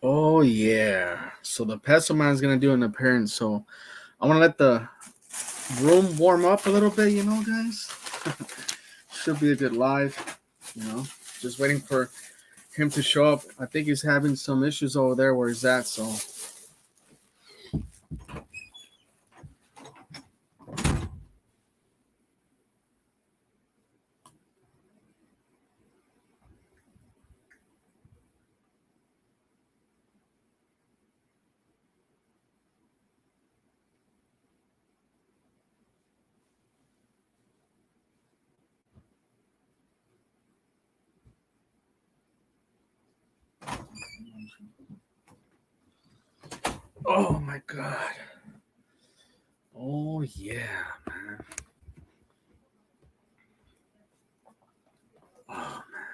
Oh yeah. So the peso man is gonna do an appearance. So I want to let the room warm up a little bit. Guys. Should be a good live. You know, just waiting for him to show up. I think he's having some issues over there where he's at. So oh my god. Oh yeah, man. Oh man.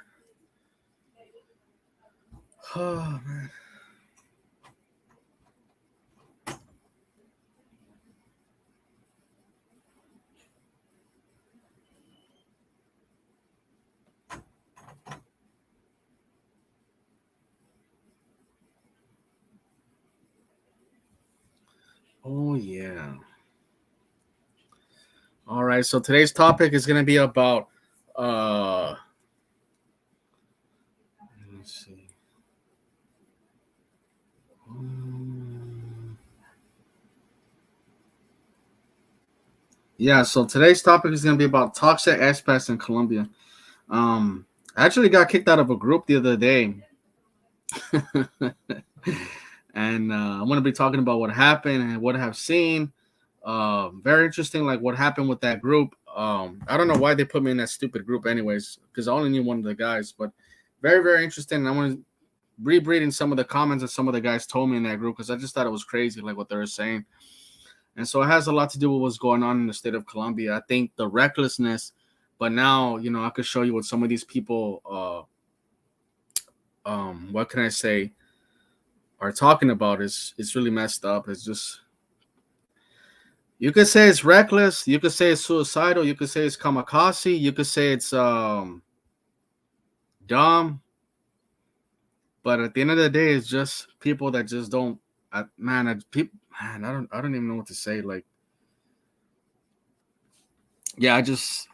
Oh man. Oh yeah. All right. So today's topic is gonna be about let's see. Um, yeah, so today's topic is gonna be about toxic expats in Colombia. I actually got kicked out of a group the other day. And I'm gonna be talking about what happened and what I have seen. Very interesting, like what happened with that group. I don't know why they put me in that stupid group, anyways, because I only knew one of the guys. But very, very interesting. And I want to rereading some of the comments that some of the guys told me in that group because I just thought it was crazy, like what they were saying. And so it has a lot to do with what's going on in the state of Colombia. I think the recklessness, but now I could show you what some of these people, what can I say, are talking about is it's really messed up. It's just you could say it's reckless, you could say it's suicidal, you could say it's kamikaze, you could say it's dumb, but at the end of the day, it's just people that just don't. I don't even know what to say. Like, yeah,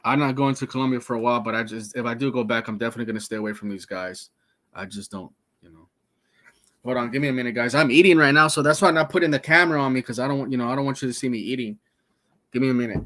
I'm not going to Colombia for a while, but I just if I do go back, I'm definitely gonna stay away from these guys. I just don't, you know. Hold on, give me a minute, guys. I'm eating right now, so that's why I'm not putting the camera on me because I don't want you to see me eating. Give me a minute.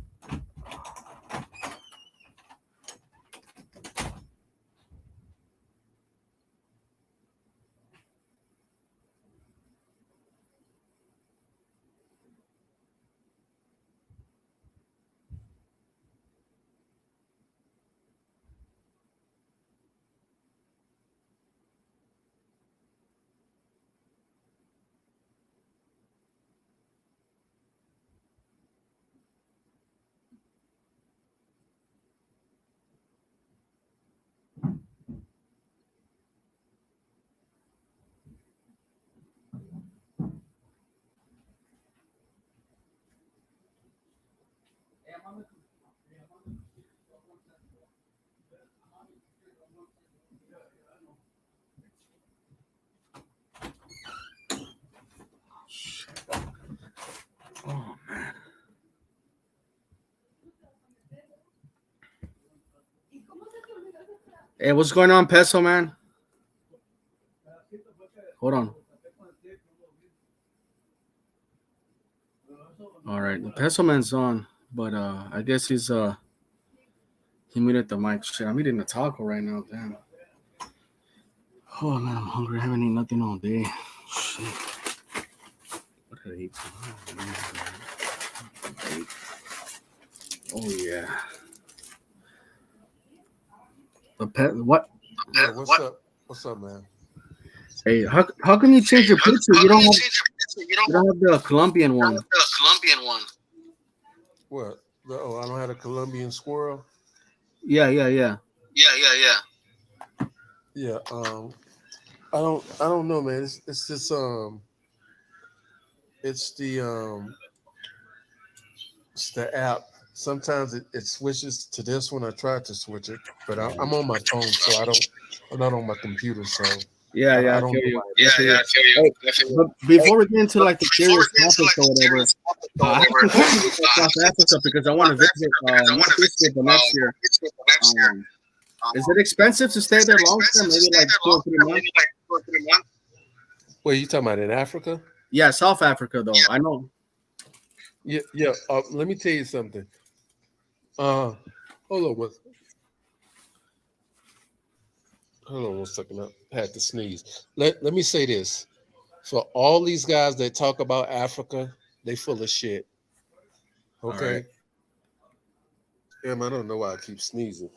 Oh man. Hey, what's going on, Peso man? Hold on. All right, the Peso man's on, but I guess he muted the mic. Shit, I'm eating a taco right now. Damn. Oh man, I'm hungry. I haven't eaten nothing all day. Shit. What did I eat? Oh, man. Oh yeah. The pet. What? Yeah, what's up? What's up, man? Hey, how can you change your picture? You don't have the Colombian one. What? Oh, I don't have a Colombian squirrel. Yeah, yeah, yeah. Yeah. I don't know, man. It's just it's the it's the app. Sometimes it switches to this one. I tried to switch it, but I'm on my phone, so I'm not on my computer. So Yeah, yeah, I I don't feel know you. why. I feel you. Hey, but before we get into like the serious topics or whatever, I have some questions about South Africa because I want to visit not this year but next year. Um, is it expensive to stay there long term? Maybe like 2 or 3 months. What are you talking about in Africa? Yeah, South Africa though. I know. Yeah, yeah. Let me tell you something. Uh, hold on hold on 1 second. I had to sneeze. Let me say this. For all these guys that talk about Africa, they full of shit. All right. Okay. I don't know why I keep sneezing.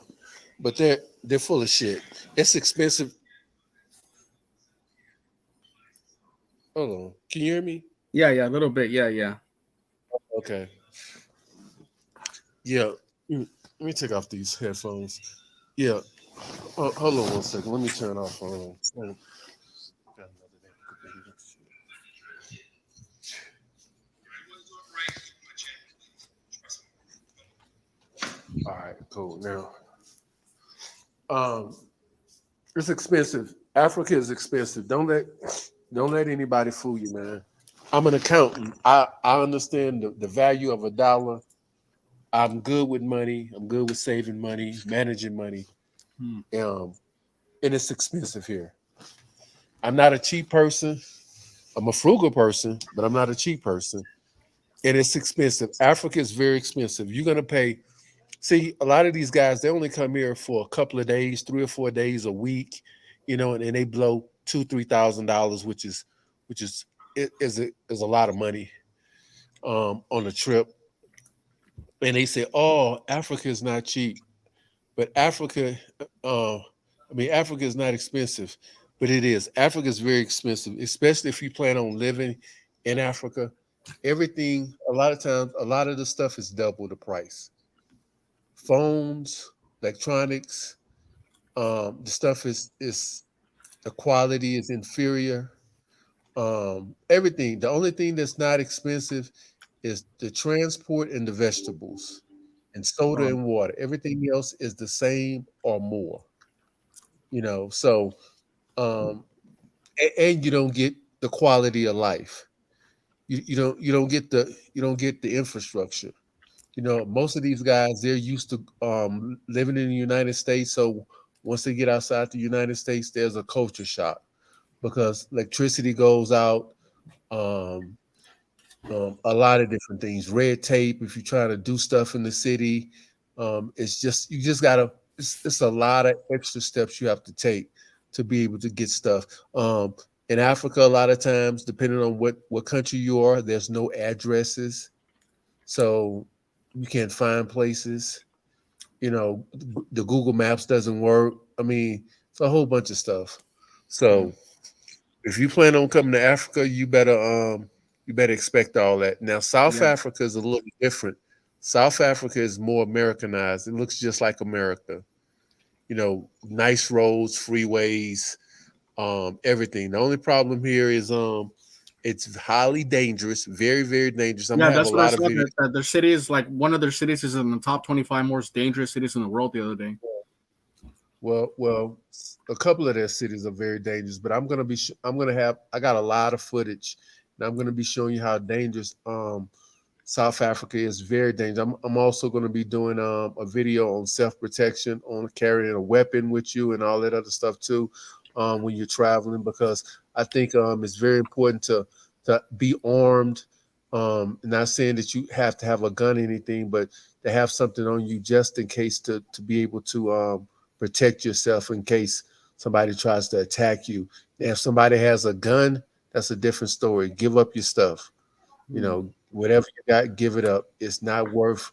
But they're full of shit. It's expensive. Hold on. Can you hear me? Yeah, yeah, a little bit. Yeah, yeah. Okay. Yeah. Let me take off these headphones. Yeah. Hold on 1 second. Let me turn off. Hold on. All right, cool. Now, um, it's expensive. Africa is expensive. Don't let anybody fool you, man. I'm an accountant. I understand the value of a dollar. I'm good with money. I'm good with saving money, managing money. Hmm. Um, and it's expensive here. I'm not a cheap person. I'm a frugal person, but I'm not a cheap person. And it's expensive. Africa is very expensive. You're gonna pay. See, a lot of these guys, they only come here for a couple of days, 3 or 4 days a week, and they blow $2,000, $3,000, which is a lot of money on a trip. And they say, "Oh, Africa is not cheap," but Africa is not expensive, but it is. Africa is very expensive, especially if you plan on living in Africa. Everything, a lot of times, a lot of the stuff is double the price. Phones, electronics, the stuff is the quality is inferior. Everything. The only thing that's not expensive is the transport and the vegetables and soda Oh, and water. Everything else is the same or more. So um, and you don't get the quality of life. You don't get the infrastructure. Most of these guys, they're used to living in the United States. So once they get outside the United States, there's a culture shock because electricity goes out. Um, a lot of different things, red tape. If you're trying to do stuff in the city, it's just you just gotta. It's a lot of extra steps you have to take to be able to get stuff. In Africa, a lot of times, depending on what country you are, there's no addresses, so you can't find places. The Google Maps doesn't work. I mean, it's a whole bunch of stuff. yeah. So if you plan on coming to Africa, you better expect all that. Now, South Yeah. Africa is a little different. South Africa is more Americanized. It looks just like America. Nice roads, freeways, everything. The only problem here is it's highly dangerous, very, very dangerous. I'm Yeah, gonna have a that's what I lot of saw. videos. That their city is like one of their cities is in the top 25 most dangerous cities in the world the other day. Well, a couple of their cities are very dangerous, but I got a lot of footage, and I'm gonna be showing you how dangerous South Africa is. Very dangerous. I'm also gonna be doing a video on self protection, on carrying a weapon with you, and all that other stuff too, when you're traveling, because I think it's very important to be armed. Not saying that you have to have a gun or anything, but to have something on you just in case to be able to protect yourself in case somebody tries to attack you. If somebody has a gun, that's a different story. Give up your stuff. Hmm. Whatever you got, give it up. It's not worth,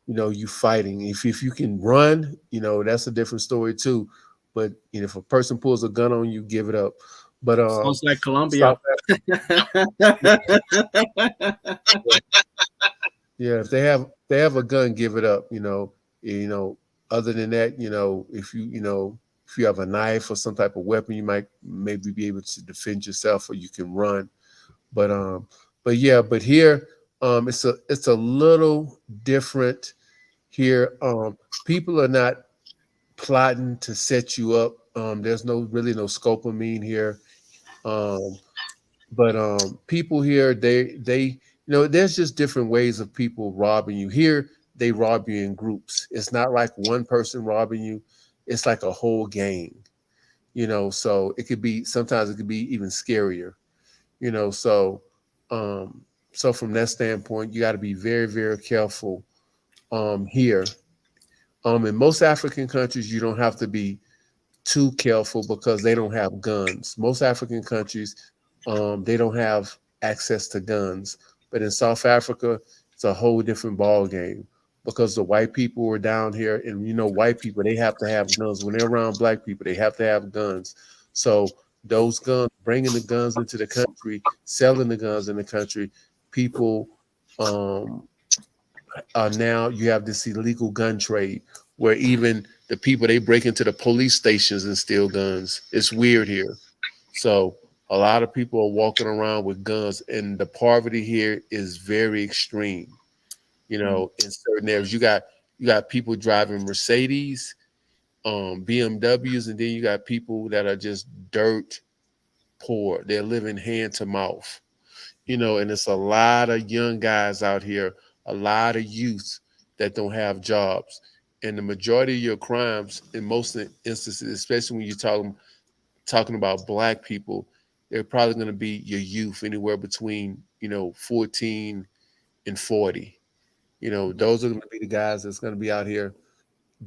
you fighting. If you can run, that's a different story too. But if a person pulls a gun on you, give it up. But Sounds like Colombia. South Africa, yeah, if they have a gun, give it up. You know. Other than that, if you have a knife or some type of weapon, you might maybe be able to defend yourself, or you can run. But yeah, but here, it's a little different here. People are not plotting to set you up. There's no really no scopolamine here. Um, but people here, there's just different ways of people robbing you. Here, they rob you in groups. It's not like one person robbing you. It's like a whole gang. So it could be sometimes it could be even scarier. You know, so um, so from that standpoint, you got to be very, very careful here. In most African countries, you don't have to be too careful because they don't have guns. Most African countries, they don't have access to guns. But in South Africa, it's a whole different ball game because the white people were down here, and white people they have to have guns when they're around black people. They have to have guns. So those guns, bringing the guns into the country, selling the guns in the country, people um, now you have this illegal gun trade where even the people they break into the police stations and steal guns. It's weird here. So a lot of people are walking around with guns, and the poverty here is very extreme. In certain areas, you got people driving Mercedes, BMWs, and then you got people that are just dirt poor. They're living hand to mouth. And it's a lot of young guys out here, a lot of youth that don't have jobs. And the majority of your crimes, in most instances, especially when you're talking about black people, they're probably going to be your youth, anywhere between 14 and 40. Those are going to be the guys that's going to be out here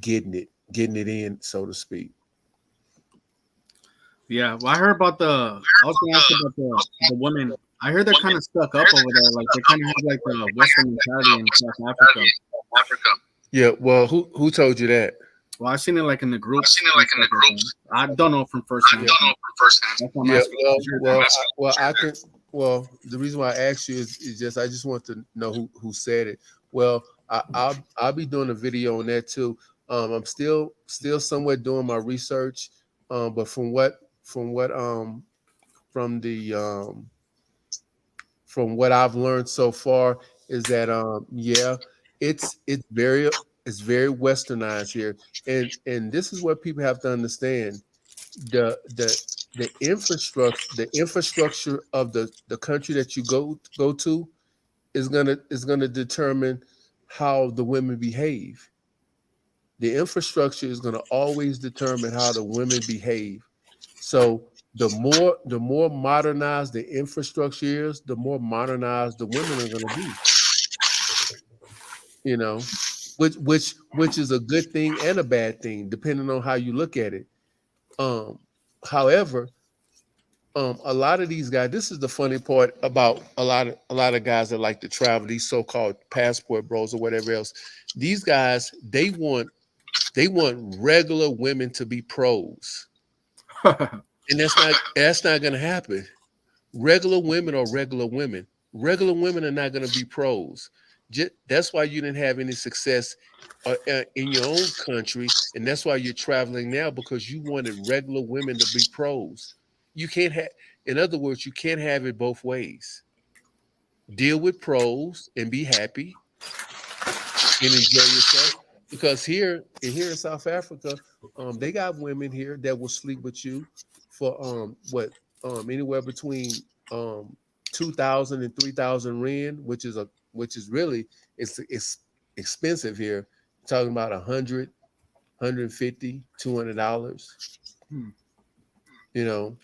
getting it in, so to speak. Yeah, well, I heard about the. I was gonna ask you about the women. I heard they're kind of stuck up over there. Like they kind of have like the Western mentality in South Africa. Yeah, well, who told you that? Well, I've seen it like in the groups. I don't know from first hand. That's why I'm Yeah, asking. I can. Well, the reason why I asked you is just I just want to know who said it. Well, I'll be doing a video on that too. I'm still somewhat doing my research, but from the from what I've learned so far is that yeah, it's very westernized here, and this is what people have to understand. The infrastructure of the country that you go to is gonna determine how the women behave. The infrastructure is gonna always determine how the women behave. So the more modernized the infrastructure is, the more modernized the women are gonna be. You know, which is a good thing and a bad thing, depending on how you look at it. Um, However, a lot of these guys, this is the funny part about a lot of guys that like to travel, these so-called passport bros or whatever else. These guys, they want regular women to be pros. And that's not gonna happen. Regular women are regular women. Regular women are not gonna be pros. That's why you didn't have any success in your own country, and that's why you're traveling now, because you wanted regular women to be pros. You can't have, in other words, you can't have it both ways. Deal with pros and be happy and enjoy yourself. Because here in South Africa, they got women here that will sleep with you for anywhere between 2,000 and 3,000 rand, which is really it's expensive here. Talking about 150, $200. Hmm. You know,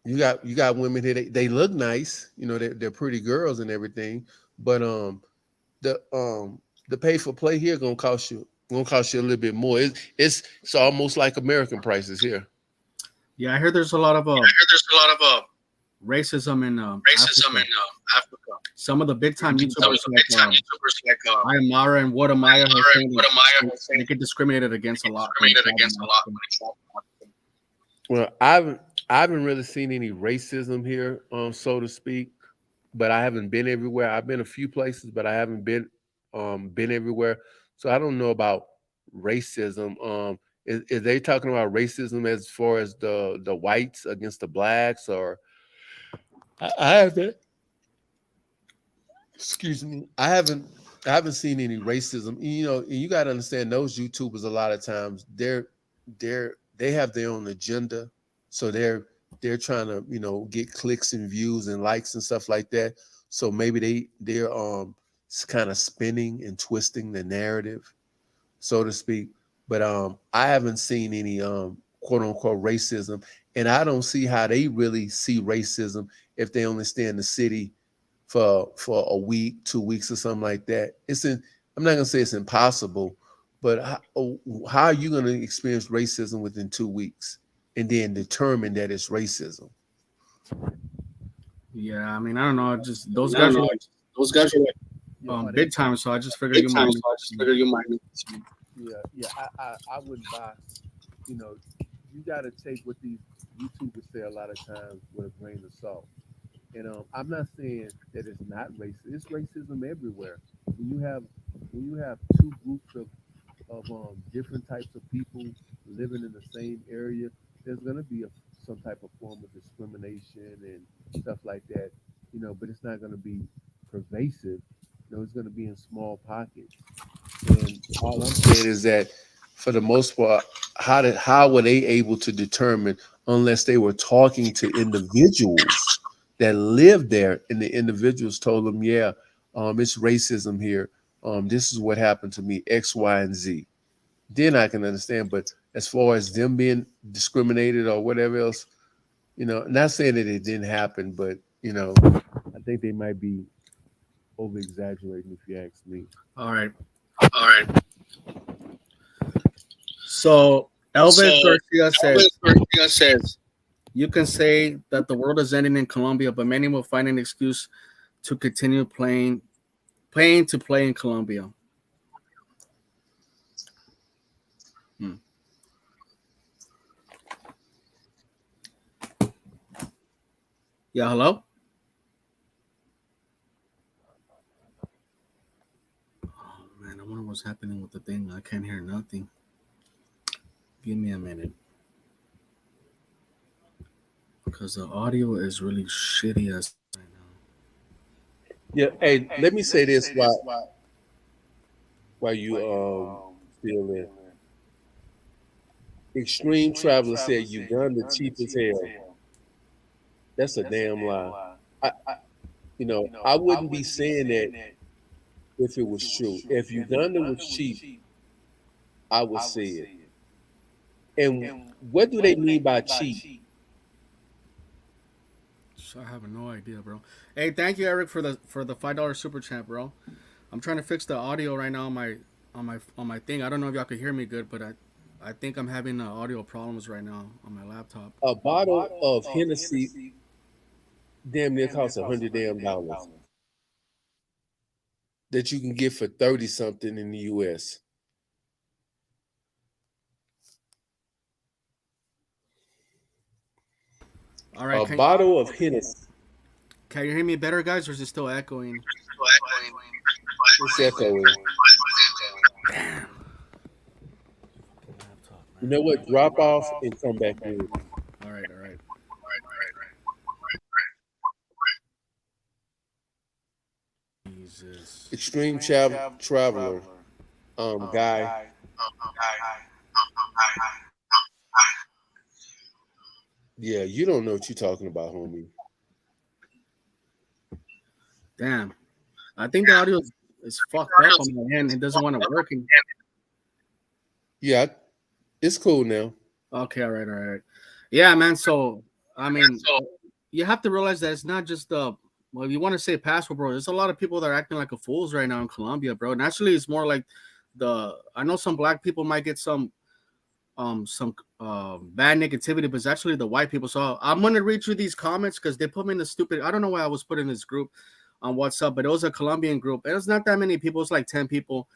you got women here. They look nice. They're pretty girls and everything, but the pay for play here gonna cost you a little bit more. It's almost like American prices here. Yeah, I heard there's a lot of racism in Africa. Some of the big time YouTubers like Ayamara and Wadamaya are saying that they get discriminated against a lot. Well, I haven't really seen any racism here, so to speak. But I haven't been everywhere. I've been a few places, but I haven't been everywhere. So I don't know about racism. Is they talking about racism as far as the whites against the blacks, or I haven't. Excuse me. I haven't seen any racism. And you got to understand those YouTubers. A lot of times they they have their own agenda, so they're trying to get clicks and views and likes and stuff like that. So maybe they're kind of spinning and twisting the narrative, so to speak. But I haven't seen any quote unquote racism, and I don't see how they really see racism if they only stay in the city for a week, 2 weeks, or something like that. I'm not gonna say it's impossible, but how are you gonna experience racism within 2 weeks and then determine that it's racism? Yeah, I mean, I don't know. Just I mean, those I don't guys are know. like Those guys are like big time, so I just figured big you time, might. so I just figured you might need to. Yeah. I wouldn't buy. You know, you got to take what these YouTubers say a lot of times with a grain of salt. And I'm not saying that it's not racist. It's racism everywhere. When you have when you have two groups of different types of people living in the same area, there's going to be some type of form of discrimination and stuff like that. But it's not going to be pervasive. It's going to be in small pockets. And all I'm saying is that, for the most part, how were they able to determine, unless they were talking to individuals that lived there, and the individuals told them, yeah, it's racism here. This is what happened to me, X, Y, and Z. Then I can understand. But as far as them being discriminated or whatever else, not saying that it didn't happen, but I think they might be over exaggerating, if you ask me. All right. All right. So So Elvis Garcia says Elvis Garcia says, you can say that the world is ending in Colombia, but many will find an excuse to continue paying to play in Colombia. Hmm. Yeah, hello. Oh man, I wonder what's happening with the thing. I can't hear nothing. Give me a minute, because the audio is really shitty as right now. Yeah. Hey, let me say this while you still there. Extreme Traveler said Uganda cheap as hell. That's a damn lie. I I wouldn't be saying that if it was true. If Uganda was cheap, I would say it. And what do they mean by cheap? So I have no idea, bro. Hey, thank you, Eric, for the $5 super chat, bro. I'm trying to fix the audio right now on my thing. I don't know if y'all can hear me good, but I think I'm having audio problems right now on my laptop. A bottle of Hennessy damn near costs $100 that you can get for 30 something in the US. All right, A bottle of Hennessy. can you hear me better, guys, or is it still echoing? It's echoing. Damn. Laptop, You man. know what? Drop off and come back in. All right, all right. Jesus. Extreme Traveler, guy. Yeah, you don't know what you're talking about, homie. Damn. I think the audio is fucked up on my end. It doesn't want to work. Yeah, it's cool now. Okay, all right, all right. Yeah, man. So, I mean, you have to realize that it's not just the, well, if you want to say passport, bro, there's a lot of people that are acting like a fools right now in Colombia, bro. And actually, it's more like I know some black people might get some bad negativity, but it's actually the white people. So I'm gonna read through these comments because they put me in the stupid. I don't know why I was put in this group on WhatsApp, but it was a Colombian group, and it's not that many people. It's like 10 people,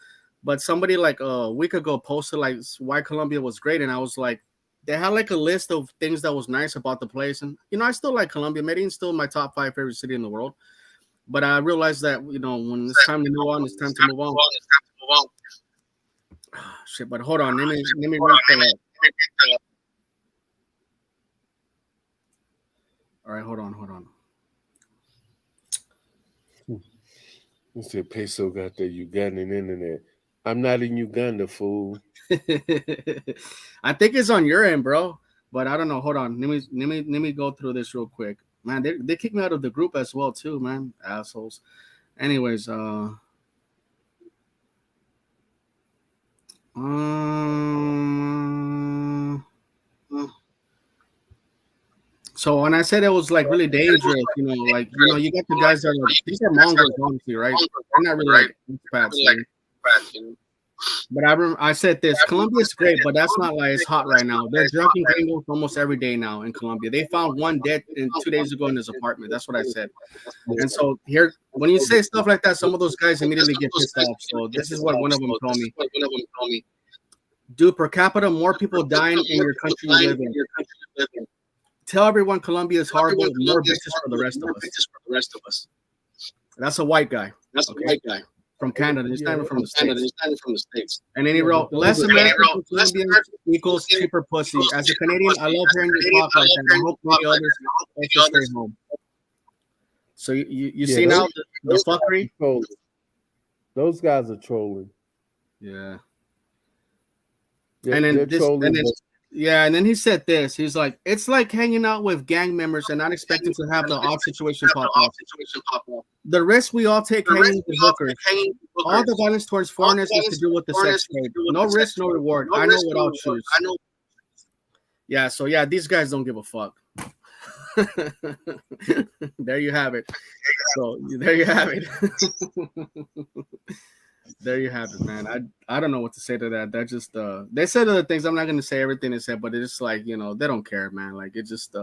but somebody like a week ago posted like why Colombia was great, and I was like, they had like a list of things that was nice about the place, and I still like Colombia. Medellin's still my top 5 favorite city in the world, but I realized that when it's time to move on, it's time to move on. Shit, but hold on, let me read the. All right, hold on. Who said Peso got the Ugandan internet? I'm not in Uganda, fool. I think it's on your end, bro. But I don't know. Hold on. Let me go through this real quick. Man, they kicked me out of the group as well too, man. Assholes. Anyways, so when I said it was like really dangerous, you got the guys that are these are Mongols, honestly, right? They're not really like expats, But I said this: Colombia is great, but that's not like it's hot right now. They're drinking gringos almost every day now in Colombia. They found one dead 2 days ago in his apartment. That's what I said. And so here, when you say stuff like that, some of those guys immediately get pissed off. So this is what one of them told me. Dude, per capita, more people dying in your country you live in. Tell everyone Colombia is horrible. More bitches for the rest of us. That's a white guy. From Canada. He's not even from the States. And then he wrote, less Americans from Colombia equals cheaper pussy. As a Canadian, I love hearing you talk like that. I hope many others also stay home. So you see now the fuckery? Those guys are trolling. Yeah. And then he said this. He's like, it's like hanging out with gang members and not expecting to have the odd situation pop off. The risk we all take hanging with hookers. All the violence towards foreigners has to do with the sex trade. No risk, no reward. I know what I'll choose. Yeah, so yeah, these guys don't give a fuck. There you have it. So there you have it. There you have it, man. I don't know what to say to that. That just they said other things. I'm not gonna say everything they said, but it's like, they don't care, man. Like it just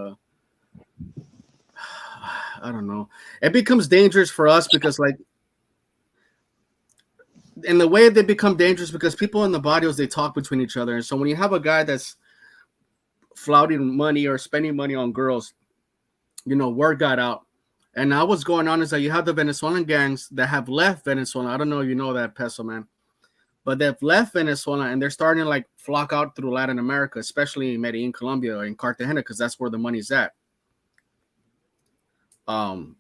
I don't know. It becomes dangerous for us because like in the way they become dangerous because people in the barrios they talk between each other. And so when you have a guy that's flouting money or spending money on girls, word got out. And now what's going on is that you have the Venezuelan gangs that have left Venezuela. I don't know if you know that, Peso, man. But they've left Venezuela and they're starting to like flock out through Latin America, especially in Medellin, Colombia, or in Cartagena, because that's where the money's at. And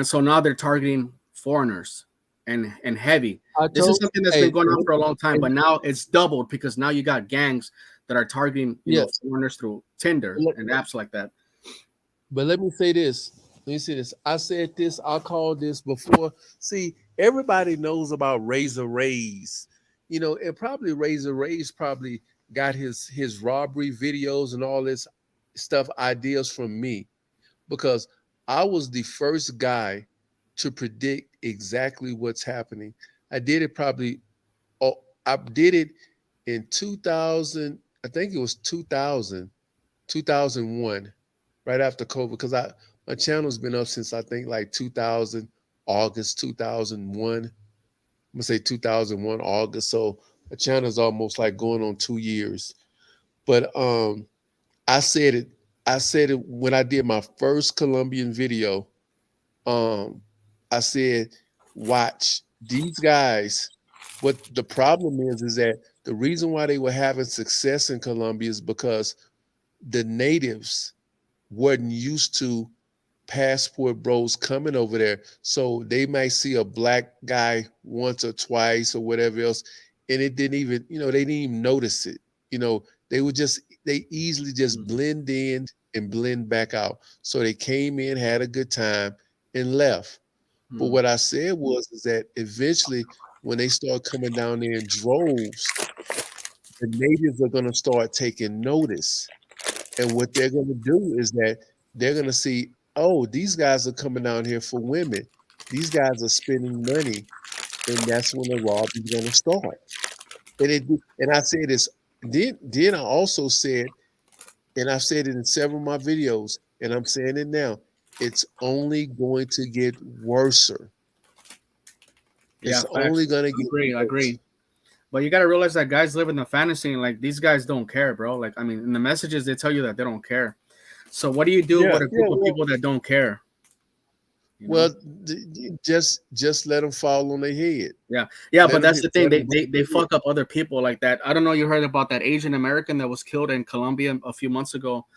so now they're targeting foreigners and heavy. This is something that's been going on for a long time, but now it's doubled because now you got gangs that are targeting foreigners through Tinder and apps like that. But let me say this. I said this. I called this before. See, everybody knows about Razor Ray's. And probably Razor Ray's probably got his robbery videos and all this stuff, ideas from me. Because I was the first guy to predict exactly what's happening. I did it in 2000. I think it was 2001, right after COVID, because my channel's been up since I think like 2000, August 2001. I'm gonna say 2001 August. So the channel's almost like going on 2 years. But I said it when I did my first Colombian video. I said, watch these guys. What the problem is that the reason why they were having success in Colombia is because the natives wasn't used to passport bros coming over there. So they might see a black guy once or twice or whatever else, and it didn't even, they didn't even notice it. They easily just blend in and blend back out. So they came in, had a good time, and left. But what I said is that eventually when they start coming down there in droves, the natives are going to start taking notice. And what they're going to do is that they're going to see, oh, these guys are coming down here for women. These guys are spending money. And that's when the robbery is going to start. And I said this. Then I also said, and I've said it in several of my videos, and I'm saying it now, it's only going to get worse. It's only going to get worse. I agree. But you got to realize that guys live in the fantasy, and like these guys don't care, bro. Like, I mean, in the messages, they tell you that they don't care. So what do you do with a group of people that don't care? Well, just let them fall on their head. Yeah, but that's the thing. They fuck up other people like that. I don't know. You heard about that Asian American that was killed in Colombia a few months ago,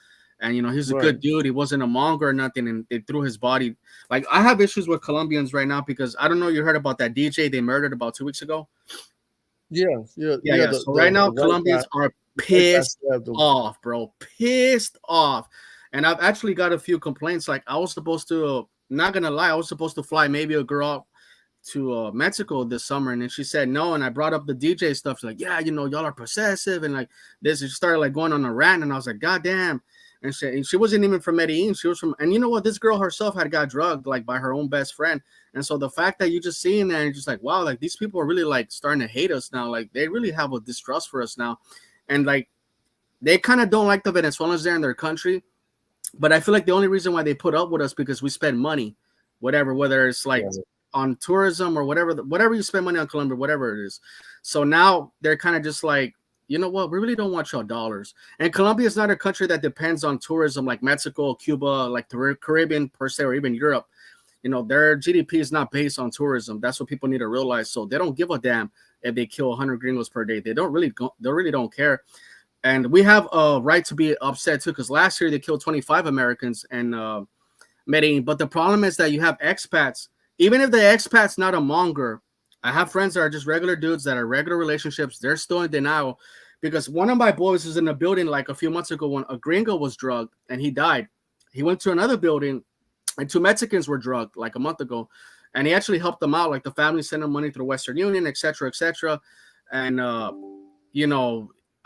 and he's a good dude. He wasn't a monger or nothing, and they threw his body. Like, I have issues with Colombians right now because I don't know. You heard about that DJ they murdered about 2 weeks ago? Yeah. The, So right now, white guy, Colombians are the white guy pissed stabbed him. off, bro. Pissed off. And I've actually got a few complaints. Like I was supposed to, not gonna lie, I was supposed to fly maybe a girl up to Mexico this summer, and then she said no. And I brought up the DJ stuff. She's like, yeah, y'all are possessive, and like this. She started like going on a rant, and I was like, god damn. And she wasn't even from Medellin. She was from, and you know what? This girl herself had got drugged like by her own best friend. And so the fact that you just seeing that and you're just like, wow, like these people are really like starting to hate us now. Like they really have a distrust for us now. And like they kind of don't like the Venezuelans there in their country. But I feel like the only reason why they put up with us because we spend money, whether it's like on tourism or whatever you spend money on Colombia, whatever it is. So now they're kind of just like, you know what? We really don't want your dollars. And Colombia is not a country that depends on tourism like Mexico, Cuba, like the Caribbean per se, or even Europe. Their GDP is not based on tourism. That's what people need to realize. So they don't give a damn if they kill 100 gringos per day. They really don't care. And we have a right to be upset too, because last year they killed 25 Americans in Medellin. But the problem is that you have expats. Even if the expat's not a monger, I have friends that are just regular dudes that are regular relationships. They're still in denial because one of my boys was in a building like a few months ago when a gringo was drugged and he died. He went to another building and 2 Mexicans were drugged like a month ago. And he actually helped them out. Like the family sent him money through Western Union, et cetera, et cetera. And,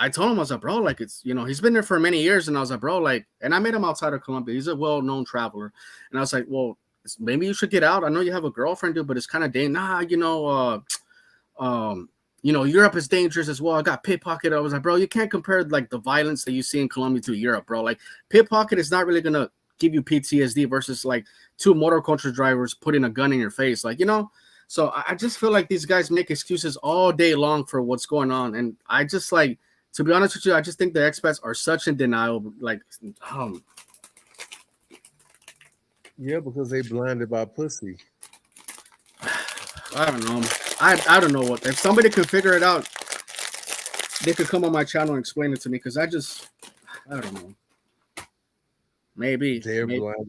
I told him, I was like, bro, like it's, he's been there for many years. And I was like, bro, like, and I met him outside of Colombia. He's a well-known traveler. And I was like, well, maybe you should get out. I know you have a girlfriend, dude, but it's kind of dangerous. Europe is dangerous as well. I got pickpocketed. I was like, bro, you can't compare like the violence that you see in Colombia to Europe, bro. Like pickpocket is not really going to give you PTSD versus like 2 motor culture drivers putting a gun in your face. Like, so I just feel like these guys make excuses all day long for what's going on. And I just like, to be honest with you, I just think the expats are such in denial. Like, Yeah, because they blinded by pussy. I don't know. I don't know what. If somebody could figure it out, they could come on my channel and explain it to me. Because I don't know. Maybe. They're maybe. blinded.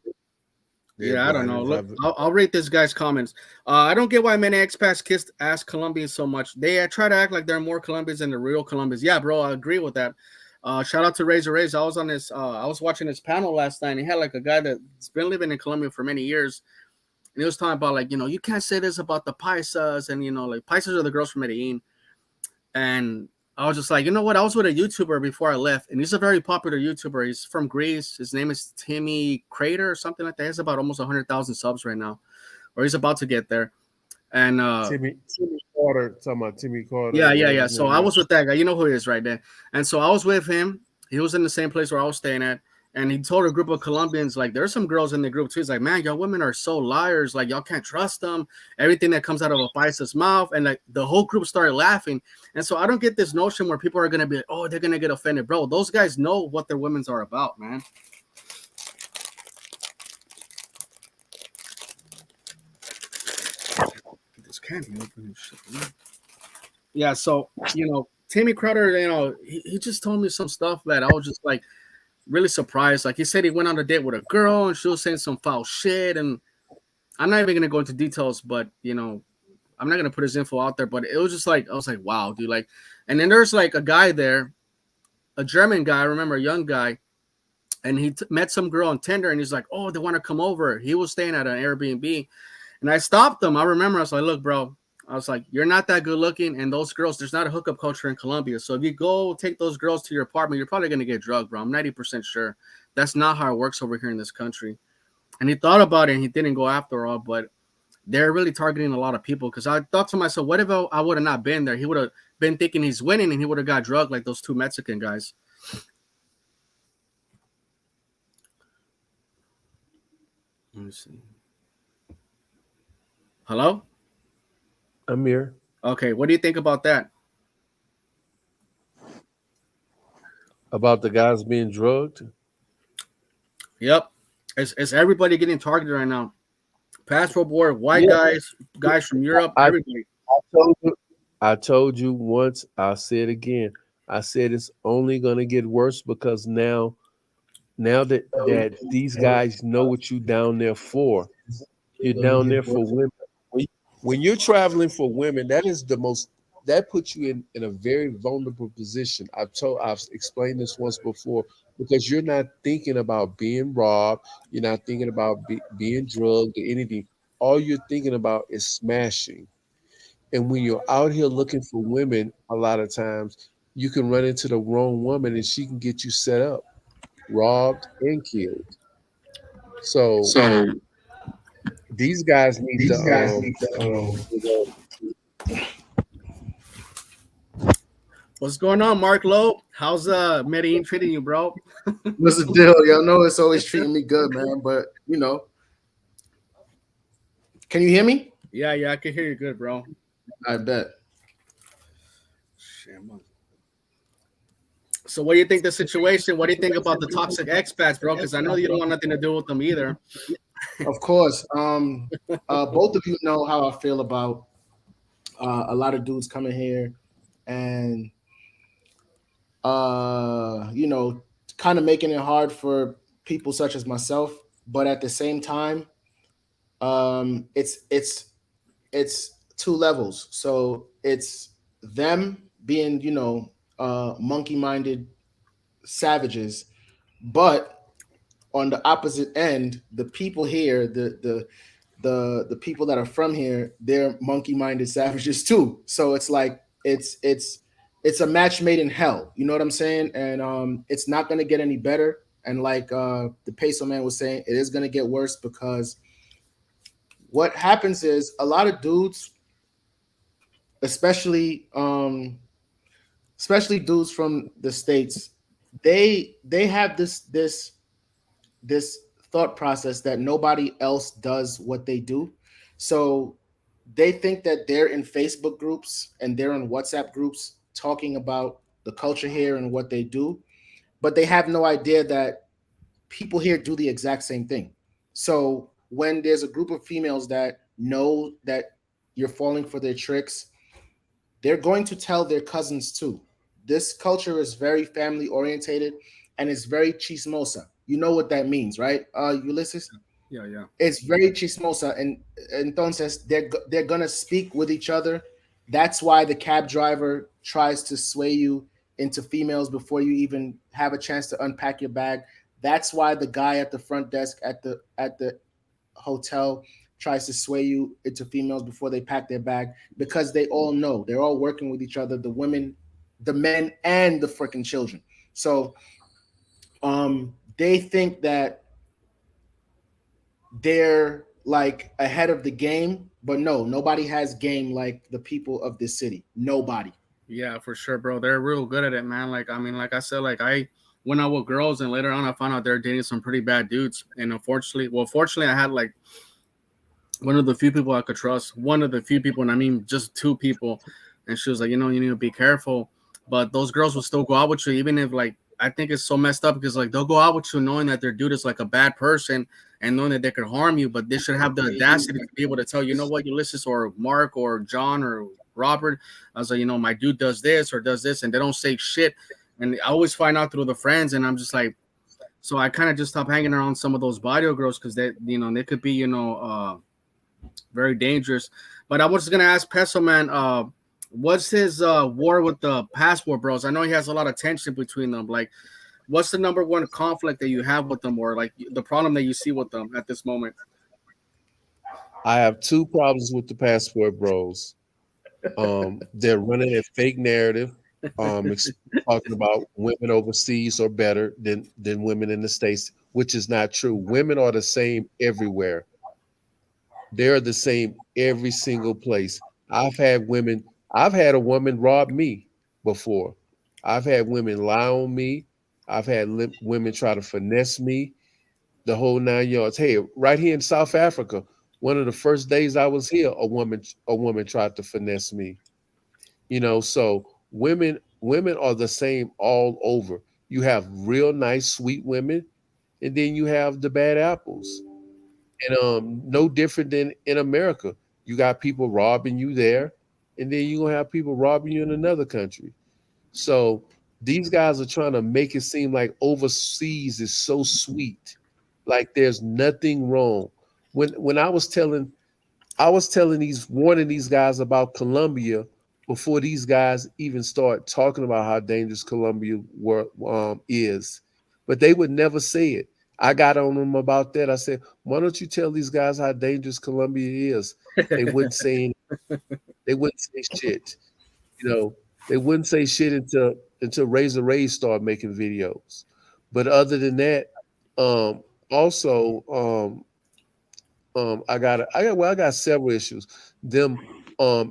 Yeah, I don't know. Look, I'll rate this guy's comments. I don't get why many expats kissed ass Colombians so much. They try to act like they're more Colombians than the real Colombians. Yeah, bro, I agree with that. Shout out to Razor Rays. I was watching his panel last night. And he had like a guy that's been living in Colombia for many years, and he was talking about like, you can't say this about the paisas, and like paisas are the girls from Medellin. And I was just like, you know what? I was with a YouTuber before I left, and he's a very popular YouTuber. He's from Greece. His name is Timmy Crater or something like that. He has about almost 100,000 subs right now, or he's about to get there. And Timmy Carter, talking about Timmy Carter. Yeah. So I was with that guy. You know who he is right there. And so I was with him. He was in the same place where I was staying at. And he told a group of Colombians, like, there's some girls in the group too. He's like, man, y'all women are so liars. Like, y'all can't trust them. Everything that comes out of a paisa's mouth. And like the whole group started laughing. And so I don't get this notion where people are going to be like, oh, they're going to get offended. Bro, those guys know what their women's are about, man. Get this candy open and shit, man. Yeah, so, Timmy Crowder, he just told me some stuff that I was just like, really surprised. Like he said he went on a date with a girl and she was saying some foul shit, and I'm not even gonna go into details, but I'm not gonna put his info out there, but it was just like I was like, wow, dude. Like, and then there's like a guy there, a German guy, I remember, a young guy, and he met some girl on Tinder, and he's like, oh, they want to come over. He was staying at an Airbnb, and I stopped him. I remember I was like, look, bro, I was like, you're not that good looking, and those girls, there's not a hookup culture in Colombia. So if you go take those girls to your apartment, you're probably going to get drugged, bro. I'm 90% sure. That's not how it works over here in this country. And he thought about it, and he didn't go after all, but they're really targeting a lot of people. Because I thought to myself, what if I would have not been there? He would have been thinking he's winning, and he would have got drugged like those 2 Mexican guys. Let me see. Hello? Amir. Okay, what do you think about that? About the guys being drugged? Yep. It's everybody getting targeted right now. Passport board, white guys from Europe, everybody. I told you once, I'll say it again. I said it's only gonna get worse because now that these guys know what you down there for. You're down there for women. When you're traveling for women, that is that puts you in a very vulnerable position. I've explained this once before, because you're not thinking about being robbed, you're not thinking about being drugged or anything. All you're thinking about is smashing. And when you're out here looking for women, a lot of times you can run into the wrong woman and she can get you set up, robbed, and killed. So So these guys need to these guys need to What's going on, Mark Lowe? How's Medellin treating you, bro? what's the deal? Y'all know it's always treating me good, man. But can you hear me? Yeah, I can hear you good, bro. I bet. Shit, man. So, what do you think the situation? What do you think about the toxic expats, bro? Because I know you don't want nothing to do with them either. Of course. Both of you know how I feel about a lot of dudes coming here and kind of making it hard for people such as myself. But at the same time, it's two levels. So it's them being, monkey-minded savages, but on the opposite end, the people here, the people that are from here, they're monkey-minded savages too. So it's like it's a match made in hell. You know what I'm saying? And it's not gonna get any better. And like the peso man was saying, it is gonna get worse because what happens is a lot of dudes, especially dudes from the States, they have this thought process that nobody else does what they do. So they think that they're in Facebook groups and they're in WhatsApp groups talking about the culture here and what they do, but they have no idea that people here do the exact same thing. So when there's a group of females that know that you're falling for their tricks, they're going to tell their cousins too. This culture is very family orientated and it's very chismosa. You know what that means, right? Ulysses? Yeah. It's very chismosa, and entonces they're gonna speak with each other. That's why the cab driver tries to sway you into females before you even have a chance to unpack your bag. That's why the guy at the front desk at the hotel tries to sway you into females before they pack their bag, because they all know they're all working with each other, the women, the men, and the freaking children. So they think that they're like ahead of the game, but no, nobody has game like the people of this city. Nobody. Yeah, for sure, bro. They're real good at it, man. Like, I mean, like I said, like I went out with girls, and later on, I found out they're dating some pretty bad dudes. And fortunately, I had like one of the few people I could trust. One of the few people, and I mean just two people. And she was like, you need to be careful. But those girls will still go out with you, even if like I think it's so messed up because like they'll go out with you knowing that their dude is like a bad person and knowing that they could harm you, but they should have the audacity to be able to tell you know what, Ulysses or Mark or John or Robert. I was like, my dude does this or does this, and they don't say shit. And I always find out through the friends, and I'm just like, so I kind of just stopped hanging around some of those body girls because they could be very dangerous. But I was gonna ask Peso Man, what's his war with the passport bros? I know he has a lot of tension between them. Like, what's the number one conflict that you have with them, or like the problem that you see with them at this moment? I have two problems with the passport bros. They're running a fake narrative, talking about women overseas are better than women in the States, which is not true. Women are the same everywhere. They're the same every single place. I've had women, I've had a woman rob me before. I've had women lie on me. I've had women try to finesse me, the whole 9 yards. Hey, right here in South Africa, one of the first days I was here, a woman tried to finesse me. So women are the same all over. You have real nice, sweet women, and then you have the bad apples. And no different than in America. You got people robbing you there, and then you're gonna have people robbing you in another country. So these guys are trying to make it seem like overseas is so sweet, like there's nothing wrong. When I was telling these warning these guys about Colombia, before these guys even start talking about how dangerous Colombia is. But they would never say it. I got on them about that. I said, why don't you tell these guys how dangerous Colombia is? They wouldn't say any, they wouldn't say shit. You know, they wouldn't say shit until Razor Ray started making videos. But other than that, also I got several issues. Them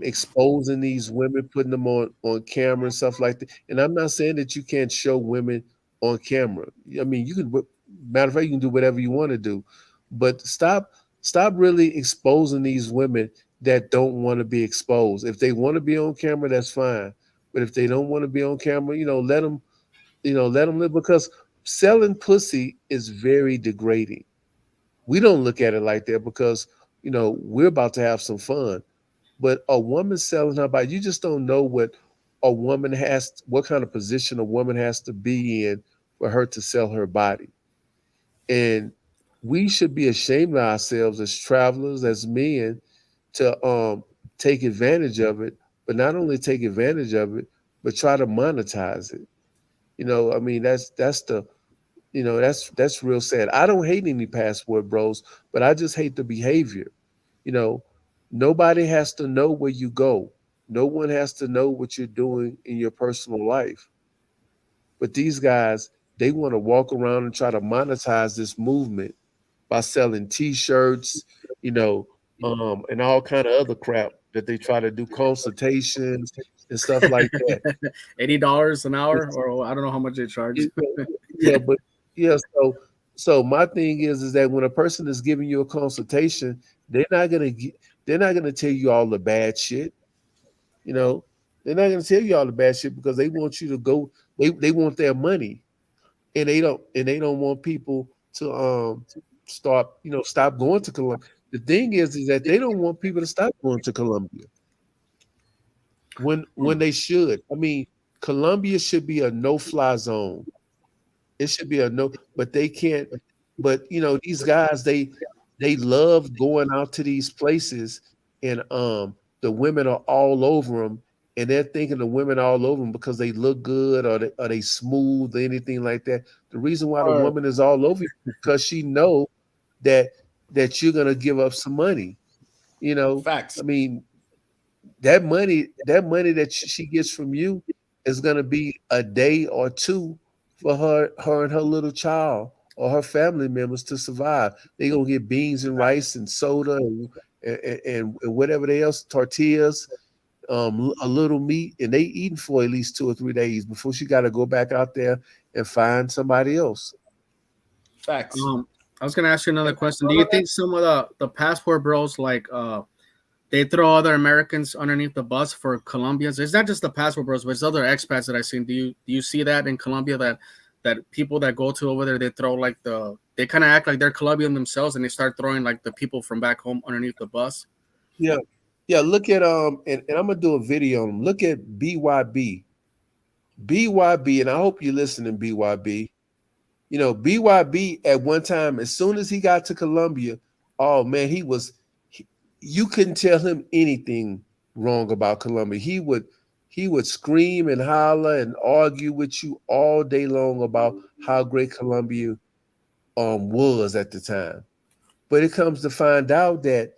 exposing these women, putting them on camera and stuff like that. And I'm not saying that you can't show women on camera. I mean, you can, matter of fact, you can do whatever you want to do, but stop really exposing these women that don't want to be exposed. If they want to be on camera, that's fine. But if they don't want to be on camera, let them live, because selling pussy is very degrading. We don't look at it like that because we're about to have some fun. But a woman selling her body, you just don't know what kind of position a woman has to be in for her to sell her body. And we should be ashamed of ourselves as travelers, as men, to take advantage of it, but not only take advantage of it, but try to monetize it. I mean, that's real sad. I don't hate any passport bros, but I just hate the behavior. You know, Nobody has to know where you go. No one has to know what you're doing in your personal life. But these guys, they want to walk around and try to monetize this movement by selling T-shirts, you know, and all kind of other crap that they try to do, consultations and stuff like that. $80 an hour, or I don't know how much they charge. It- yeah, but yeah, so my thing is that when a person is giving you a consultation, they're not gonna they're not gonna tell you all the bad shit. You know, they're not gonna tell you all the bad shit because they want you to go. They want their money, and they don't want people to stop going to Colombia. The thing is that they don't want people to stop going to Colombia when they should. I mean, Colombia should be a no-fly zone. It should be a no, but they can't. But these guys, they love going out to these places, and the women are all over them, and they're thinking the women are all over them because they look good, or they smooth or anything like that. The reason why the Or woman is all over you is because she know that you're gonna give up some money. I facts. mean, that money that she gets from you is going to be a day or two for her and her little child or her family members to survive. They're going to get beans and rice and soda and whatever they else, tortillas, a little meat, and they eating for at least 2 or 3 days before she got to go back out there and find somebody else. Facts. I was gonna ask you another question. Do you think some of the passport bros, like they throw other Americans underneath the bus for Colombians? It's not just the passport bros, but it's other expats that I've seen. Do you see that in Colombia, that people that go to over there, they throw like they kind of act like they're Colombian themselves, and they start throwing like the people from back home underneath the bus? Yeah. Yeah, look at and I'm gonna do a video on them. Look at BYB. BYB, and I hope you're listening, BYB. BYB at one time, as soon as he got to Colombia, oh man, you couldn't tell him anything wrong about Colombia. He would scream and holler and argue with you all day long about how great Colombia was at the time. But it comes to find out that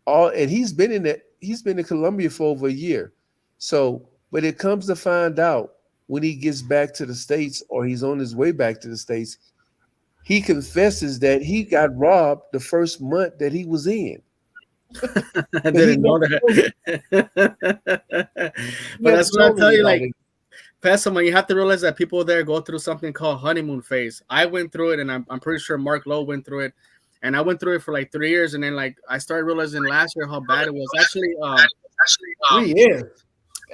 and he's been in Colombia for over a year. So, but it comes to find out when he gets back to the States, or he's on his way back to the States, he confesses that he got robbed the first month that he was in. I But he didn't know never that. But never that's what I told tell you. Like, anybody. Pesima, you have to realize that people there go through something called honeymoon phase. I went through it, and I'm pretty sure Mark Lowe went through it, and I went through it for like 3 years, and then like I started realizing last year how bad it was. Actually, 3 years.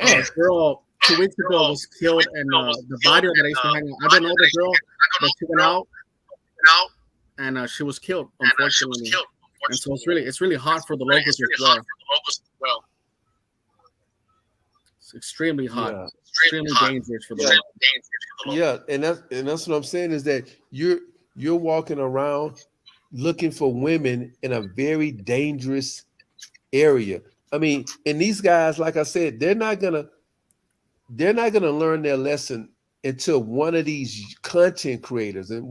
a girl 2 weeks ago was killed in the barrio that I used to hang out. I don't know the girl, but she went out and she was killed, unfortunately. And so it's really hot for the locals as well. It's extremely hot, Yeah. extremely dangerous for the locals. Yeah, and that's what I'm saying is that you're walking around looking for women in a very dangerous area. I mean, and these guys, like I said, they're not gonna they're not going to learn their lesson until one of these content creators, and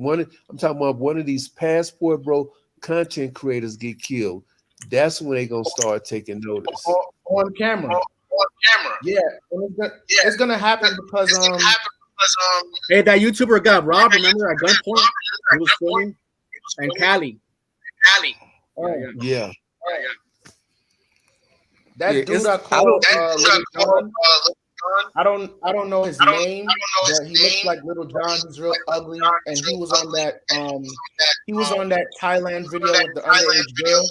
I'm talking about one of these passport bro content creators get killed. That's when they're going to start taking notice. On camera. On camera. Yeah, and it's gonna happen because Hey, that YouTuber got robbed. Remember at gunpoint? He was filming. And Cali. Cali. Yeah. that dude I called Little John. I don't know his name, but he looks like Little John. He's real ugly, and he was on that Thailand video with the underage girl.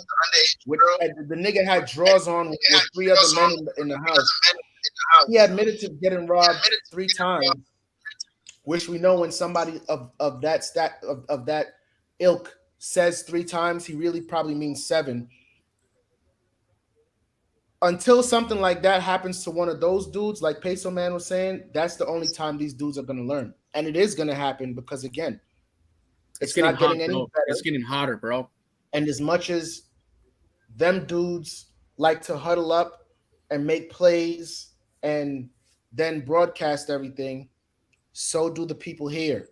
The nigga had drawers on with 3 other men in the house. He admitted to getting robbed 3 times, which we know when somebody of that ilk says 3 times, he really probably means 7. Until something like that happens to one of those dudes, like Peso Man was saying, that's the only time these dudes are going to learn. And it is going to happen because, again, it's not getting any better. It's getting hotter, bro. And as much as them dudes like to huddle up and make plays and then broadcast everything, so do the people here.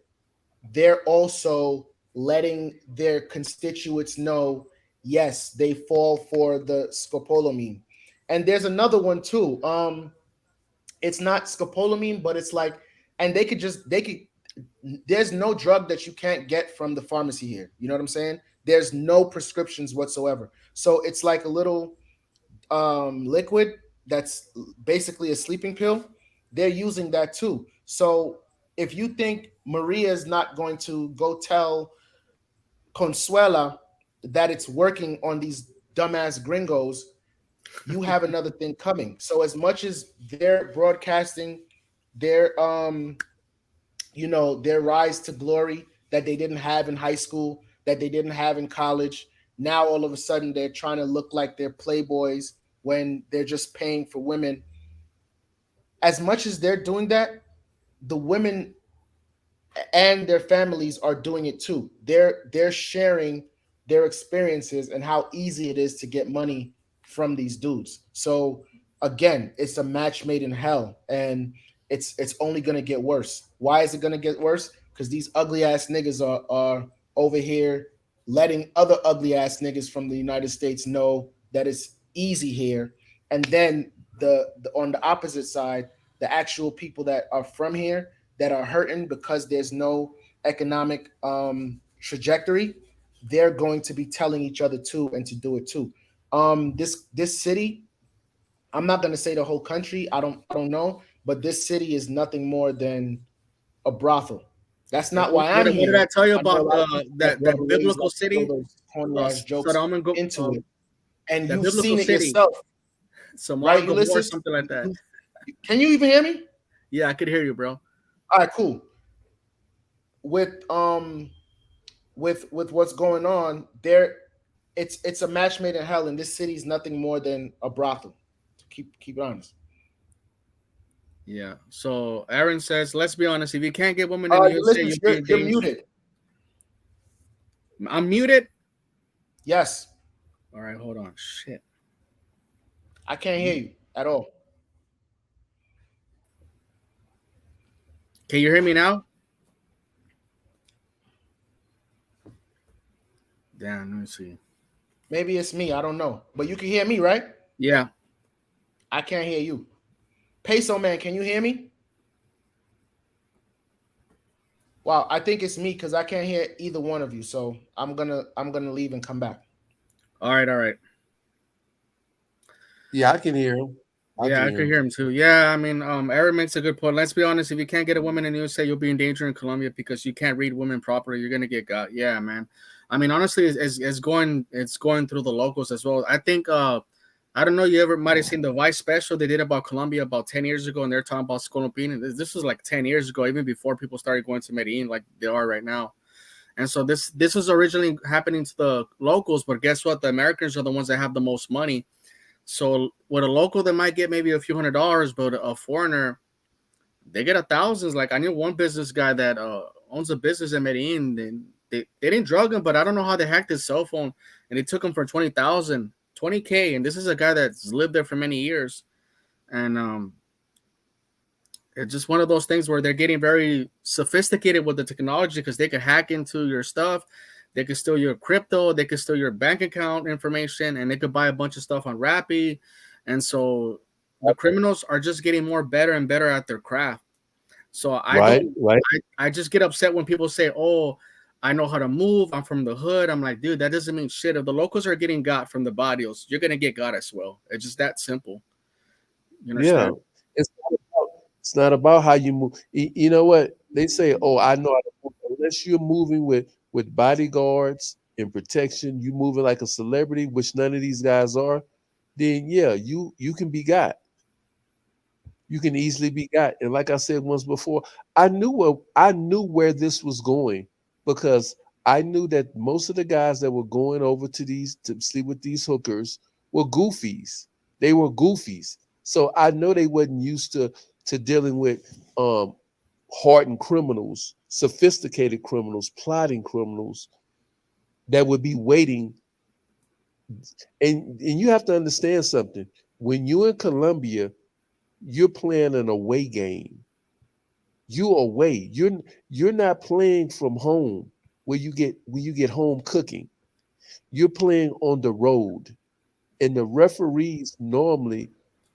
They're also letting their constituents know, yes, they fall for the scopolamine. And there's another one too. It's not scopolamine, but it's like, and they could there's no drug that you can't get from the pharmacy here. You know what I'm saying? There's no prescriptions whatsoever. So it's like a little liquid that's basically a sleeping pill. They're using that too. So if you think Maria is not going to go tell Consuela that it's working on these dumbass gringos, you have another thing coming. So as much as they're broadcasting their their rise to glory that they didn't have in high school, that they didn't have in college, now all of a sudden they're trying to look like they're playboys when they're just paying for women. As much as they're doing that, the women and their families are doing it too. They're sharing their experiences and how easy it is to get money from these dudes. So again, it's a match made in hell, and it's only gonna get worse. Why is it gonna get worse? Because these ugly ass niggas are over here letting other ugly ass niggas from the United States know that it's easy here, and then the on the opposite side, the actual people that are from here that are hurting because there's no economic trajectory, they're going to be telling each other too and to do it too. This city, I'm not going to say the whole country, I don't know, but this city is nothing more than a brothel. That's not why I'm here. What did I tell you about that biblical city? Jokes into it, and you've seen it city. yourself. Right, or something like that. Can you even hear me? Yeah, I could hear you, bro. All right, cool. With what's going on there, it's a match made in hell, and this city is nothing more than a brothel. Keep it honest. Yeah. So Aaron says, let's be honest. If you can't get women in the USA, you're muted. I'm muted. Yes. All right. Hold on. Shit. I can't hear you at all. Can you hear me now? Damn. Let me see. Maybe it's me. I don't know. But you can hear me, right? Yeah. I can't hear you. Peso Man, can you hear me? Wow, I think it's me because I can't hear either one of you. So I'm gonna leave and come back. All right. Yeah, I can hear him. I can hear him too. Yeah, I mean, Aaron makes a good point. Let's be honest. If you can't get a woman in the USA, you'll be in danger in Colombia because you can't read women properly. You're gonna get got. Yeah, man. I mean, honestly, it's going through the locals as well. I think I don't know. You might have seen the Vice special they did about Colombia about 10 years ago, and they're talking about Scolopin. This was like 10 years ago, even before people started going to Medellin like they are right now. And so this was originally happening to the locals, but guess what? The Americans are the ones that have the most money. So with a local, they might get maybe a few $100s, but a foreigner, they get $1,000s. Like I knew one business guy that owns a business in Medellin. And they didn't drug him, but I don't know how they hacked his cell phone, and they took him for $20,000. $20K, and this is a guy that's lived there for many years, and it's just one of those things where they're getting very sophisticated with the technology because they can hack into your stuff. They can steal your crypto. They can steal your bank account information, and they could buy a bunch of stuff on Rappi. And so the criminals are just getting more better and better at their craft. So I Right, don't, right. I just get upset when people say, "Oh, I know how to move. I'm from the hood." I'm like, dude, that doesn't mean shit. If the locals are getting got from the barrios, you're gonna get got as well. It's just that simple. You Yeah. understand? It's not about how you move. You know what? They say, oh, I know how to move. Unless you're moving with bodyguards and protection, you moving like a celebrity, which none of these guys are, then yeah, you can be got. You can easily be got. And like I said once before, I knew where this was going because I knew that most of the guys that were going over to these to sleep with these hookers were goofies. They were goofies. So I know they wasn't used to dealing with hardened criminals, sophisticated criminals, plotting criminals that would be waiting. And you have to understand something. When you're in Colombia, you're playing an away game. You away. You're not playing from home where you get home cooking. You're playing on the road. And the referees normally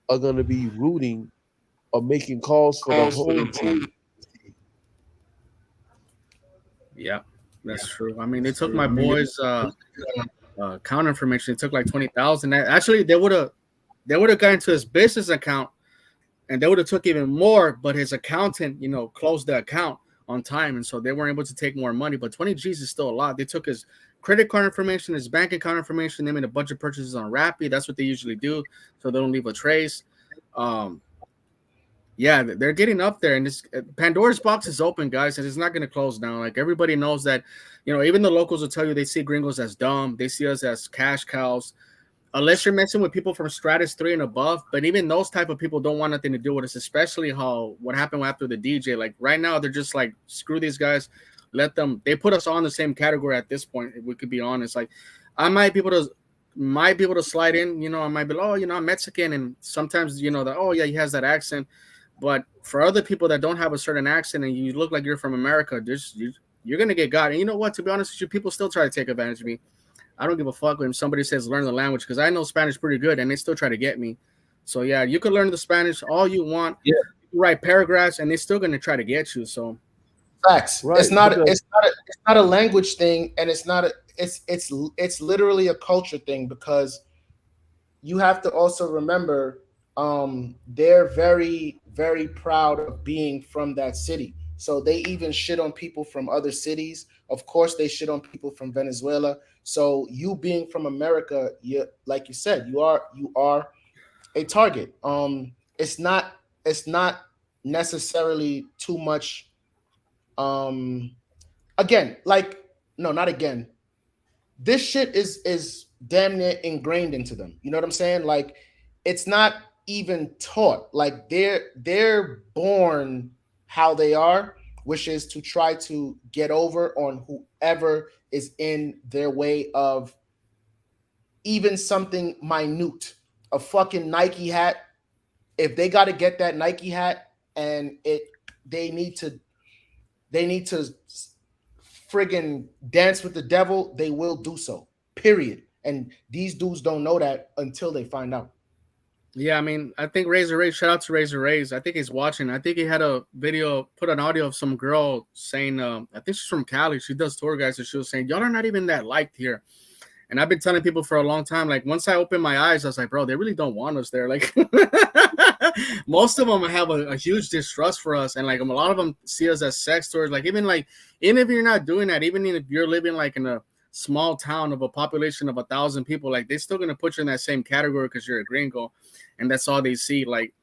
are going to be rooting or making calls for the home team. Yeah, that's true. I mean, they took my boy's account information. They took like 20,000. Actually, they would have gone to his business account and they would have took even more, but his accountant, closed the account on time, and so they weren't able to take more money. But 20 G's is still a lot. They took his credit card information, his bank account information. They made a bunch of purchases on Rappi. That's what they usually do, so they don't leave a trace. Um, yeah, they're getting up there, and this Pandora's box is open, guys, and it's not going to close down. Like everybody knows that, even the locals will tell you they see gringos as dumb. They see us as cash cows unless you're messing with people from stratus 3 and above. But even those type of people don't want nothing to do with us, especially what happened after the DJ. Like right now, they're just like, screw these guys. Let them. They put us all in the same category at this point, if we could be honest. Like I might be able to slide in. I might be, oh, I'm Mexican, and sometimes that, oh yeah, he has that accent. But for other people that don't have a certain accent and you look like you're from America, you're gonna get got. And you know what? To be honest with you, people still try to take advantage of me. I don't give a fuck when somebody says learn the language because I know Spanish pretty good and they still try to get me. So yeah, you can learn the Spanish all you want. Yeah. You write paragraphs and they're still gonna try to get you. So Facts. Right. It's not a language thing, and it's literally a culture thing because you have to also remember they're very, very proud of being from that city. So they even shit on people from other cities. Of course, they shit on people from Venezuela. So you being from America, like you said, you are a target. It's not necessarily too much. Um, again, like no, not again. This shit is damn near ingrained into them. You know what I'm saying? Like it's not even taught. Like they're born how they are, which is to try to get over on whoever is in their way of even something minute. A fucking Nike hat. If they got to get that Nike hat and they need to they need to friggin' dance with the devil, they will do so. Period. And these dudes don't know that until they find out. yeah, I mean, I think Razor Ray, shout out to Razor Rays. I think he's watching. I think he had a video, put an audio of some girl saying, I think she's from Cali. She does tour guides, and she was saying, y'all are not even that liked here. And I've been telling people for a long time, like once I opened my eyes, I was like, bro, they really don't want us there. Like most of them have a huge distrust for us. And like a lot of them see us as sex tours. Even if you're not doing that, even if you're living like in a small town of a population of 1,000 people, like they're still going to put you in that same category because you're a gringo. And that's all they see. Like,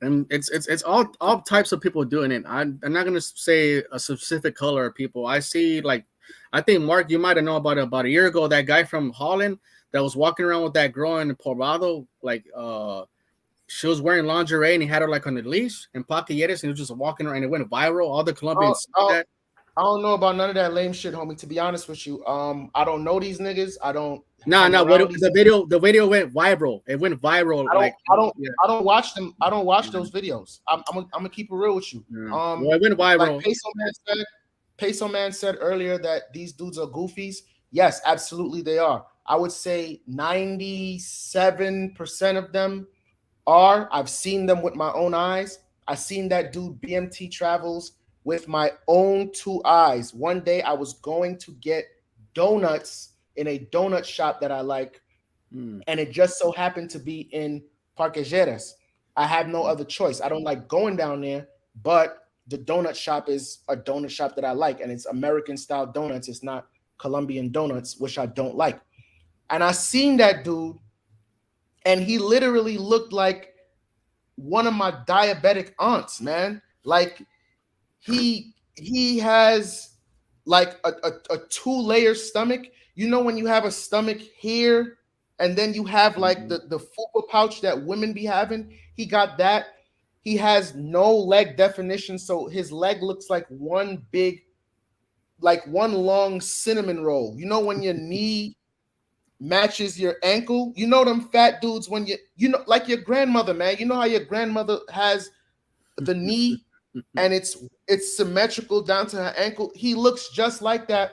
and it's all types of people doing it. I'm not going to say a specific color of people. I see like, I think Mark, you might have known about a year ago, that guy from Holland that was walking around with that girl in Poblado, like she was wearing lingerie and he had her like on the leash and paquilletes and he was just walking around and it went viral. All the Colombians see that. I don't know about none of that lame shit, homie. To be honest with you, I don't know these niggas. I don't No, hang no. around What these. the video went viral. It went viral. I don't, Like, I don't, yeah, I don't watch them. I don't watch those videos. I'm gonna keep it real with you. yeah. Well, it went Like viral. Peso Man said earlier that these dudes are goofies. Yes, absolutely they are. I would say 97% of them are. I've seen them with my own eyes. I seen that dude BMT travels with my own two eyes. One day I was going to get donuts in a donut shop that I like, and it just so happened to be in Parquejeras. I have no other choice. I don't like going down there, but the donut shop is a donut shop that I like, and it's American style donuts. It's not Colombian donuts, which I don't like. And I seen that dude, and he literally looked like one of my diabetic aunts, man. Like he has like a two-layer stomach. You know when you have a stomach here and then you have like the fupa pouch that women be having? He got that. He has no leg definition, so his leg looks like one big, like one long cinnamon roll. You know when your knee matches your ankle? You know them fat dudes when you know like your grandmother, man. You know how your grandmother has the knee and it's symmetrical down to her ankle. He looks just like that.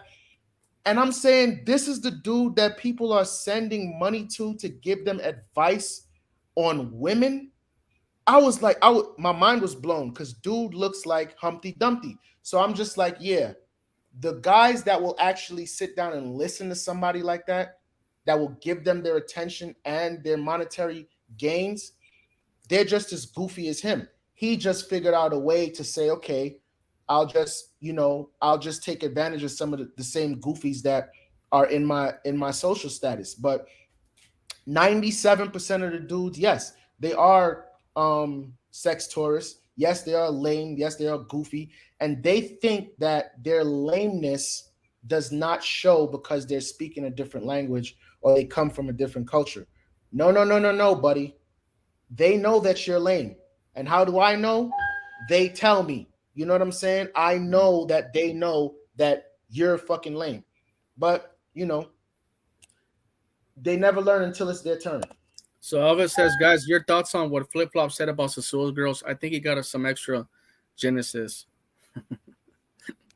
And I'm saying this is the dude that people are sending money to give them advice on women. I was like, my mind was blown because dude looks like Humpty Dumpty. So I'm just like, yeah, the guys that will actually sit down and listen to somebody like that, that will give them their attention and their monetary gains, they're just as goofy as him. He just figured out a way to say, okay, I'll just take advantage of some of the same goofies that are in my social status. But 97% of the dudes, yes, they are sex tourists. Yes, they are lame. Yes, they are goofy. And they think that their lameness does not show because they're speaking a different language or they come from a different culture. No, no, no, no, no, buddy. They know that you're lame. And how do I know? They tell me. You know what I'm saying? I know that they know that you're fucking lame. But, they never learn until it's their turn. So Elvis says, guys, your thoughts on what Flip Flop said about Sasua's girls? I think he got us some extra Genesis.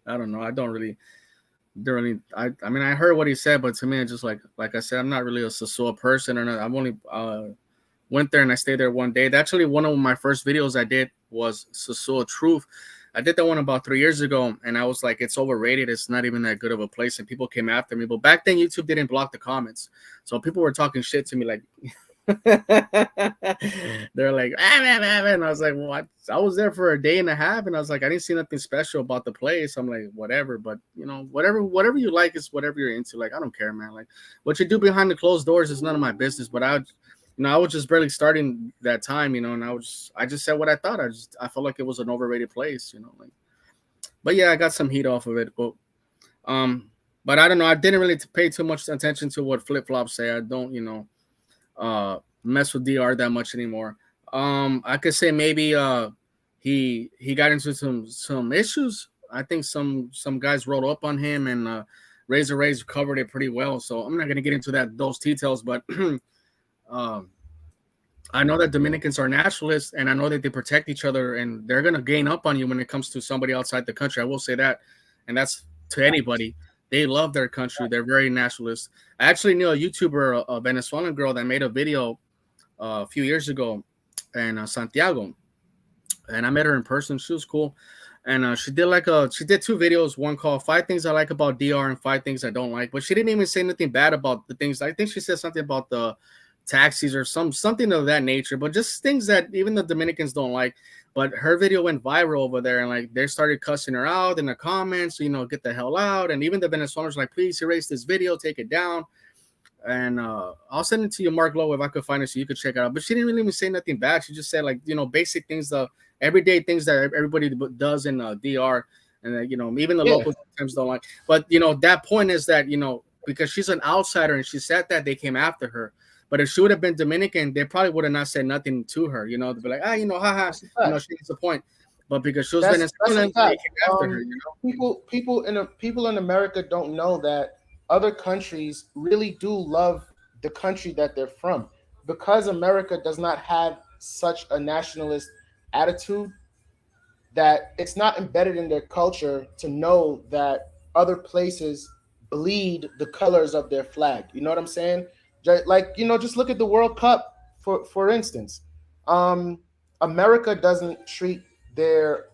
I don't know. I don't really. I mean, I heard what he said, but to me, it's just like I said, I'm not really a Sasua person, or not. I've only went there and I stayed there one day. Actually, one of my first videos I did was Sasua Truth. I did that one about 3 years ago, and I was like, it's overrated. It's not even that good of a place, and people came after me. But back then, YouTube didn't block the comments, so people were talking shit to me like. They're like, and I was like, well, I was there for a day and a half, and I was like, I didn't see nothing special about the place. I'm like, whatever, but whatever you like is whatever you're into. Like, I don't care, man. Like, what you do behind the closed doors is none of my business. But I was just barely starting that time, and I just said what I thought. I felt like it was an overrated place, like. But yeah, I got some heat off of it, but I don't know. I didn't really pay too much attention to what Flip Flop say. I don't, mess with DR that much anymore. I could say maybe he got into some issues. I think some guys rolled up on him, and Razor Rays covered it pretty well. So I'm not gonna get into those details, but I know that Dominicans are nationalists, and I know that they protect each other, and they're gonna gain up on you when it comes to somebody outside the country. I will say that, and that's to anybody. They love their country. They're very nationalist. I actually knew a YouTuber, a Venezuelan girl, that made a video a few years ago in Santiago, and I met her in person. She was cool, and she did two videos. One called "5 Things I Like About DR" and "5 Things I Don't Like." But she didn't even say anything bad about the things. I think she said something about the taxis or something of that nature, but just things that even the Dominicans don't like. But her video went viral over there, and like they started cussing her out in the comments, get the hell out. And even the Venezuelans were like, please erase this video, take it down. And I'll send it to you, Mark Lowe, if I could find it so you could check it out. But she didn't really even say nothing bad. She just said basic things, the everyday things that everybody does in DR, and even the locals sometimes don't like. But that point is that because she's an outsider and she said that, they came after her. But if she would have been Dominican, they probably would have not said nothing to her. They'd be like, haha, she gets the point. but because she was That's a Venezuelan, they fact. came after her. You know. People in America don't know that other countries really do love the country that they're from, because America does not have such a nationalist attitude, that it's not embedded in their culture to know that other places bleed the colors of their flag. You know what I'm saying? Like, just look at the World Cup for instance. Um, America doesn't treat their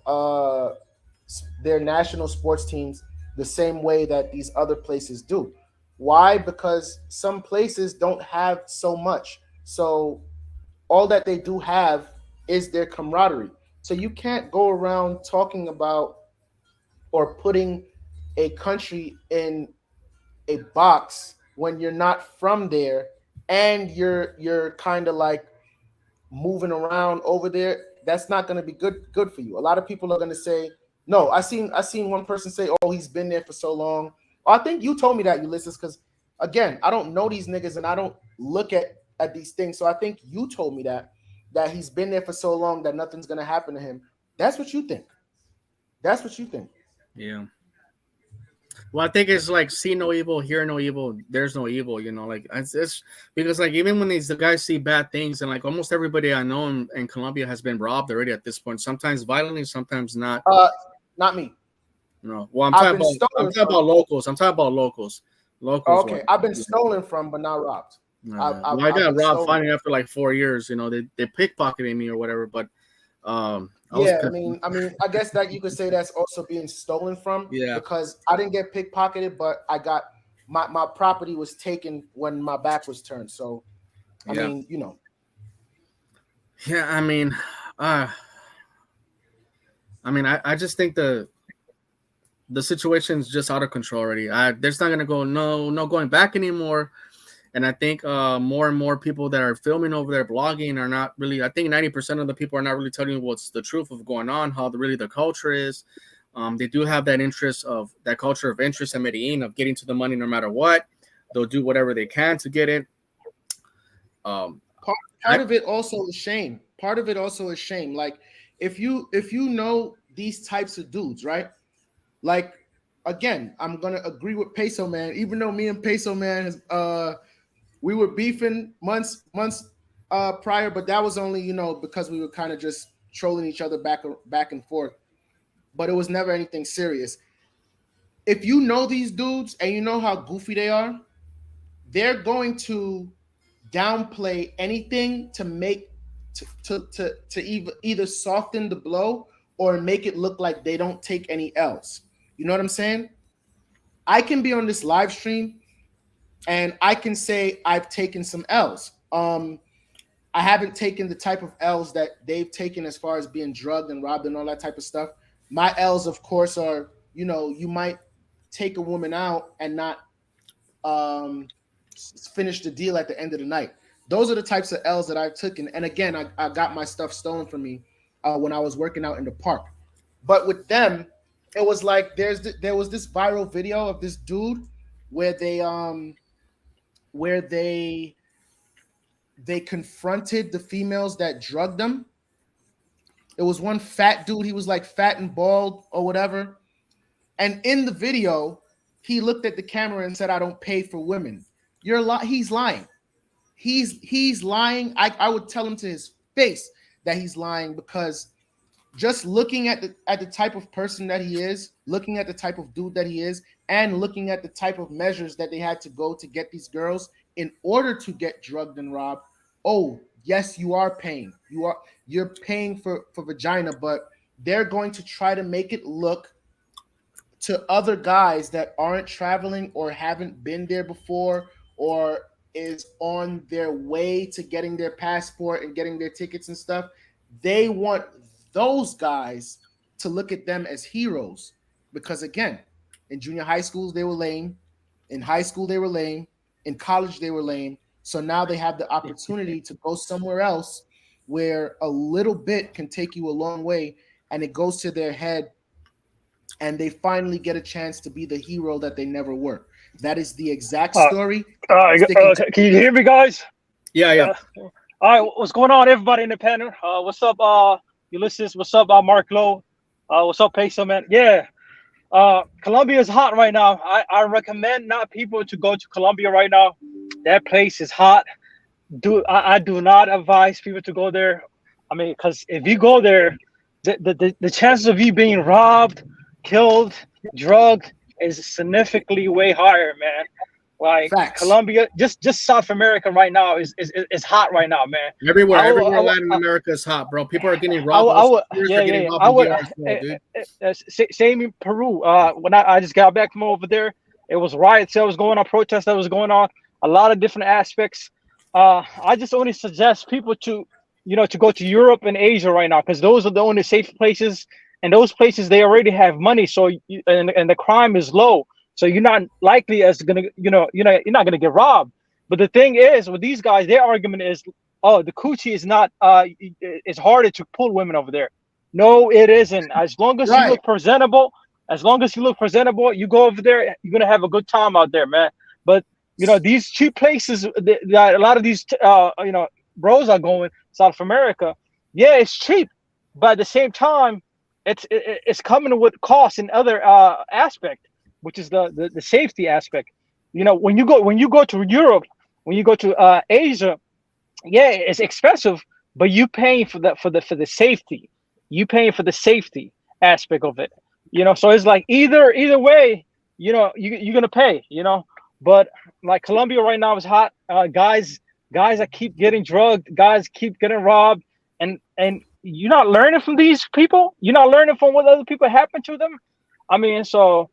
national sports teams the same way that these other places do. Why? Because some places don't have so much. So all that they do have is their camaraderie. So you can't go around talking about or putting a country in a box when you're not from there, and you're kind of like moving around over there. That's not going to be good for you. A lot of people are going to say, no. I seen one person say, oh, he's been there for so long. I think you told me that, Ulysses, because again, I don't know these niggas and I don't look at these things. So I think you told me that he's been there for so long that nothing's going to happen to him. That's what you think. That's what you think. Yeah. Well, I think it's like see no evil, hear no evil, there's no evil. You know, like it's because like even when the guys see bad things, and like almost everybody I know in Colombia has been robbed already at this point. Sometimes violently, sometimes not. Not me. No. Well, I've been stolen I'm talking from. about locals. I'm talking about locals. Oh, Locals. okay, Like, I've been stolen from, but not robbed. well, I I've got been robbed stolen. finally after like 4 years. You know, they pickpocketed me or whatever. But I was Yeah, I pissed. mean, I guess that you could say that's also being stolen from, Yeah, because I didn't get pickpocketed, but I got my property was taken when my back was turned. So, I yeah, mean, yeah. Uh, I just think the situation's just out of control already. There's not gonna go no going back anymore. And I think more and more people that are filming over there, blogging, are not really. I think 90% of the people are not really telling you what's the truth of going on, how really the culture is. They do have that culture of interest in Medellin of getting to the money no matter what. They'll do whatever they can to get it. Um, part of it also is shame. Part of it also is shame. Like, if you know these types of dudes, right? Like, again, I'm gonna agree with Peso Man, even though me and Peso Man we were beefing months prior, but that was only because we were kind of just trolling each other back and forth. But it was never anything serious. If you know these dudes and you know how goofy they are, they're going to downplay anything to make to either soften the blow or make it look like they don't take any L's. You know what I'm saying? I can be on this live stream and I can say I've taken some L's. I haven't taken the type of L's that they've taken as far as being drugged and robbed and all that type of stuff. My L's, of course, are, you might take a woman out and not um, finish the deal at the end of the night. Those are the types of L's that I've taken. And again, I got my stuff stolen from me when I was working out in the park. But with them, it was like there was this viral video of this dude where they confronted the females that drugged them. It was one fat dude. He was like fat and bald or whatever. And in the video, he looked at the camera and said, "I don't pay for women." He's lying. He's lying. I would tell him to his face that he's lying, because just looking at the type of person that he is, looking at the type of dude that he is, and looking at the type of measures that they had to go to get these girls in order to get drugged and robbed. Oh, yes, you are paying. You're paying for vagina, but they're going to try to make it look to other guys that aren't traveling or haven't been there before, or is on their way to getting their passport and getting their tickets and stuff. They want those guys to look at them as heroes, because again, in junior high schools they were lame, in high school they were lame, in college they were lame. So now they have the opportunity to go somewhere else where a little bit can take you a long way, and it goes to their head, and they finally get a chance to be the hero that they never were. That is the exact story. Can you hear me, guys? yeah. All right, what's going on, everybody in the panel? What's up, Ulysses. What's up, Mark Lowe? What's up, Peso, man? Yeah. Colombia is hot right now. I recommend not people to go to Colombia right now. That place is hot. I do not advise people to go there. I mean, because if you go there, the chances of you being robbed, killed, drugged is significantly way higher, man. Like Facts. Colombia, just South America right now is hot right now, man. Everywhere Latin America is hot, bro. People are getting robbed. Yeah, are yeah, getting yeah. robbed I in would, DR as well, dude. same in Peru. When I just got back from over there, it was riots that was going on, protests that was going on, a lot of different aspects. I just only suggest people to, to go to Europe and Asia right now, because those are the only safe places, and those places they already have money, so and the crime is low, so you're not likely as gonna, you're not gonna get robbed. But the thing is, with these guys, their argument is, oh, the coochie is not, it's harder to pull women over there. No, it isn't. As long as you Right. look presentable, you go over there, you're gonna have a good time out there, man. But these cheap places that a lot of these bros are going, South America, yeah, it's cheap, but at the same time, it's coming with costs in other aspect, which is the safety aspect. When you go to Europe, when you go to Asia, yeah, it's expensive, but you paying for the safety. You paying for the safety aspect of it. So it's like either way, you're gonna pay. But like Colombia right now is hot. Guys that keep getting drugged, guys keep getting robbed, and you're not learning from these people. You're not learning from what other people happen to them. I mean, so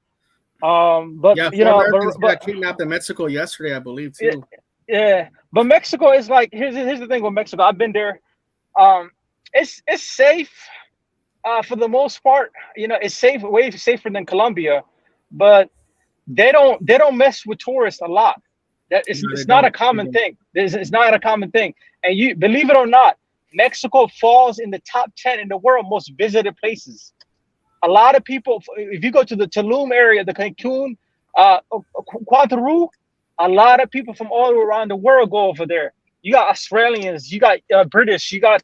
but Yeah, 4 Americans got kidnapped in Mexico yesterday, I believe, too. Yeah, but Mexico is like, here's the thing with Mexico. I've been there. It's safe for the most part. It's safe, way safer than Colombia, but they don't mess with tourists a lot. It's not a common thing. It's not a common thing. And you believe it or not, Mexico falls in the top 10 in the world most visited places. A lot of people, if you go to the Tulum area, the Cancun, Quantaru, a lot of people from all around the world go over there. You got Australians, you got British, you got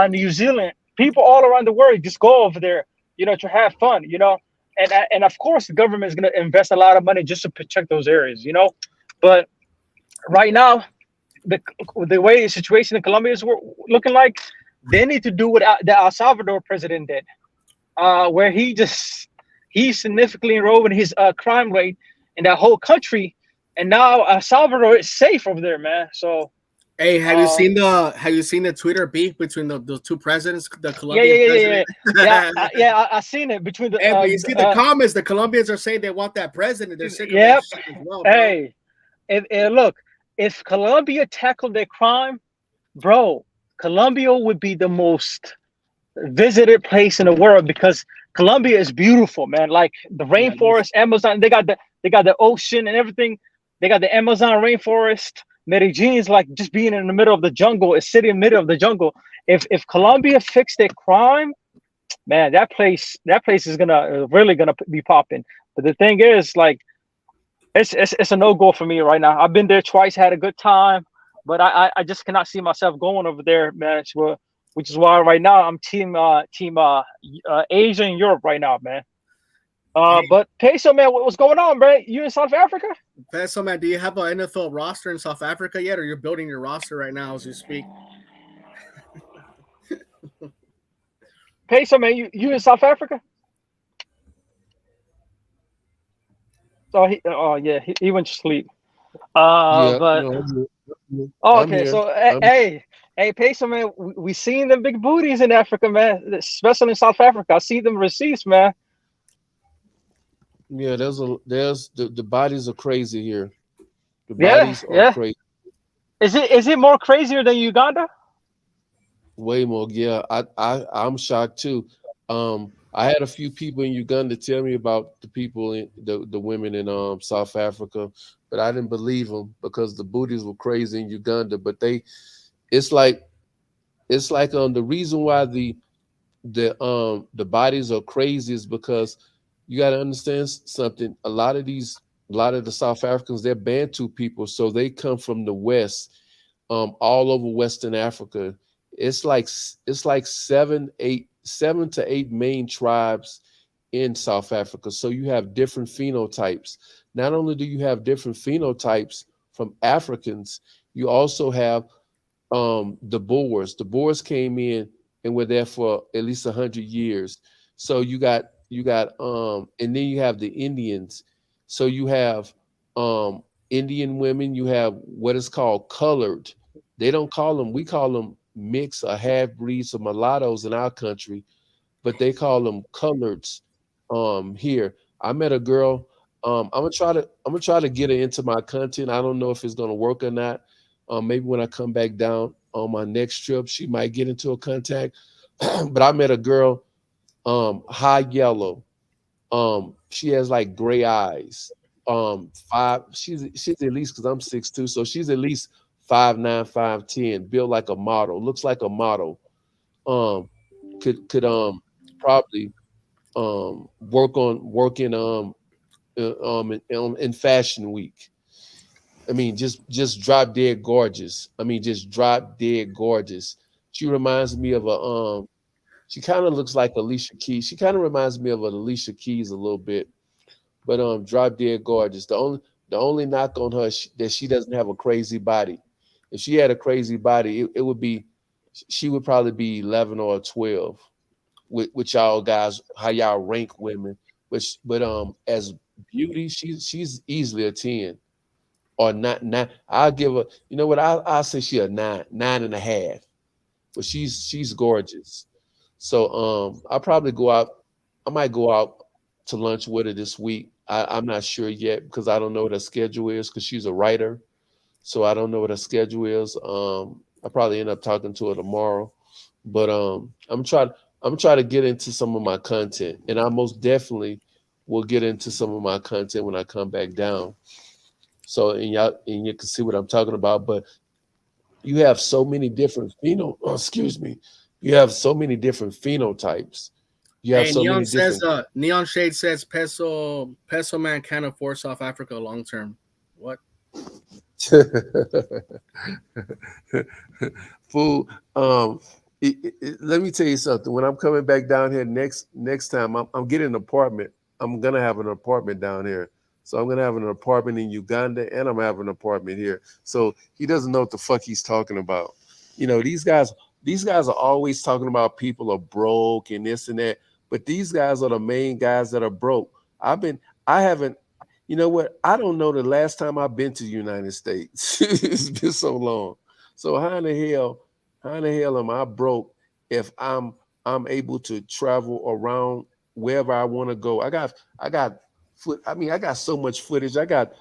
New Zealand, people all around the world just go over there, to have fun, and of course the government is going to invest a lot of money just to protect those areas, But right now, the way the situation in Colombia is looking like, they need to do what the El Salvador president did, where he significantly enrolled in his crime rate in that whole country. And now El Salvador is safe over there, man. So, hey, have you seen the Twitter beef between the two presidents, the Colombian president? I seen it between the. Hey, but you see the comments. The Colombians are saying they want that president. They're sick of that shit as well, bro. Hey, look, if Colombia tackled their crime, bro, Colombia would be the most visited place in the world, because Colombia is beautiful, man. Like the rainforest, Amazon. They got the ocean and everything. They got the Amazon rainforest. Medellin is like just being in the middle of the jungle. It's sitting in the middle of the jungle. If Colombia fixed their crime, man, that place is really gonna be popping. But the thing is, like, it's a no-go for me right now. I've been there twice, had a good time, but I just cannot see myself going over there, man. Which is why right now I'm team Asia and Europe right now, man. But Peso, man, what's going on, bro? You in South Africa? Peso, man, do you have an NFL roster in South Africa yet, or you're building your roster right now as you speak? Peso, man, you in South Africa? He went to sleep. But okay, so hey, Peso, man, we seen the big booties in Africa, man, especially in South Africa. I see them receipts, man. Yeah, there's the bodies are crazy here. The bodies are crazy. Is it more crazier than Uganda? Way more. Yeah, I'm shocked too. I had a few people in Uganda tell me about the people in the women in South Africa, but I didn't believe them because the booties were crazy in Uganda. But it's like the reason why the bodies are crazy is because you got to understand something. A lot of the South Africans, they're Bantu people, so they come from the West, all over Western Africa. It's like 7, 8 7 to 8 main tribes in South Africa. So you have different phenotypes. Not only do you have different phenotypes from Africans, you also have the Boers. The Boers came in and were there for at least 100 years. So and then you have the Indians. So you have um, Indian women. You have what is called colored. They don't call them. We call them mixed or half breeds or mulattoes in our country, but they call them coloreds here. I met a girl. I'm gonna try to get her into my content. I don't know if it's gonna work or not. Maybe when I come back down on my next trip, she might get into a contact. But I met a girl, high yellow. She has like gray eyes. Five. She's at least because I'm 6'2", so she's at least 5'9", 5'10", built like a model. Looks like a model. Um, could probably work in in fashion week. I mean, just drop dead gorgeous. I mean, just drop dead gorgeous. She reminds me of a she kind of looks like Alicia Keys. She kind of reminds me of an Alicia Keys a little bit, but drop dead gorgeous. The only knock on her that she doesn't have a crazy body. If she had a crazy body, it would be she would probably be 11 or 12 with y'all guys, how y'all rank women. But as beauty, she's easily a 10 or not nine. I'll give her, you know what, I'll say she a 9.5. But she's gorgeous. So I might go out to lunch with her this week. I'm not sure yet because I don't know what her schedule is because she's a writer. So I don't know what her schedule is. I probably end up talking to her tomorrow. But I'm trying to get into some of my content. And I most definitely will get into some of my content when I come back down. So and you can see what I'm talking about. But you have so many different excuse me. You have so many different phenotypes. You have Hey, so Neon many says, different Neon Shade says, Peso man can't afford South Africa long term. What? food. Let me tell you something. When I'm coming back down here next time, I'm getting an apartment. I'm gonna have an apartment down here. So I'm gonna have an apartment in Uganda, and I'm having an apartment here. So he doesn't know what the fuck he's talking about. These guys are always talking about people are broke and this and that, but these guys are the main guys that are broke. I haven't. You know what? I don't know the last time I've been to the United States. It's been so long. So how in the hell am I broke if I'm able to travel around wherever I want to go? I got so much footage. I got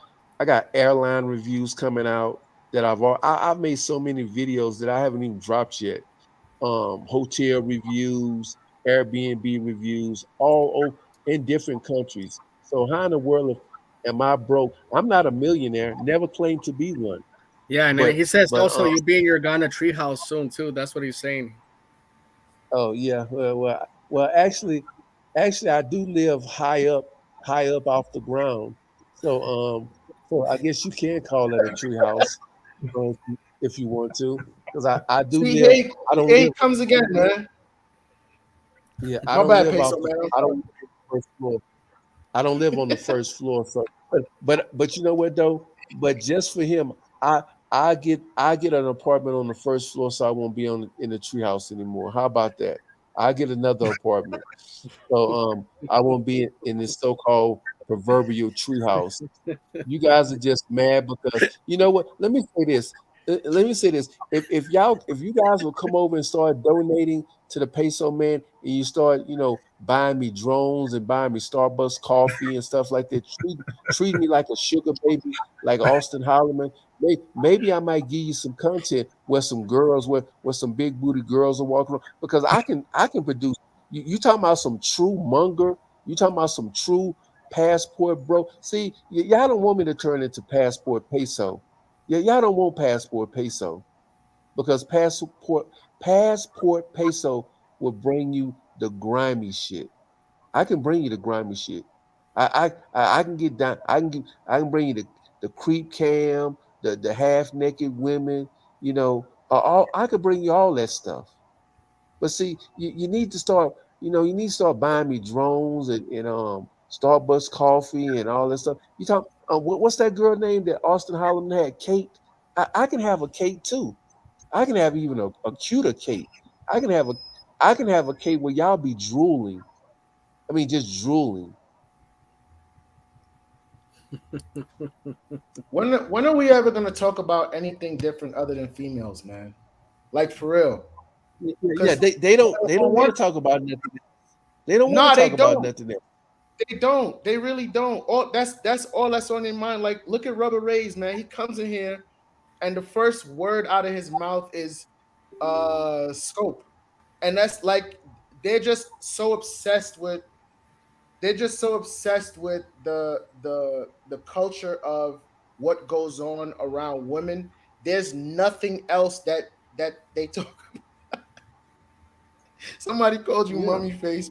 airline reviews coming out that I've made so many videos that I haven't even dropped yet. Hotel reviews, Airbnb reviews, in different countries. So how in the world am I broke? I'm not a millionaire. Never claimed to be one. Yeah, and then But he says but also you'll be in your Ghana treehouse soon too. That's what he's saying. oh yeah, well actually I do live high up off the ground. So so I guess you can call that a treehouse if you want to, because I do See, live. I don't here he live. comes again, man. Yeah, I My don't bad, live off Peso the. man. I'm I don't sorry. live on the first floor. I don't live on the first floor. So, but you know what though? But just for him, I I get an apartment on the first floor, so I won't be on in the treehouse anymore. How about that? I get another apartment, so I won't be in this so-called proverbial treehouse. You guys are just mad because you know what? Let me say this. Let me say this. If you guys will come over and start donating to the Peso Man, and you start buying me drones and buying me Starbucks coffee and stuff like that, treat me like a sugar baby, like Austin Holloman. Maybe I might give you some content where some girls, where some big booty girls are walking around, because I can produce. You talking about some true monger? You talking about some true passport, bro? See, y'all don't want me to turn into passport peso. Yeah, y'all don't want passport peso because passport peso will bring you the grimy shit. I can bring you the grimy shit. I can get down. I can bring you the creep cam, the half naked women. All I could bring you all that stuff. But see, you need to start, you need to start buying me drones and Starbucks coffee and all that stuff. You talk, what's that girl name that Austin Holland had? Kate. I can have a Kate too. I can have even a cuter Kate. I can have a I can have a Kate where y'all be drooling. I mean, just drooling. When are we ever gonna talk about anything different other than females, man? Like for real? Yeah, Because they don't on want one, to talk about nothing. They don't want nah, to they talk about don't. nothing else. They don't. They really don't. All that's all that's on their mind. Like, look at Rubber Rays, man. He comes in here, and the first word out of his mouth is scope, and that's like they're just so obsessed with. They're just so obsessed with the culture of what goes on around women. There's nothing else that they talk. Somebody called you Yeah. mummy face.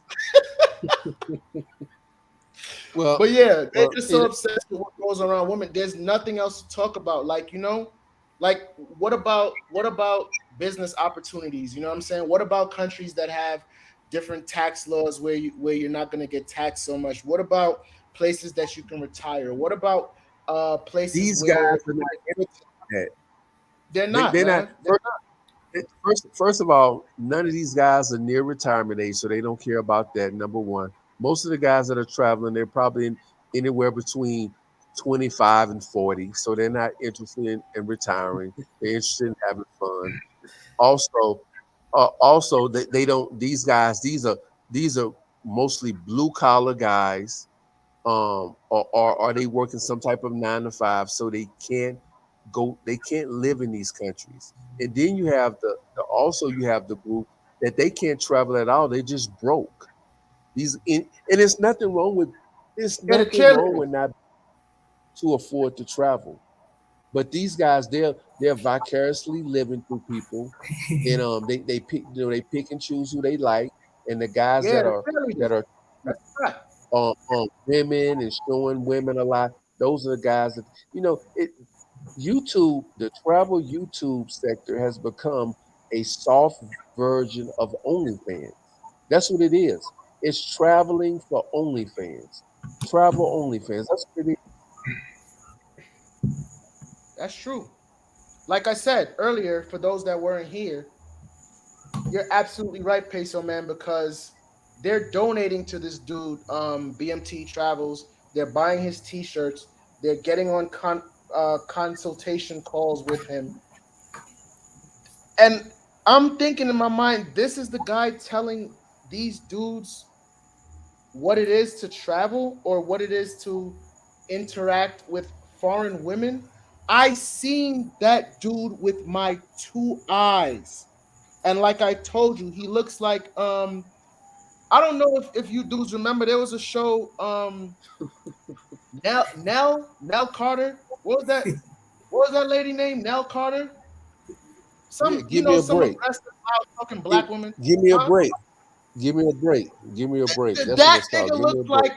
Well, But yeah, they're well, just so it, obsessed with what goes around women. There's nothing else to talk about. Like, like what about business opportunities? You know what I'm saying? What about countries that have different tax laws where you're not gonna get taxed so much? What about places that you can retire? What about places these guys where are not that. they're They, not, they're not. man. They're not. First of all, none of these guys are near retirement age, so they don't care about that. Number one, most of the guys that are traveling, they're probably anywhere between 25 and 40, so they're not interested in retiring. They're interested in having fun. Also, they don't. These guys, these are mostly blue collar guys, or are they working some type of 9 to 5 so they can't live in these countries. And then you have you have the group that they can't travel at all, they're just broke. And there's nothing wrong with there's Yeah, the nothing wrong cheerleaders. with not to afford to travel. But these guys, they're vicariously living through people, and they pick, they pick and choose who they like. And the guys Yeah, that the are that cheerleaders. are That's right. women and showing women a lot. Those are the guys that YouTube, the travel YouTube sector has become a soft version of OnlyFans. That's what it is. It's traveling for OnlyFans. Travel OnlyFans. That's what it is. That's true. Like I said earlier, for those that weren't here, you're absolutely right, Peso man, because they're donating to this dude, BMT Travels. They're buying his T-shirts. They're getting on consultation calls with him, and I'm thinking in my mind, this is the guy telling these dudes what it is to travel or what it is to interact with foreign women. I seen that dude with my two eyes. And like I told you, he looks like I don't know if you dudes remember there was a show Nell Carter. What was that lady named Nell Carter? Yeah, Some give me a some break. aggressive loud talking Give, black woman. give me a Huh? break. Give me a break. Give me a break. That's what That it's called. nigga Give me a looked break.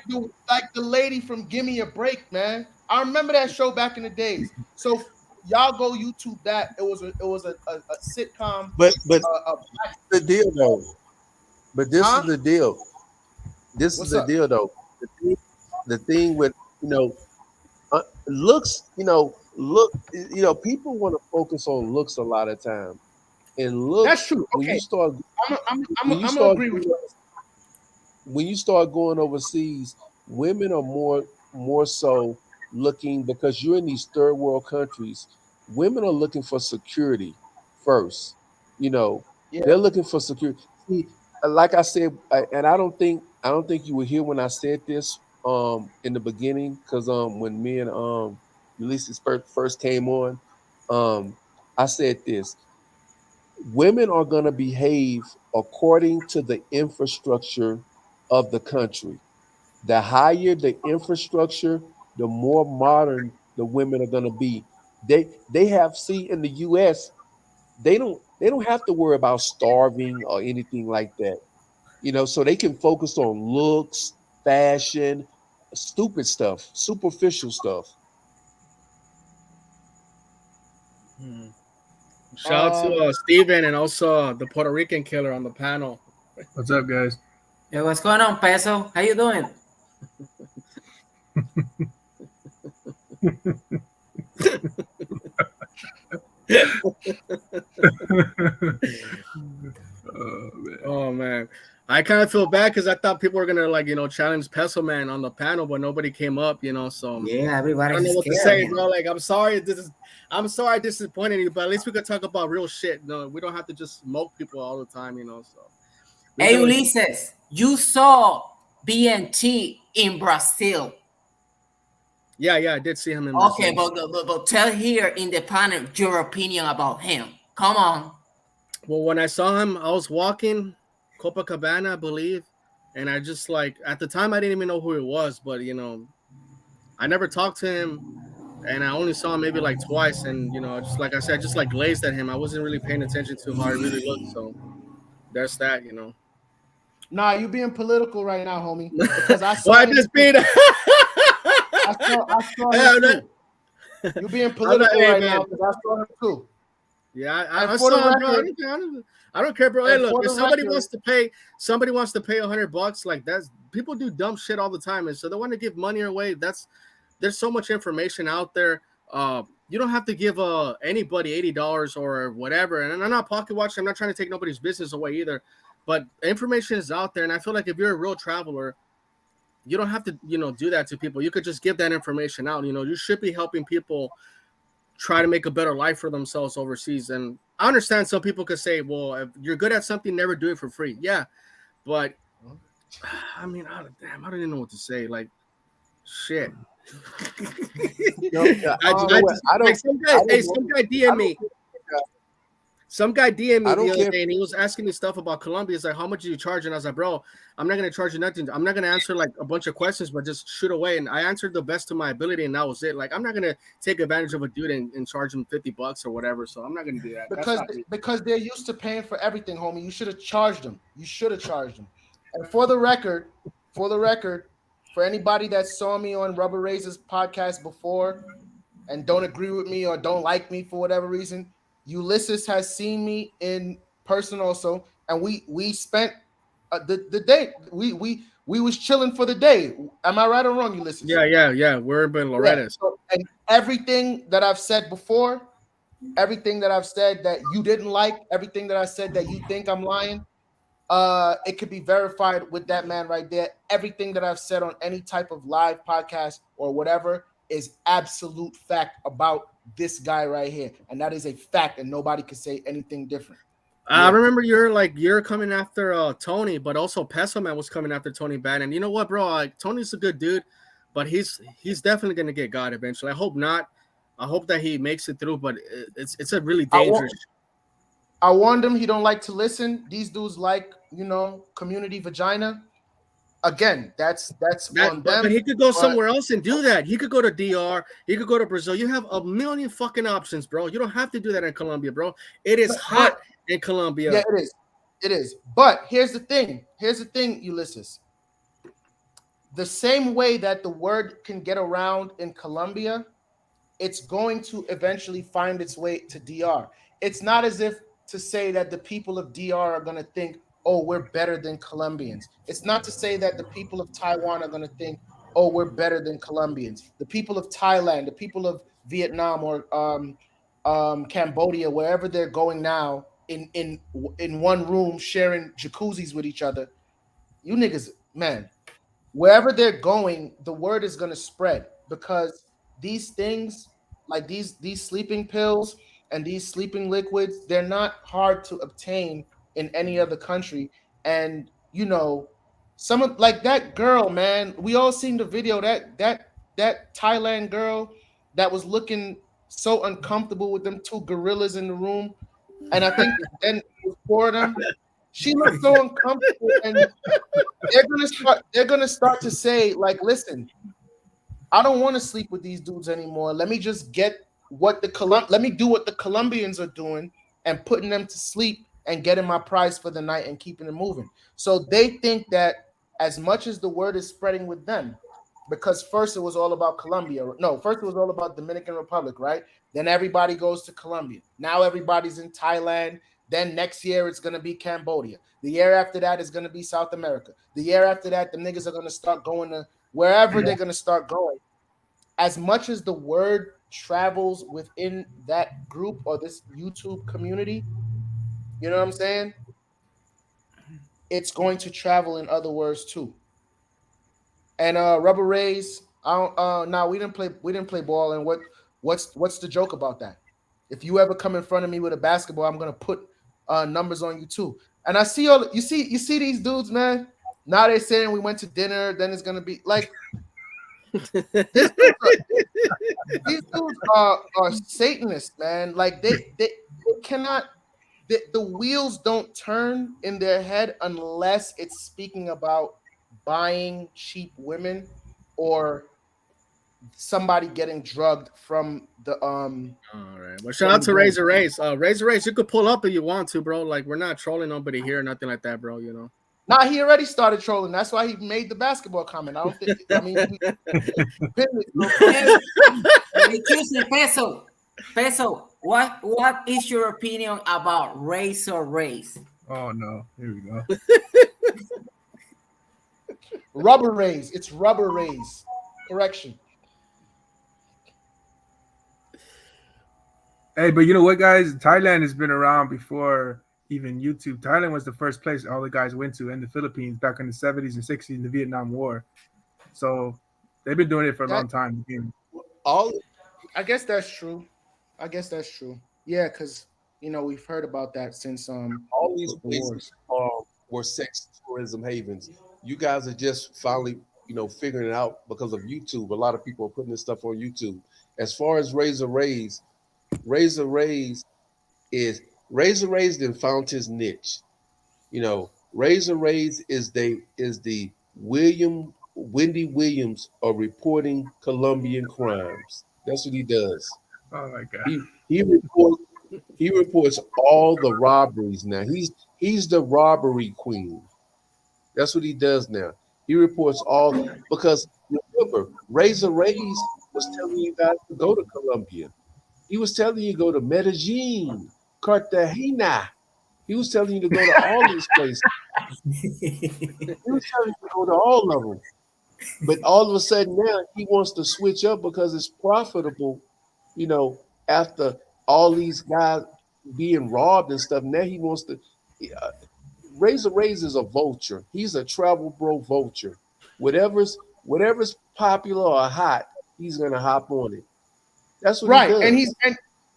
like the lady from Gimme a Break, man. I remember that show back in the days. So y'all go YouTube that. It was a sitcom. But A the deal though. But this is huh? the deal. This is What's the up? deal though. The thing with looks. People want to focus on looks a lot of time. And That's looks true. when you Okay, start I'm a, I'm I'm when a, you I'm gonna start agree with you. when you start going overseas, women are more so looking, because you're in these third world countries. Women are looking for security first. You know, Yeah, they're looking for security. See, like I said, and I don't think you were here when I said this in the beginning, because when me and Ulysses first came on, um I said this: women are going to behave according to the infrastructure of the country. The higher the infrastructure, the more modern the women are going to be. They have, see, in the US, they don't have to worry about starving or anything like that. So they can focus on looks, fashion, stupid stuff, superficial stuff. Hmm. Shout out to Steven and also the Puerto Rican killer on the panel. What's up, guys? Hey, what's going on, Peso? How you doing? Oh man, I kind of feel bad because I thought people were gonna like challenge Peso Man on the panel, but nobody came up. So Yeah, I everybody's don't know what to scared. say, bro. Like I'm sorry I disappointed you, but at least we could talk about real shit. No, we don't have to just smoke people all the time. So. Hey, Ulises, you saw BNT in Brazil. Yeah, I did see him in Brazil. Okay, but tell here in the panel your opinion about him. Come on. Well, when I saw him, I was walking Copacabana, I believe, and I just at the time I didn't even know who it was, but I never talked to him, and I only saw him maybe twice, and just like I said, just glazed at him. I wasn't really paying attention to how he really looked, so there's that. Nah, you being political right now, homie. Because I saw. Why just being? I saw him too. You being political right now because I saw him too. Yeah, I saw him, bro. I don't care, bro. Hey, look, if somebody wants to pay $100, like that's people do dumb shit all the time, and so they want to give money away. There's so much information out there. You don't have to give anybody $80 or whatever. And I'm not pocket watching. I'm not trying to take nobody's business away either. But information is out there, and I feel like if you're a real traveler, you don't have to, do that to people. You could just give that information out. You should be helping people try to make a better life for themselves overseas. And I understand some people could say, well, if you're good at something, never do it for free. Yeah, but I mean, I don't even know what to say. Like, shit. Some guy DM me. Some guy DM'd me the other day, and he was asking me stuff about Colombia. He's like, how much do you charge? And I was like, bro, I'm not going to charge you nothing. I'm not going to answer like a bunch of questions, but just shoot away. And I answered the best of my ability, and that was it. Like, I'm not going to take advantage of a dude and charge him $50 or whatever. So I'm not going to do that. Because they're used to paying for everything, homie. You should have charged them. And for the record, for anybody that saw me on Rubber Razor's podcast before and don't agree with me or don't like me for whatever reason, Ulysses has seen me in person also, and we spent the day. We was chilling for the day. Am I right or wrong, Ulysses? Yeah. We're in Loretta. Yeah, so, and everything that I've said before, everything that I've said that you didn't like, everything that I said that you think I'm lying, it could be verified with that man right there. Everything that I've said on any type of live podcast or whatever is absolute fact about this guy right here, and that is a fact, and nobody can say anything different. I remember you're coming after Tony, but also Peso Man was coming after Tony Bad, and you know what, bro? Like Tony's a good dude, but he's definitely gonna get got eventually. I hope not. I hope that he makes it through, but it's a really dangerous. I warned him he don't like to listen. These dudes like community vagina. Again, that's on them. But he could go somewhere else and do that. He could go to DR. He could go to Brazil. You have a million fucking options, bro. You don't have to do that in Colombia, bro. It is hot in Colombia. Yeah, it is. It is. But here's the thing. Ulysses. The same way that the word can get around in Colombia, it's going to eventually find its way to DR. It's not as if to say that the people of DR are going to think, oh, we're better than Colombians. It's not to say that the people of Taiwan are going to think, oh, we're better than Colombians. The people of Thailand, the people of Vietnam or Cambodia, wherever they're going now, in one room sharing jacuzzis with each other, you niggas, man, wherever they're going, the word is going to spread, because these things, like these sleeping pills and these sleeping liquids, they're not hard to obtain in any other country. And some of like that girl, man, we all seen the video, that Thailand girl that was looking so uncomfortable with them two gorillas in the room, and I think then for them, she looked so uncomfortable, and they're gonna start to say, like, listen, I don't want to sleep with these dudes anymore. Let me just get let me do what the Colombians are doing and putting them to sleep and getting my prize for the night and keeping it moving. So they think that as much as the word is spreading with them, because first it was all about Colombia. No, first it was all about Dominican Republic, right? Then everybody goes to Colombia. Now everybody's in Thailand. Then next year it's gonna be Cambodia. The year after that is gonna be South America. The year after that, the niggas are gonna start going to wherever they're gonna start going. As much as the word travels within that group or this YouTube community, you know what I'm saying? It's going to travel in other words too. And Rubber Rays, I don't now we didn't play ball. And what's the joke about that? If you ever come in front of me with a basketball, I'm gonna put numbers on you too. And I see you see these dudes, man. Now they're saying we went to dinner, then it's gonna be like these dudes are Satanists, man. Like they cannot the wheels don't turn in their head unless it's speaking about buying cheap women or somebody getting drugged from the All right. Well, shout out to Razor Race. Razor Race, you could pull up if you want to, bro. Like, we're not trolling nobody here, nothing like that, bro. You know. Nah, he already started trolling. That's why he made the basketball comment. I don't think. I mean, Excuse me, Peso. Peso, what is your opinion about Razor Race? Oh no, here we go. Rubber Rays. It's Rubber Rays. Correction. Hey, but you know what, guys? Thailand has been around before even YouTube. Thailand was the first place all the guys went to in the Philippines back in the 70s and 60s in the Vietnam War. So they've been doing it for a long time. I guess that's true. Yeah, because we've heard about that since all these places were sex tourism havens. You guys are just finally figuring it out because of YouTube. A lot of people are putting this stuff on YouTube. As far as Razor Rays then found his niche. Razor Rays is the Wendy Williams of reporting Colombian crimes. That's what he does. Oh my God. He reports all the robberies now. He's the robbery queen. That's what he does now. He reports all because remember, Razor Rays was telling you guys to go to Colombia. He was telling you to go to Medellin, Cartagena. He was telling you to go to all these places. He was telling you to go to all of them. But all of a sudden now he wants to switch up because it's profitable, after all these guys being robbed and stuff. Now he wants to. Razor Rays is a vulture. He's a travel bro vulture. Whatever's popular or hot, he's gonna hop on it. That's what he does.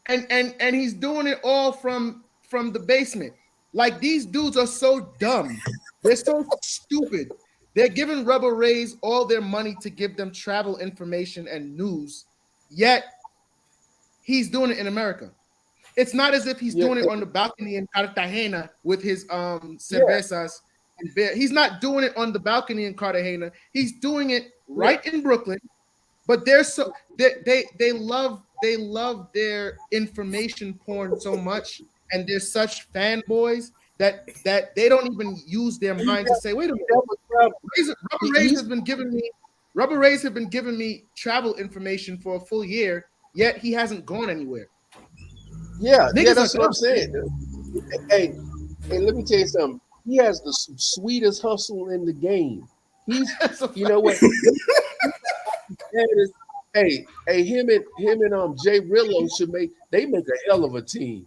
And he's doing it all from the basement. Like, these dudes are so dumb. They're so stupid. They're giving Rubber Rays all their money to give them travel information and news, yet he's doing it in America. It's not as if he's doing it on the balcony in Cartagena with his cervezas and beer. He's not doing it on the balcony in Cartagena. He's doing it right in Brooklyn. But they're so they love their information porn so much, and they're such fanboys that they don't even use their mind to say, wait a minute, Rubber Rays have been giving me travel information for a full year, yet he hasn't gone anywhere. Yeah, that's what I'm saying. Hey, let me tell you something. He has the sweetest hustle in the game. He's, you know what? Hey, him and Jay Rillo they make a hell of a team.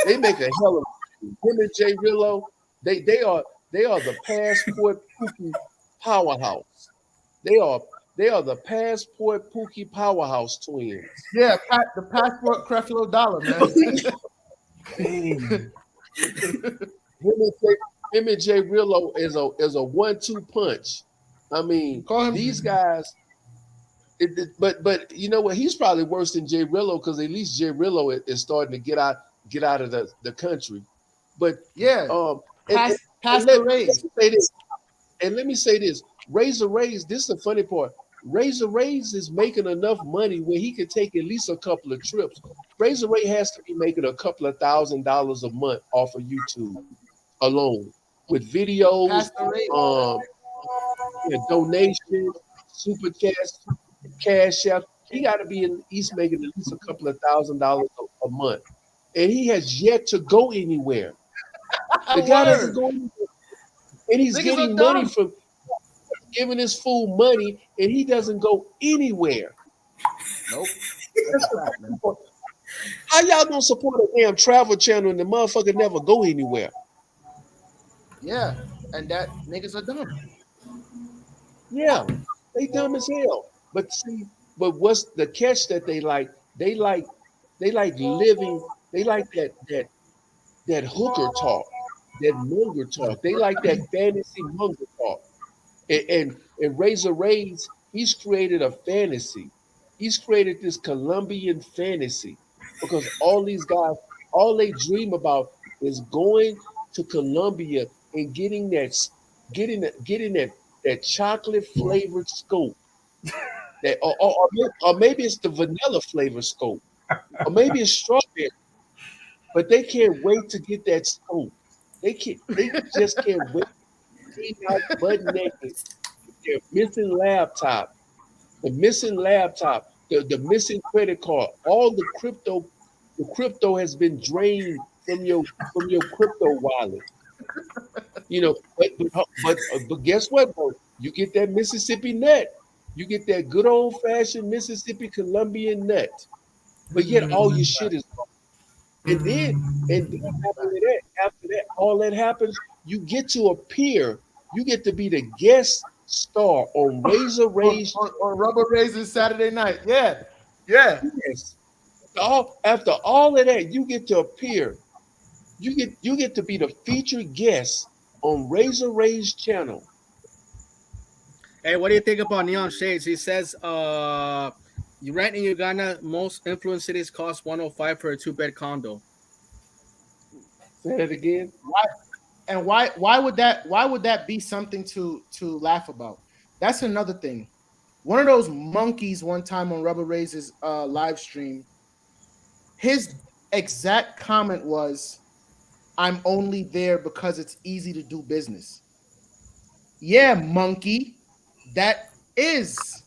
They make a hell of a team. Him and Jay Rillo, they are the passport Pookie powerhouse. They are the passport Pookie powerhouse twins. Yeah, the passport Creflo Dollar, man. Him and Jay Rillo is a 1-2 punch. I mean, these guys. But you know what? He's probably worse than Jay Rillo because at least Jay Rillo is starting to get out of the country. But yeah, and let me say this: Razor Rays. This is the funny part. Razor Rays is making enough money where he could take at least a couple of trips. Razor Ray has to be making a couple of $1,000s a month off of YouTube alone with videos, donations, super cash. he got to be in. He's making at least a couple of $1,000 a month, and he has yet to go anywhere. The guy doesn't Word. go anywhere, and he's Niggas are getting money dumb. from giving his fool money, and he doesn't go anywhere. Nope. That's That's a the fact, man. fucking point. How y'all don't support a damn travel channel and the motherfucker never go anywhere? Yeah. And that niggas are dumb. Yeah, they dumb as hell. But see, but what's the catch that they like? They like they like living. They like that hooker talk, that monger talk. They like that fantasy monger talk. And Razor Ray's, he's created a fantasy. He's created this Colombian fantasy because all these guys, all they dream about is going to Colombia and getting that chocolate flavored scope. That or maybe it's the vanilla flavor scope, or maybe it's strawberry, but they can't wait to get that scope. They just can't wait to be out butt naked, their missing laptop, the missing credit card, all the crypto has been drained from your crypto wallet. But guess what, bro? You get that Mississippi nut. You get that good old fashioned Mississippi Colombian nut. But yet all your shit is gone. And then after that, all that happens, you get to appear. You get to be the guest star on Razor Ray's. On Rubber Raisins Saturday night. Yeah. Yeah. Yes. After all of that, you get to appear. You get to be the featured guest on Razor Ray's channel. Hey, what do you think about Neon Shades? He says, you rent in Uganda, most influence cities cost 105 for a two-bed condo. Say that again. Why would that be something to laugh about? That's another thing. One of those monkeys one time on Rubber Ray's live stream, his exact comment was, I'm only there because it's easy to do business. Yeah, monkey. That is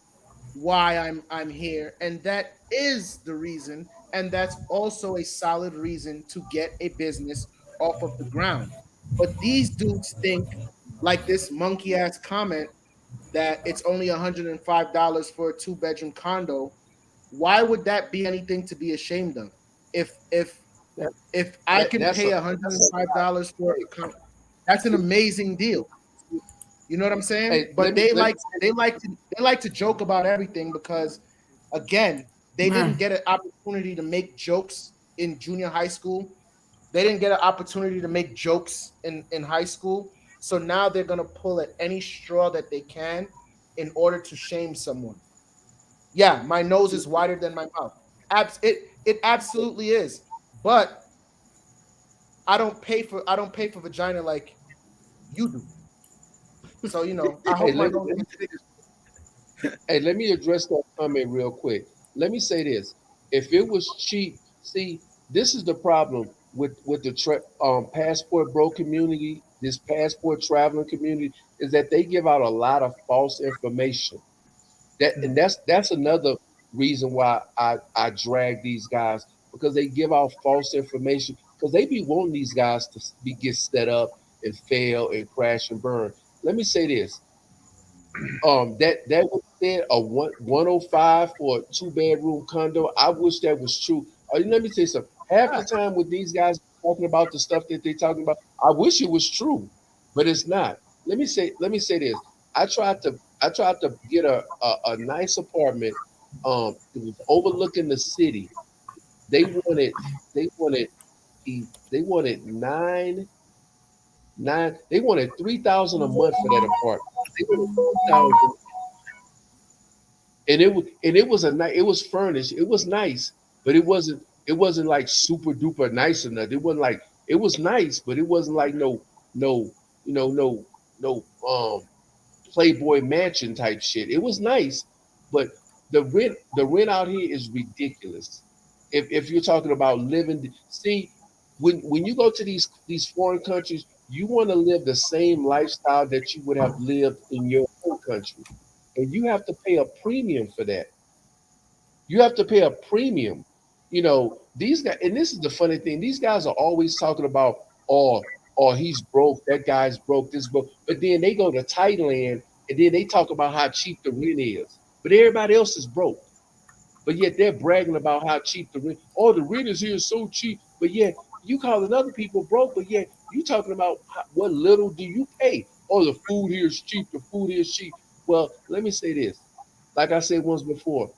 why I'm here, and that is the reason, and that's also a solid reason to get a business off of the ground. But these dudes think, like this monkey ass comment, that it's only $105 for a two-bedroom condo. Why would that be anything to be ashamed of? If That, if I that can that's pay a $105 for a condo, that's an amazing deal. You know what I'm saying? hey. But they like to joke about everything because, again, they didn't get an opportunity to make jokes in junior high school. They didn't get an opportunity to make jokes in high school. So now they're gonna pull at any straw that they can in order to shame someone. Yeah, my nose is wider than my mouth. It absolutely is. But I don't pay for vagina like you do. So I Hey, hope my nose. let me address that comment real quick. Let me say this: if it was cheap, see, this is the problem with the passport bro community, this passport traveling community, is that they give out a lot of false information. That's another reason why I drag these guys, because they give out false information, because they be wanting these guys to be get set up and fail and crash and burn. Let me say this: that was said, a 105 for a two-bedroom condo. I wish that was true. Let me tell you something. Half the time with these guys talking about the stuff that they're talking about, I wish it was true, but it's not. Let me say this. I tried to get a nice apartment. It was overlooking the city. They wanted they wanted they wanted they wanted 3,000 a month for that apartment. They wanted 3,000, and it was furnished. It was nice, but it wasn't like super duper nice enough. It wasn't like, it was nice, but it wasn't like no no Playboy Mansion type shit. It was nice, but the rent out here is ridiculous. If you're talking about living, see, when you go to these foreign countries, you want to live the same lifestyle that you would have lived in your own country, and you have to pay a premium for that. You have to pay a premium. You know, these guys, and this is the funny thing, these guys are always talking about, oh, he's broke, that guy's broke, this broke. But then they go to Thailand and then they talk about how cheap the rent is. But everybody else is broke. But yet they're bragging about how cheap the rent. Oh, the rent is here is so cheap. But yet you calling other people broke, but yet you talking about what little do you pay? Oh, the food here is cheap. The food here is cheap. Well, let me say this. Like I said once before,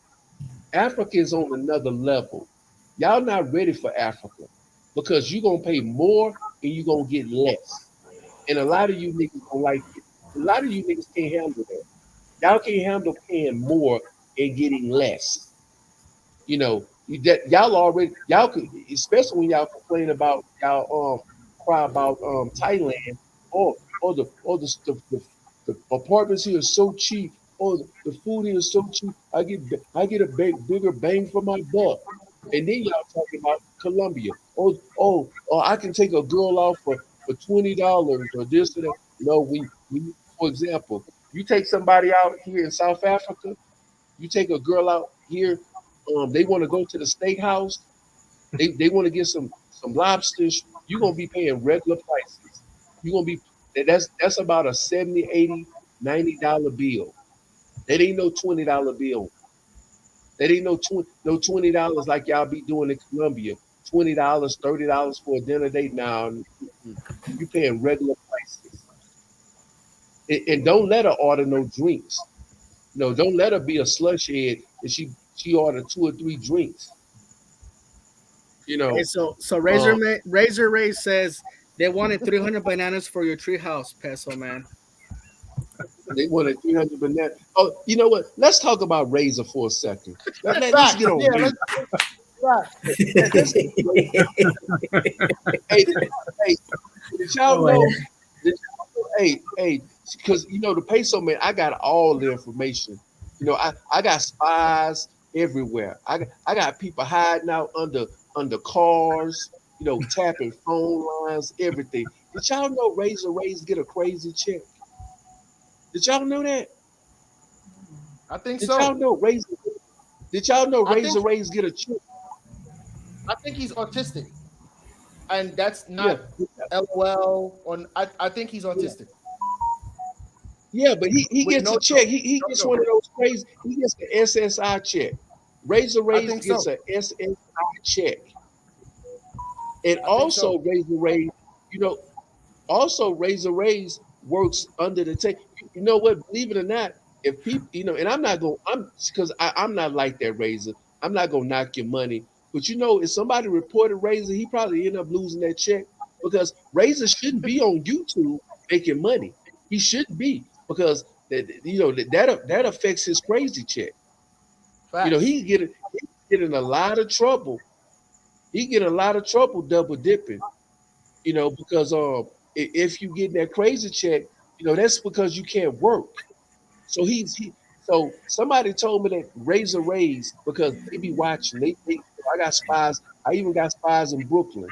Africa is on another level. Y'all not ready for Africa because you're gonna pay more and you're gonna get less. And a lot of you niggas don't like it. A lot of you niggas can't handle that. Y'all can't handle paying more and getting less. You know, that y'all already y'all could, especially when y'all complain about y'all cry about Thailand or the apartments here are so cheap. Oh, the food here is so cheap. I get a bigger bang for my buck. And then y'all talking about Colombia. Oh, I can take a girl out for $20 or this or that. No, we for example, you take somebody out here in South Africa, you take a girl out here, they want to go to the steakhouse, they want to get some lobsters, you're gonna be paying regular prices. You're gonna be that's about a 70, 80, $90 bill. That ain't no $20 bill. That ain't no $20 like y'all be doing in Colombia. $20, $30 for a dinner date now. You paying regular prices. And don't let her order no drinks. No, don't let her be a slush head and she ordered 2 or 3 drinks. You Hey, know, so uh, Razor Ray says they wanted 300 bananas for your treehouse, peso man. they wanted 300 bananas. Oh, you know what? Let's talk about Razor for a second. Let's get Facts. on Yeah, Razor. right. Let's get on Razor. Hey, hey, did y'all Oh my know? God. Hey, because the peso man, I got all the information. I got spies everywhere. I got people hiding out under cars, tapping phone lines, everything. Did y'all know Razor Rays get a crazy check? Did y'all know that? I think Did y'all so. know Razor? Did y'all know I think Razor Rays get a check? I think he's autistic, and that's Yeah, not LOL. On I think he's yeah, autistic yeah. But he with gets no a check. joke. He No gets joke. one of those crazy. He gets the SSI check. Razor I Rays think so. gets a SSI check. And I think so. also Razor Rays, you know, also Razor Rays works under the table. You know what? Believe it or not, if people, and I'm not going, I'm because I'm not like that Razor. I'm not gonna knock your money, but if somebody reported Razor, he probably end up losing that check because Razor shouldn't be on YouTube making money. He shouldn't be because that affects his crazy check. Facts. He get in a lot of trouble. He get in a lot of trouble double dipping. Because if you get that crazy check, that's because you can't work. So somebody told me that Razor Rays because they be watching. I got spies. I even got spies in Brooklyn.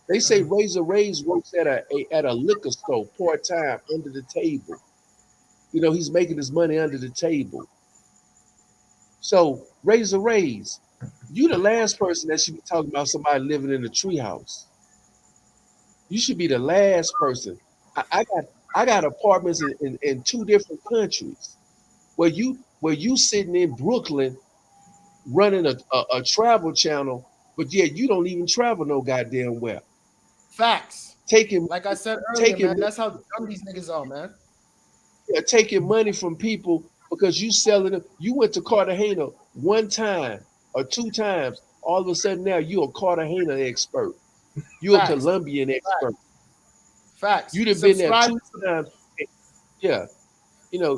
They say Razor Rays works at a liquor store part time under the table. He's making his money under the table. So Razor Rays, you the last person that should be talking about somebody living in a treehouse. You should be the last person. I got apartments in 2 different countries where you sitting in Brooklyn running a travel channel, but yeah, you don't even travel no goddamn well. Facts. Taking Like I said earlier, taking man, that's how dumb these niggas are, man. taking money from people because you selling them. You went to Cartagena 1 time or 2 times. All of a sudden now you're a Cartagena expert. You're a Facts. Colombian expert. Facts. You'd have been there Subscribe. 2 times. Yeah,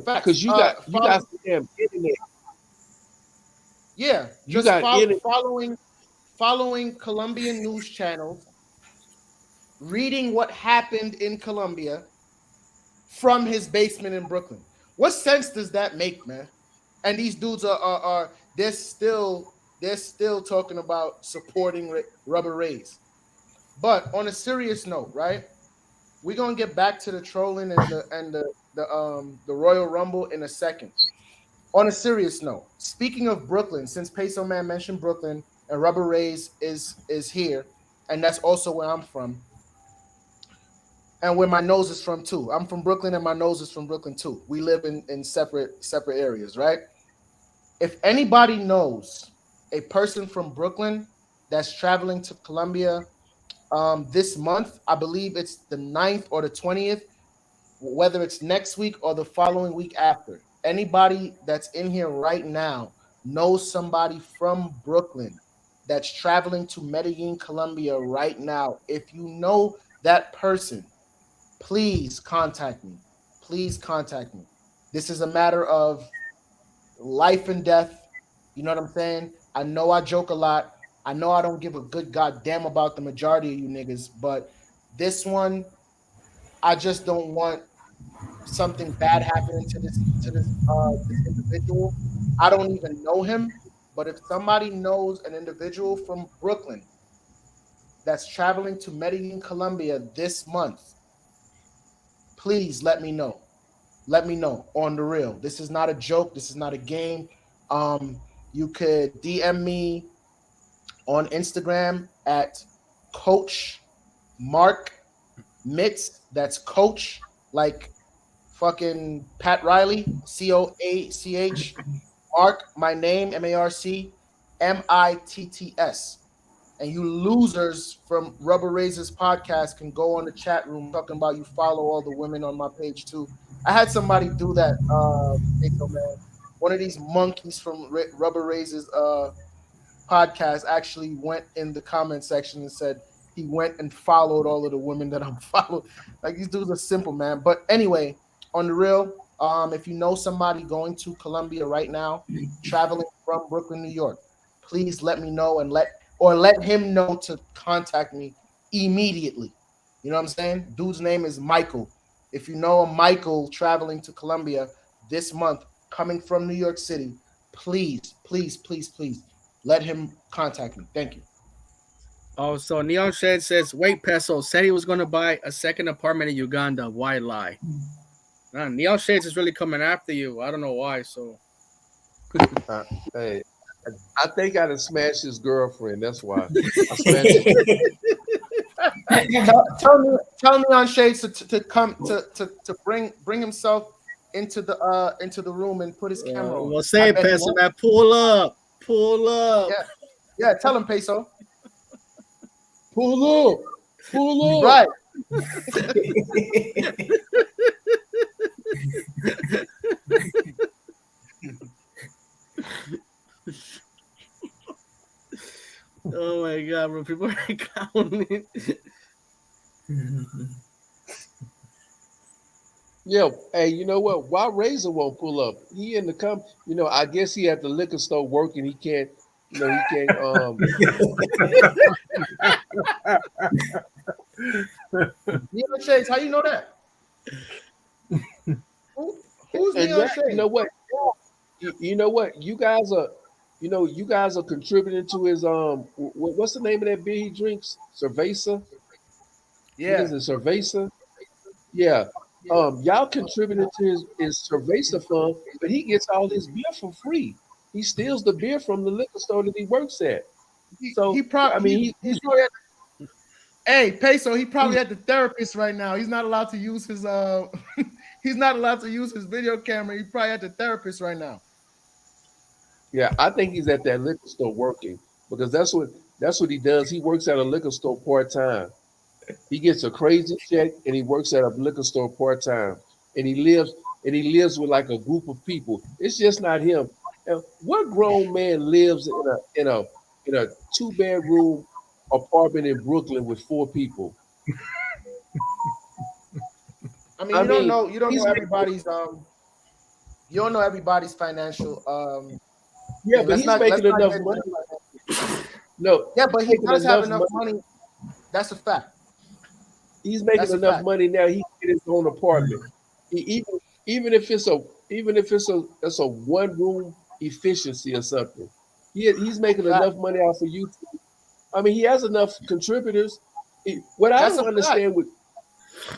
Facts. because you got some damn internet. Yeah, You just got internet. following Colombian news channels, reading what happened in Colombia from his basement in Brooklyn. What sense does that make, man? And these dudes are they're still talking about supporting Rubber Rays. But on a serious note, right? We're gonna get back to the trolling and the Royal Rumble in a second. On a serious note, speaking of Brooklyn, since Peso Man mentioned Brooklyn and Rubber Rays is here, and that's also where I'm from, and where my nose is from too. I'm from Brooklyn, and my nose is from Brooklyn too. We live in separate areas, right? If anybody knows a person from Brooklyn that's traveling to Colombia this month, I believe it's the 9th or the 20th, whether it's next week or the following week after. Anybody that's in here right now knows somebody from Brooklyn that's traveling to Medellin, Colombia right now. If you know that person, please contact me. Please contact me. This is a matter of life and death. You know what I'm saying? I know I joke a lot. I know I don't give a good goddamn about the majority of you niggas, but this one, I just don't want something bad happening to this individual. I don't even know him, but if somebody knows an individual from Brooklyn that's traveling to Medellin, Colombia this month, please let me know. Let me know on the real. This is not a joke. This is not a game. You could DM me on Instagram at Coach Mark Mitz. That's Coach like fucking Pat Riley, COACH. Mark, my name, MarcMitts. And you losers from Rubber Razors podcast can go on the chat room talking about you follow all the women on my page too. I had somebody do that, man. One of these monkeys from Rubber Razors podcast actually went in the comment section and said he went and followed all of the women that I'm following. Like these dudes are simple, man. But anyway, on the real, if you know somebody going to Colombia right now, traveling from Brooklyn, New York, please let me know and let him know to contact me immediately. You know what I'm saying? Dude's name is Michael. If you know a Michael traveling to Colombia this month, coming from New York City, please, please, please, please let him contact me. Thank you. Oh, so Neon Shed says, wait, Peso said he was going to buy a second apartment in Uganda. Why lie? Man, Neon Shades is really coming after you. I don't know why. So, Hey, I think I done smashed his girlfriend. That's why I smashed it. Tell Neon Shades to come to bring himself into the room and put his camera on. we'll say, Peso, man, pull up. Pull up. Yeah, tell him, Peso. Pull up. Pull up. Right. Oh my god, bro! People are counting. Yeah. Hey, you know what? Why Razor won't pull up? He in the I guess he at the liquor store working. He can't. He can't. Neon Shades, how you know that? Who's Neon Shades? You know what? You know what? You guys are. You guys are contributing to his what's the name of that beer he drinks? Cerveza. What Yeah. is it? Cerveza. Yeah. Y'all contributed to his Cerveza fund, but he gets all his beer for free. He steals the beer from the liquor store that he works at. So he probably he's probably hey Peso, he probably at the therapist right now. He's not allowed to use his he's not allowed to use his video camera. He's probably at the therapist right now. yeah, I think he's at that liquor store working because that's what he does. He works at a liquor store part time. He gets a crazy check and he works at a liquor store part time. And he lives with like a group of people. It's just not him. And what grown man lives in a 2-bedroom apartment in Brooklyn with 4 people? I mean, you don't know everybody's financial yeah, but he's making enough money. No, yeah, but he does have enough money. That's a fact. He's making enough money now. He can get his own apartment. Even if it's a 1-room efficiency or something. He's making enough money off of YouTube. I mean, he has enough contributors. What I don't understand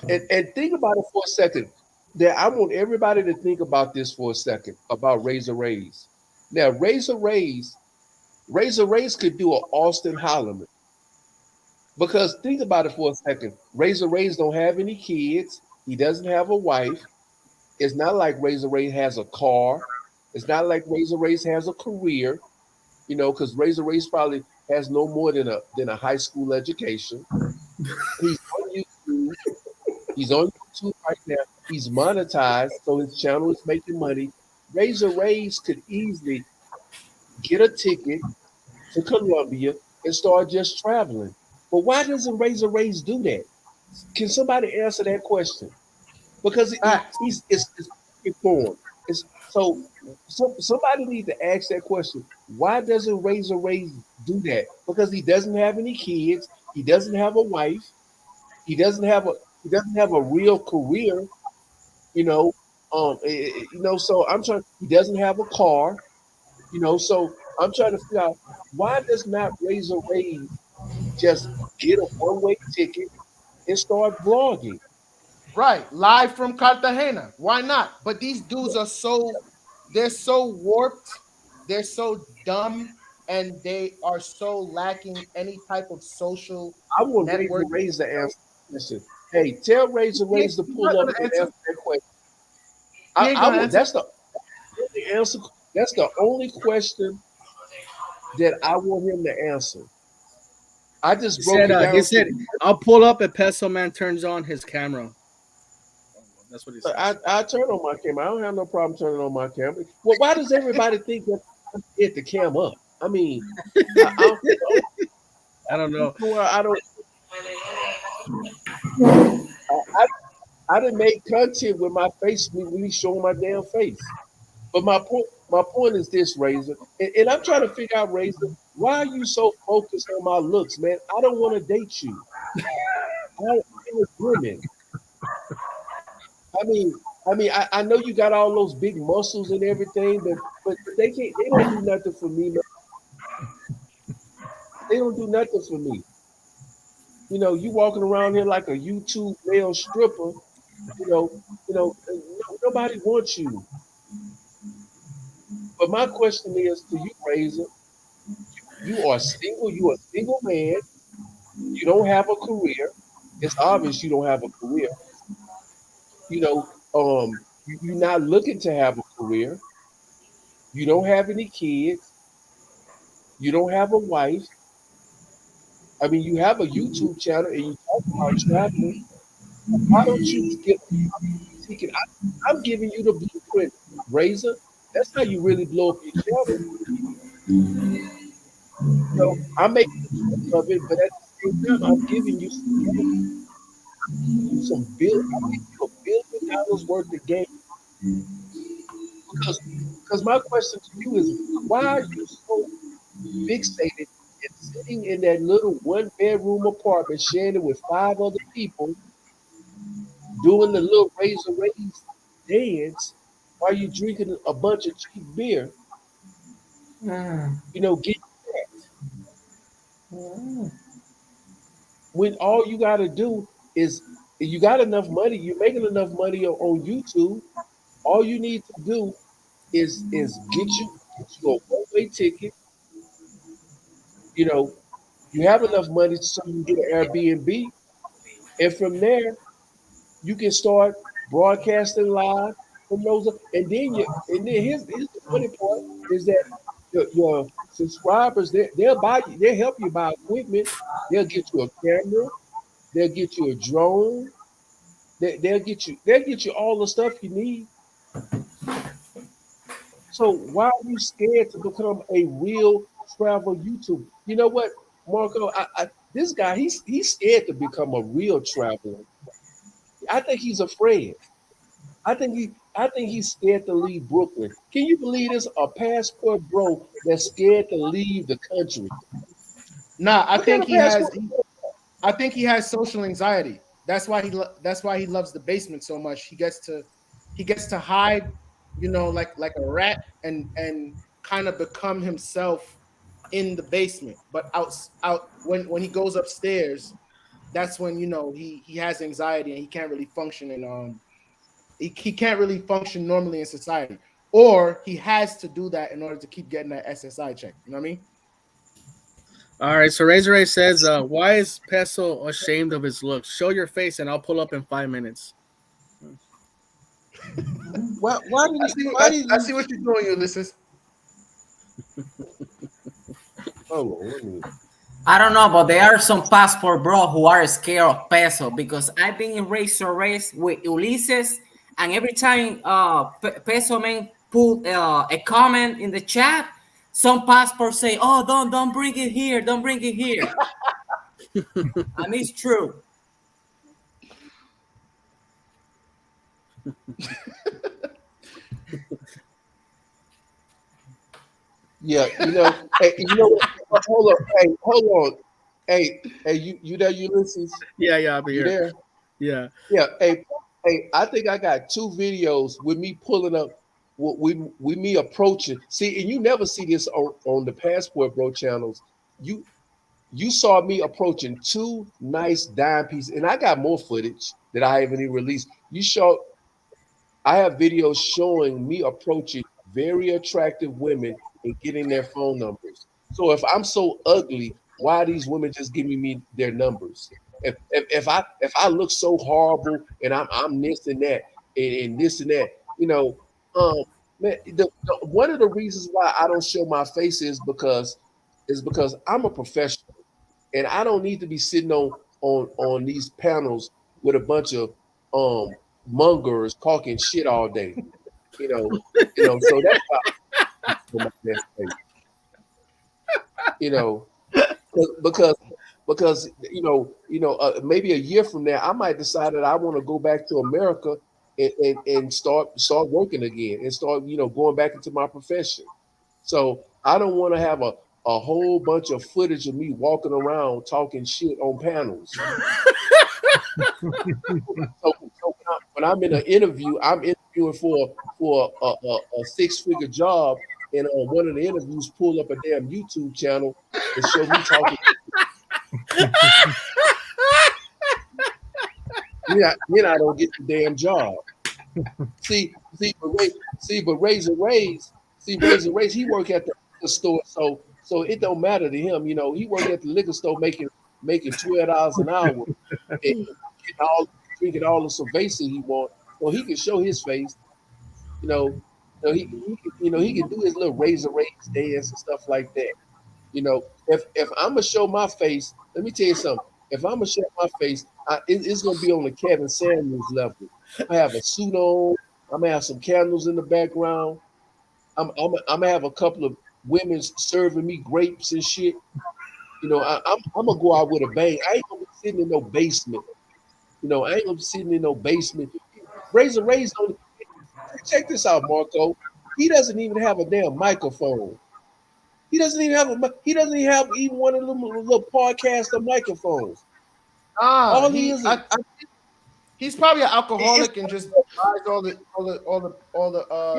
and think about it for a second. That I want everybody to think about this for a second about Razor Rays. Now, Razor Rays could do an Austin Holloman because think about it for a second. Razor Rays don't have any kids. He doesn't have a wife. It's not like Razor Ray has a car. It's not like Razor Rays has a career. Because Razor Rays probably has no more than a high school education. He's on YouTube. He's on YouTube right now. He's monetized, so his channel is making money. Razor Rays could easily get a ticket to Colombia and start just traveling. But why doesn't Razor Rays do that? Can somebody answer that question? Because Facts. it's for him. It's so somebody need to ask that question. Why doesn't Razor Rays do that? Because he doesn't have any kids. He doesn't have a wife. He doesn't have a real career. You know, So I'm trying. He doesn't have a car. So I'm trying to figure out why does not Razor Rays just get a one-way ticket and start vlogging? Right, live from Cartagena. Why not? But these dudes are they're so warped, they're so dumb, and they are so lacking any type of social I want Razor networking Rays to answer skills. the question. Hey, tell Razor Rays to He's not pull up gonna and answer. answer that question. He I, ain't I gonna want answer. that's the only answer. That's the only question that I want him to answer. I just broke it He down said, to I'll pull up if Peso Man turns on his camera. That's what he I, says. I turn on my camera. I don't have no problem turning on my camera. Well, why does everybody think that I hit the cam up? I mean, I don't know. I don't. I, I didn't make content with my face, me showing my damn face. But my point is this, Razor, and I'm trying to figure out, Razor, why are you so focused on my looks, man? I don't want to date you. I with women. I mean, I know you got all those big muscles and everything, but they don't do nothing for me, man. They don't do nothing for me. You walking around here like a YouTube male stripper. Nobody wants you. But my question is to you, Razor. You are single. You are a single man. You don't have a career. It's obvious you don't have a career. You're not looking to have a career. You don't have any kids. You don't have a wife. I mean, you have a YouTube channel and you talk about traveling. Why don't you get a ticket? I'm giving you the blueprint, Razor. That's how you really blow up your channel. I'm making fun of it, but at the same time, I'm giving you some bill. I'm giving you $1 billion worth of game because my question to you is why are you so fixated and sitting in that little one bedroom apartment sharing it with five other people doing the little razor raise dance while you drinking a bunch of cheap beer, get when all you got to do is you got enough money, you're making enough money on YouTube. All you need to do is get you a one-way ticket. You know, you have enough money so you can get an Airbnb, and from there you can start broadcasting live from those. And then here's the funny part is that your subscribers they'll help you buy equipment. They'll get you a camera. They'll get you a drone. They'll get you all the stuff you need. So why are you scared to become a real travel YouTuber? You know what, Marco? This guy, he's scared to become a real traveler. I think he's afraid. I think he's scared to leave Brooklyn. Can you believe this? A passport bro that's scared to leave the country. Nah, I What kind think of he has. passport? I think he has social anxiety. That's why he loves the basement so much. He gets to hide, like a rat, and kind of become himself in the basement. But out when he goes upstairs, that's when he has anxiety and he can't really function he can't really function normally in society, or he has to do that in order to keep getting that SSI check. You know what I mean? All right, so Razor Ray says, why is Peso ashamed of his looks? Show your face and I'll pull up in 5 minutes. Why did I he? see. Why did I he? see what you're doing, Ulysses. Oh, let me. I don't know, but there are some passport bro who are scared of peso because I've been in Razor Race with Ulysses, and every time peso man put a comment in the chat, some passports say, "Oh, don't bring it here, don't bring it here," and it's true. Yeah, hey, what? Hold on, hey, hold on, hey, you there, Ulysses? Yeah, I'll be You here. there? Yeah. Yeah, hey, I think I got 2 videos with me pulling up, with me approaching. See, and you never see this on the Passport Bro channels. You saw me approaching 2 nice dime pieces, and I got more footage that I haven't even released. I have videos showing me approaching very attractive women and getting their phone numbers. So if I'm so ugly, why are these women just giving me their numbers? If I look so horrible and I'm this and that and this and that, um, man, one of the reasons why I don't show my face is because I'm a professional and I don't need to be sitting on these panels with a bunch of um mongers talking shit all day. So that's why I show my best face. You know, because maybe a year from now I might decide that I want to go back to America and start working again and start going back into my profession. So I don't want to have a whole bunch of footage of me walking around talking shit on panels. So when I'm in an interview, I'm interviewing for a 6-figure job, and on one of the interviews, pull up a damn YouTube channel and show me talking. Then I don't get the damn job. But Razor Rays, he work at the liquor store, so it don't matter to him. He work at the liquor store making $12 an hour and drinking all the cerveza he want, so he can show his face. You know, he can do his little Razor Rays dance and stuff like that. If I'm gonna show my face, let me tell you something. If I'm gonna show my face, it's gonna be on the Kevin Samuels level. I have a suit on. I'm gonna have some candles in the background. I'm gonna have a couple of women serving me grapes and shit. I'm gonna go out with a bang. I ain't gonna be sitting in no basement. I ain't gonna be sitting in no basement. Razor Rays on. Check this out, Marco. He doesn't even have a damn microphone. He doesn't even have even one of them little podcaster microphones. All he is. He's probably an alcoholic and just buys all the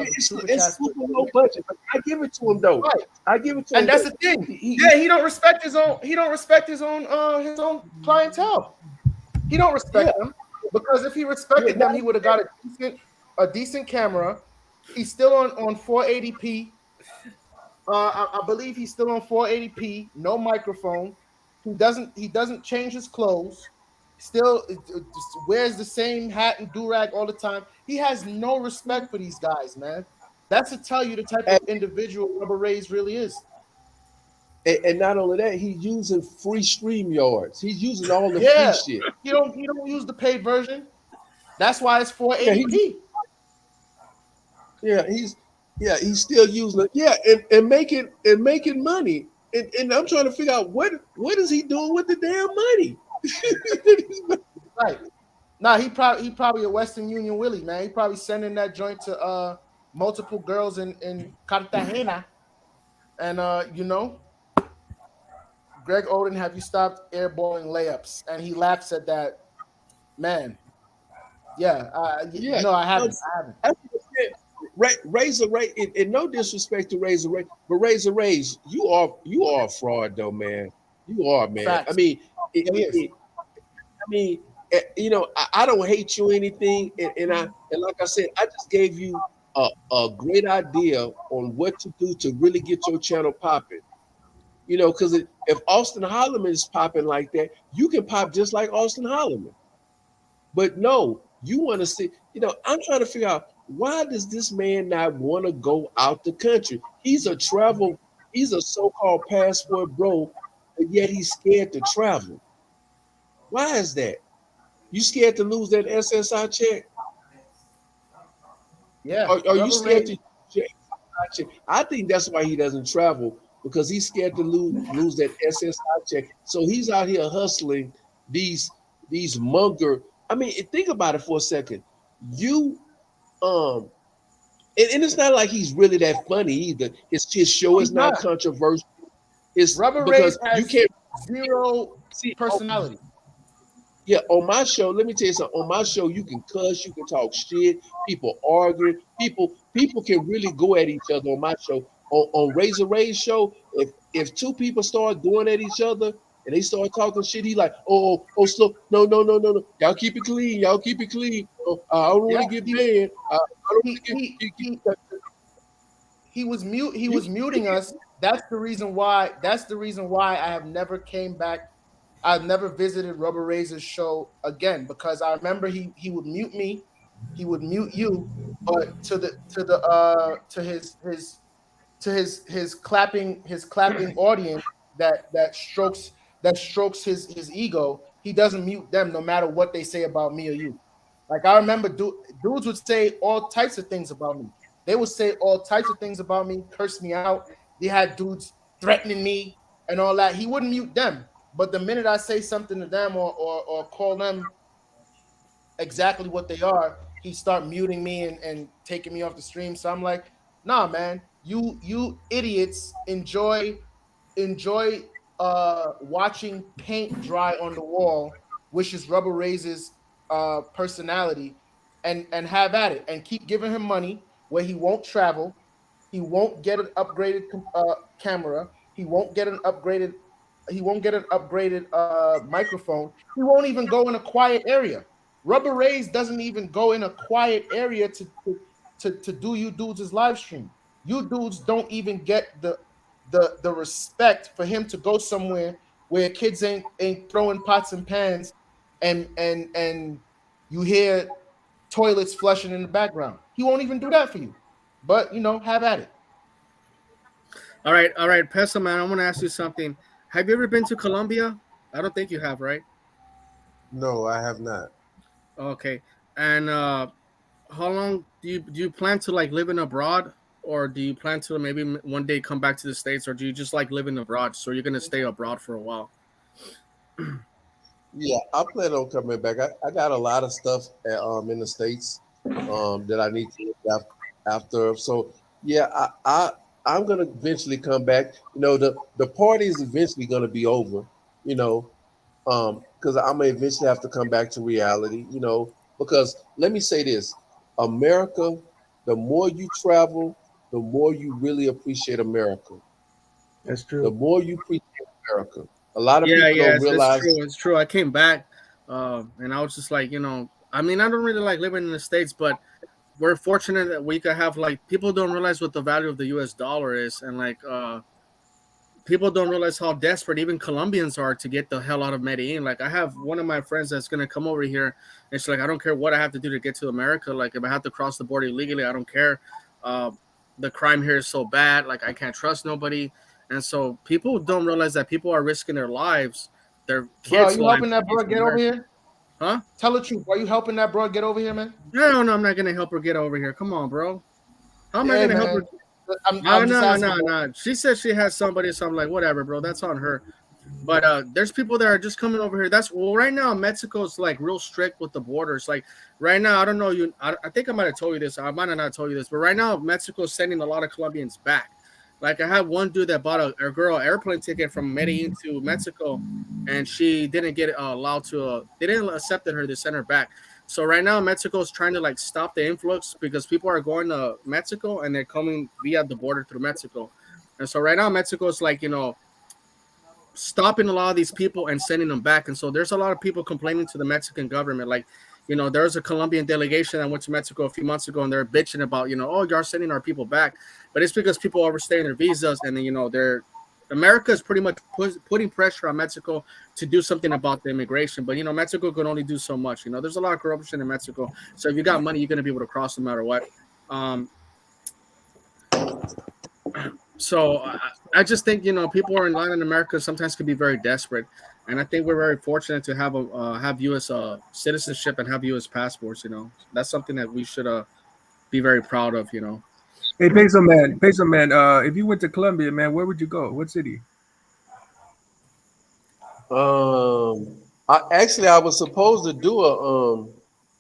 It's super chats. super low budget, but I give it to him though. Right. I give it to him. And that's the thing. He don't respect his own. He don't respect his own clientele. He don't respect them, because if he respected them, he would have got a decent camera. He's still on 480p. I believe he's still on 480p. No microphone. He doesn't change his clothes. Still wears the same hat and do-rag all the time. He has no respect for these guys, man. That's to tell you the type of individual Rubber Rays really is. And not only that, he's using free stream yards. He's using all the free shit. He don't use the paid version. That's why it's 480p. He's still using it. And making money. And I'm trying to figure out what is he doing with the damn money. Right. Nah, he probably a Western Union Willie, man. He probably sending that joint to multiple girls in Cartagena. And Greg Oden, have you stopped airballing layups? And he laughs at that. Man. Yeah. No, I haven't. Razor Ray, and no disrespect to Razor Ray, but Razor Rays, you are a fraud though, man. You are, man. Facts. I mean, I don't hate you or anything, and like I said, I just gave you a great idea on what to do to really get your channel popping. Because if Austin Holloman is popping like that, you can pop just like Austin Holloman. But no, you want to see. I'm trying to figure out why does this man not want to go out the country? He's a so-called passport bro, but yet he's scared to travel. Why is that? You scared to lose that SSI check? Yeah, Are you Rubber scared Ray. to check? I think that's why he doesn't travel because he's scared to lose that SSI check. So he's out here hustling these munger. I mean, think about it for a second. You and it's not like he's really that funny either. His show He's is not not. controversial. It's Rubber Rays because you has can't zero see. personality. Yeah, on my show, let me tell you something. On my show, you can cuss, you can talk shit, people arguing, people can really go at each other on my show. On Razor Ray's show, if two people start doing at each other and they start talking shit, he like, slow, no. Y'all keep it clean, y'all keep it clean. Oh, I don't want Yeah, to get banned. I don't want he to he get he he was mute. He you. was muting us. That's the reason why. That's the reason why I have never came back. I've never visited Rubber Razor's show again because I remember he would mute me, he would mute you, but to his clapping audience that strokes his ego, he doesn't mute them no matter what they say about me or you. Like I remember dudes would say all types of things about me. They would say all types of things about me, curse me out. They had dudes threatening me and all that. He wouldn't mute them. But the minute I say something to them or call them exactly what they are, he start muting me and taking me off the stream. So I'm like, nah, man, you idiots enjoy watching paint dry on the wall, which is Rubber Ray's personality, and have at it and keep giving him money where he won't travel, he won't get an upgraded camera, he won't get an upgraded microphone, he won't even go in a quiet area. Rubber Rays doesn't even go in a quiet area to do you dudes' live stream. You dudes don't even get the respect for him to go somewhere where kids ain't throwing pots and pans and you hear toilets flushing in the background. He won't even do that for you. But have at it. All right, Peso man. I want to ask you something. Have you ever been to Colombia? I don't think you have, right? No, I have not. Okay. And how long do you plan to like living abroad, or do you plan to maybe one day come back to the States, or do you just like living abroad? So you're gonna stay abroad for a while. Yeah, I plan on coming back. I got a lot of stuff in the States that I need to look after. So yeah, I'm gonna eventually come back. The party is eventually gonna be over. You know, because I'm gonna eventually have to come back to reality. Because let me say this, America, the more you travel, the more you really appreciate America. That's The true. more you appreciate America. A lot of Yeah, people yeah, don't it's realize. true. It's true. I came back, and I was just like, I mean, I don't really like living in the States, but we're fortunate that we could have like people don't realize what the value of the U.S. dollar is, and like people don't realize how desperate even Colombians are to get the hell out of Medellin. Like I have one of my friends that's gonna come over here, and she's like, I don't care what I have to do to get to America. Like if I have to cross the border illegally, I don't care. Uh, the crime here is so bad. Like I can't trust nobody, and so people don't realize that people are risking their lives, their Bro, are kids' you lives helping to that get bro to get over America. here? Huh? Tell the truth. Are you helping that bro get over here, man? No, no, I'm not gonna help her get over here. Come on, bro. How am I Yeah, gonna help her? man. I'm No, just no, asking, no, bro. no. She said she has somebody, so I'm like, whatever, bro. That's on her. But there's people that are just coming over here. That's well, right now Mexico's like real strict with the borders. Like right now, I don't know you. I think I might have told you this. I might have not told you this, but right now Mexico's sending a lot of Colombians back. Like I had one dude that bought a girl airplane ticket from Medellin to Mexico, and she didn't get allowed to. They didn't accept her. They sent her back. So right now Mexico's trying to like stop the influx because people are going to Mexico and they're coming via the border through Mexico. And so right now Mexico's like stopping a lot of these people and sending them back. And so there's a lot of people complaining to the Mexican government. Like, there's a Colombian delegation that went to Mexico a few months ago, and they're bitching about, oh, you're sending our people back. But it's because people overstaying their visas, and then, America is pretty much putting pressure on Mexico to do something about the immigration. But, Mexico can only do so much. There's a lot of corruption in Mexico. So if you got money, you're going to be able to cross no matter what. So I just think, people in Latin America sometimes can be very desperate. And I think we're very fortunate to have U.S. Citizenship and have U.S. passports. That's something that we should be very proud of. Hey, Peso man, if you went to Colombia, man, where would you go? What city? I was supposed to do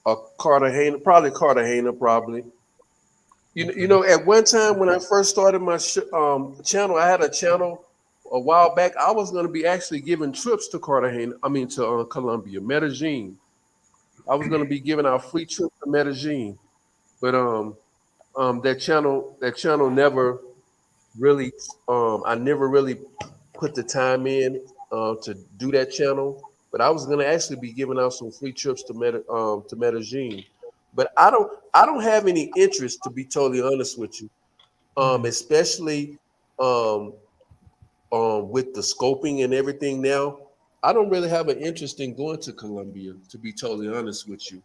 a Cartagena, probably. At one time when I first started my channel, I had a channel a while back. I was going to be actually giving trips to Colombia, Medellin. I was going to be giving out free trips to Medellin, but that channel never really, I never really put the time in to do that channel. But I was going to actually be giving out some free trips to Medellin. But I don't have any interest, to be totally honest with you, especially with the scoping and everything now. I don't really have an interest in going to Colombia, to be totally honest with you.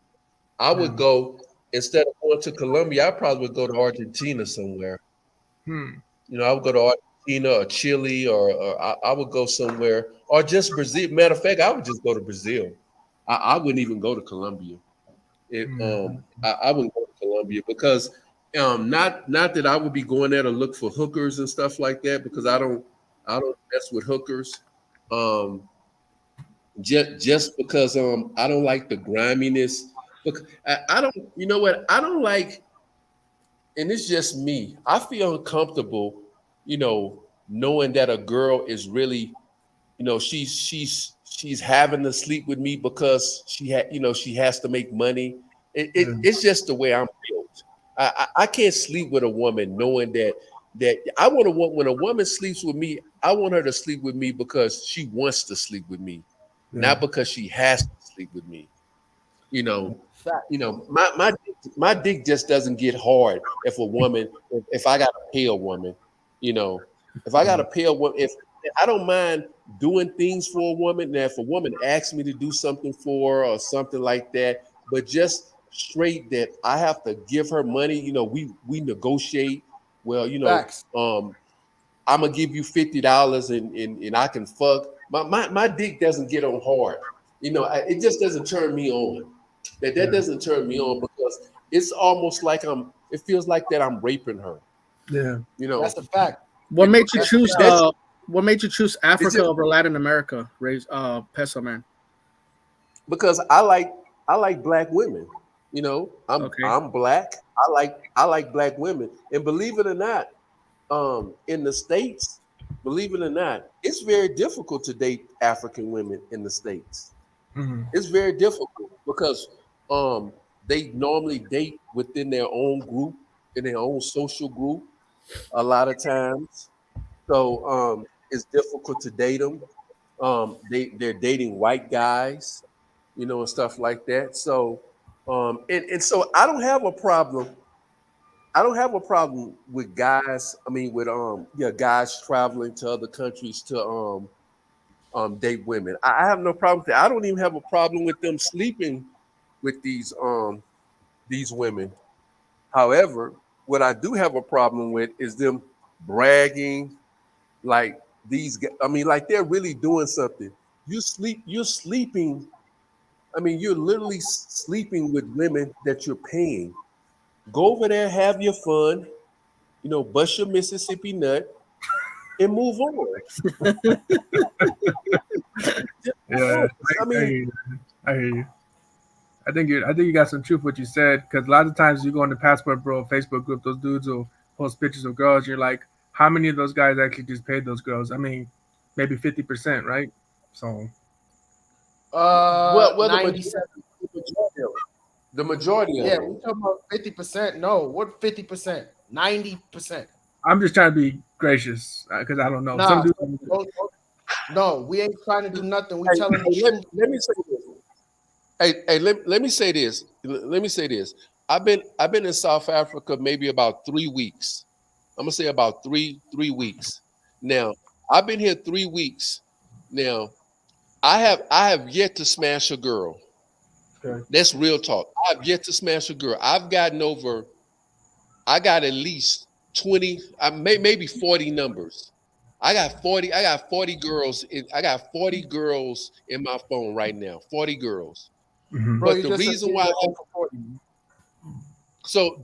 I would go, instead of going to Colombia, I probably would go to Argentina somewhere. I would go to Argentina or Chile, or I would go somewhere, or just Brazil. Matter of fact, I would just go to Brazil. I wouldn't even go to Colombia. I wouldn't go to Colombia because not that I would be going there to look for hookers and stuff like that, because I don't mess with hookers. Just because I don't like the griminess. Look, I don't. You know what? I don't like, and it's just me. I feel uncomfortable, knowing that a girl is really, she's having to sleep with me because she has to make money. It's just the way I'm built. I can't sleep with a woman knowing that I want to when a woman sleeps with me, I want her to sleep with me because she wants to sleep with me, not because she has to sleep with me. My dick just doesn't get hard if I got to pay a woman, if I got to pay a woman, if I don't mind doing things for a woman. Now, if a woman asks me to do something for her or something like that, but just straight that I have to give her money, we negotiate. Well, Facts. I'm gonna give you $50 and I can fuck. My dick doesn't get on hard. It just doesn't turn me on. That doesn't turn me on because it's almost like it feels like that I'm raping her. Yeah. That's a fact. What made you choose Africa over Latin America, Peso man? Because I like black women. I'm black. I like black women. And believe it or not, in the States, it's very difficult to date African women in the States. It's very difficult because they normally date within their own group, in their own social group, a lot of times. So it's difficult to date them. They're dating white guys, and stuff like that. So and so I don't have a problem. I don't have a problem with guys. I mean, with guys traveling to other countries to date women. I have no problem with that. I don't even have a problem with them sleeping with these women. However, what I do have a problem with is them bragging like like they're really doing something. You're sleeping. I mean, you're literally sleeping with women that you're paying. Go over there, have your fun, bust your Mississippi nut, and move on. Yeah, I hear you. I think you got some truth what you said, because a lot of times you go on the Passport Bro Facebook group, those dudes will post pictures of girls. You're like, how many of those guys actually just paid those girls? I mean, maybe 50%, right? So, well, 97. the majority of Yeah, them. we talking about 50%. No, what 50%? 90%. I'm just trying to be gracious because I don't know. Nah, Some dudes, No, we ain't trying to do nothing. We Hey, telling the hey, truth. let me say this. Let me say this. Let me say this. I've been in South Africa maybe about 3 weeks. I'm gonna say about three weeks. Now I've been here 3 weeks. Now I have yet to smash a girl. Okay. That's real talk. I've yet to smash a girl. I got at least 20, maybe 40 numbers. I got 40 girls. I got 40 girls in my phone right now. 40 girls. Mhm. Bro, But you the just said reason you why, were over 40. so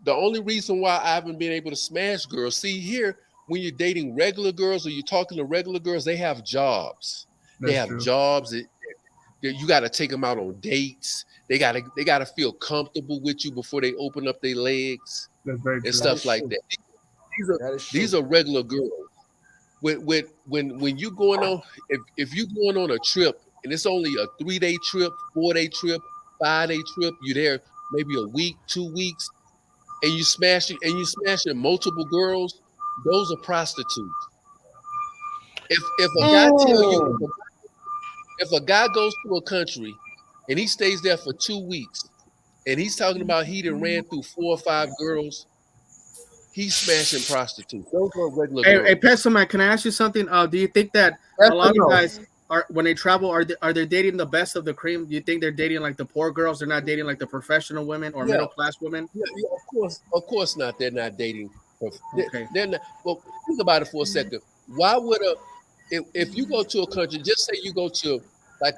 the only reason why I haven't been able to smash girls, see here, when you're dating regular girls or you're talking to regular girls, they have jobs. They That's have true. jobs. You got to take them out on dates. They got to feel comfortable with you before they open up their legs That's very and true. That stuff is like true. that. That is These true. are regular girls. When you going on, if you going on a trip and it's only a 3 day trip, 4 day trip, 5 day trip, you there maybe a week, 2 weeks, and you smashing multiple girls, those are prostitutes. If a guy tell you if a guy goes to a country and he stays there for 2 weeks and he's talking about he done ran through 4 or 5 girls, he's smashing prostitutes. Those are regular Hey, girls. Peso Man, can I ask you something? Do you think that Yes a or lot of no? guys are when they travel are they dating the best of the cream? Do you think they're dating like the poor girls? They're not dating like the professional women or Yeah, middle class women? yeah, of course not. They're not dating. Okay. They're not. Well, think about it for a second. Why would if you go to a country, just say you go to like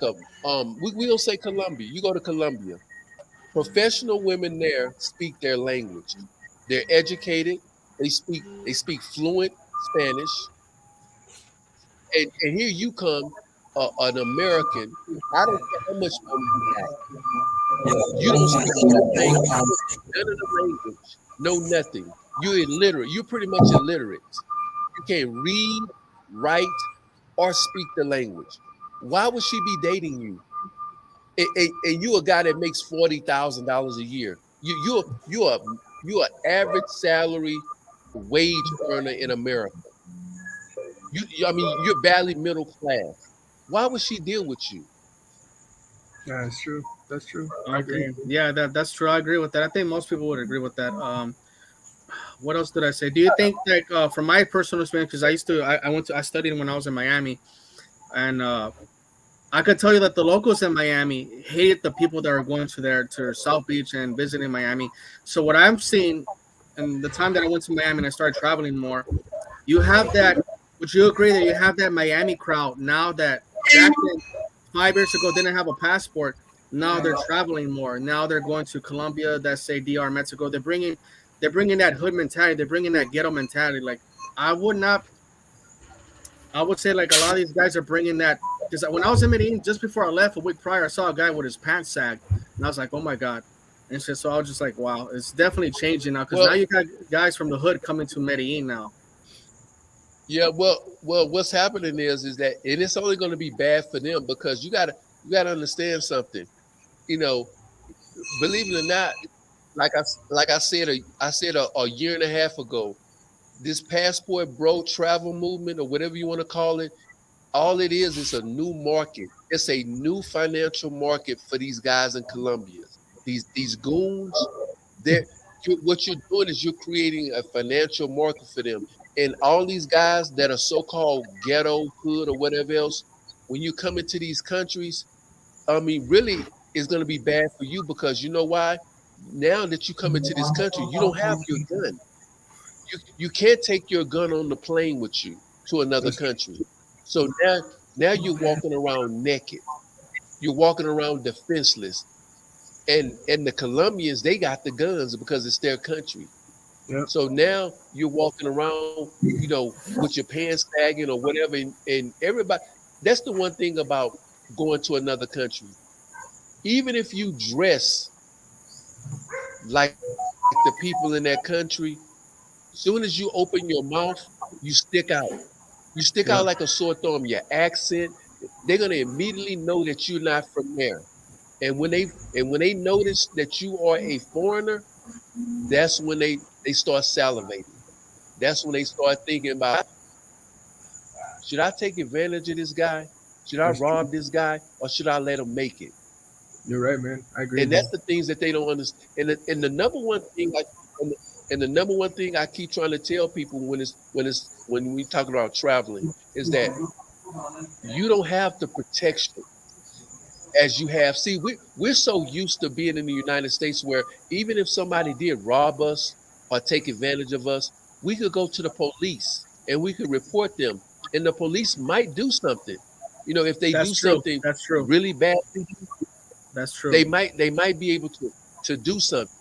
we don't say Colombia. You go to Colombia. Professional women there speak their language. They're educated. They speak fluent Spanish. And here you come, an American. I don't care how much money you got. You don't speak that language. You don't speak none of the language. No nothing. You're illiterate. You're pretty much illiterate. You can't read, write, or speak the language. Why would she be dating you? And you a guy that makes $40,000 a year. You're an average salary wage earner in America. I mean you're barely middle class. Why would she deal with you? Yeah, that's true. That's true. I agree. Okay. Yeah, that's true. I agree with that. I think most people would agree with that. What else did I say? Do you think like from my personal experience, because I studied when I was in Miami, and I could tell you that the locals in Miami hate the people that are going to South Beach and visiting Miami. So what I'm seeing, and the time that I went to Miami and I started traveling more, you have that. Would you agree that you have that Miami crowd now that back then 5 years ago didn't have a passport? Now they're traveling more. Now they're going to Colombia, that say DR Mexico. They're bringing that hood mentality. They're bringing that ghetto mentality. Like I would not I would say like a lot of these guys are bringing that because when I was in Medellin, just before I left a week prior, I saw a guy with his pants sagged, and I was like, oh my god. And so I was just like, wow, it's definitely changing now because now Well, you got guys from the hood coming to Medellin now. yeah, what's happening is that, and it's only going to be bad for them because you gotta understand something. You know, believe it or not, I said a year and a half ago, this passport bro travel movement or whatever you want to call it, all it is a new market. It's a new financial market for these guys in Colombia. These goons, what you're doing is you're creating a financial market for them. And all these guys that are so-called ghetto, hood, or whatever else, when you come into these countries, I mean, really, it's going to be bad for you because you know why? Now that you come into this country, you don't have your gun. You can't take your gun on the plane with you to another That's country. So now you're walking around naked. You're walking around defenseless. And the Colombians, they got the guns because it's their country. yep. So now you're walking around, with your pants sagging or whatever, and everybody. That's the one thing about going to another country. Even if you dress like the people in that country, soon as you open your mouth, you stick out. You stick Yep. out like a sore thumb. Your accent, they're gonna immediately know that you're not from there. And when they notice that you are a foreigner, that's when they start salivating. That's when they start thinking about Should I take advantage of this guy? Should I rob this guy, or should I let him make it? You're right, man. I agree. And that's the things that they don't understand. And the number one thing, and the number one thing I keep trying to tell people when we talk about traveling is that you don't have the protection as you have. See, we're so used to being in the United States where even if somebody did rob us or take advantage of us, we could go to the police and we could report them, and the police might do something. You know, if they do something really bad, that's true. They might be able to do something.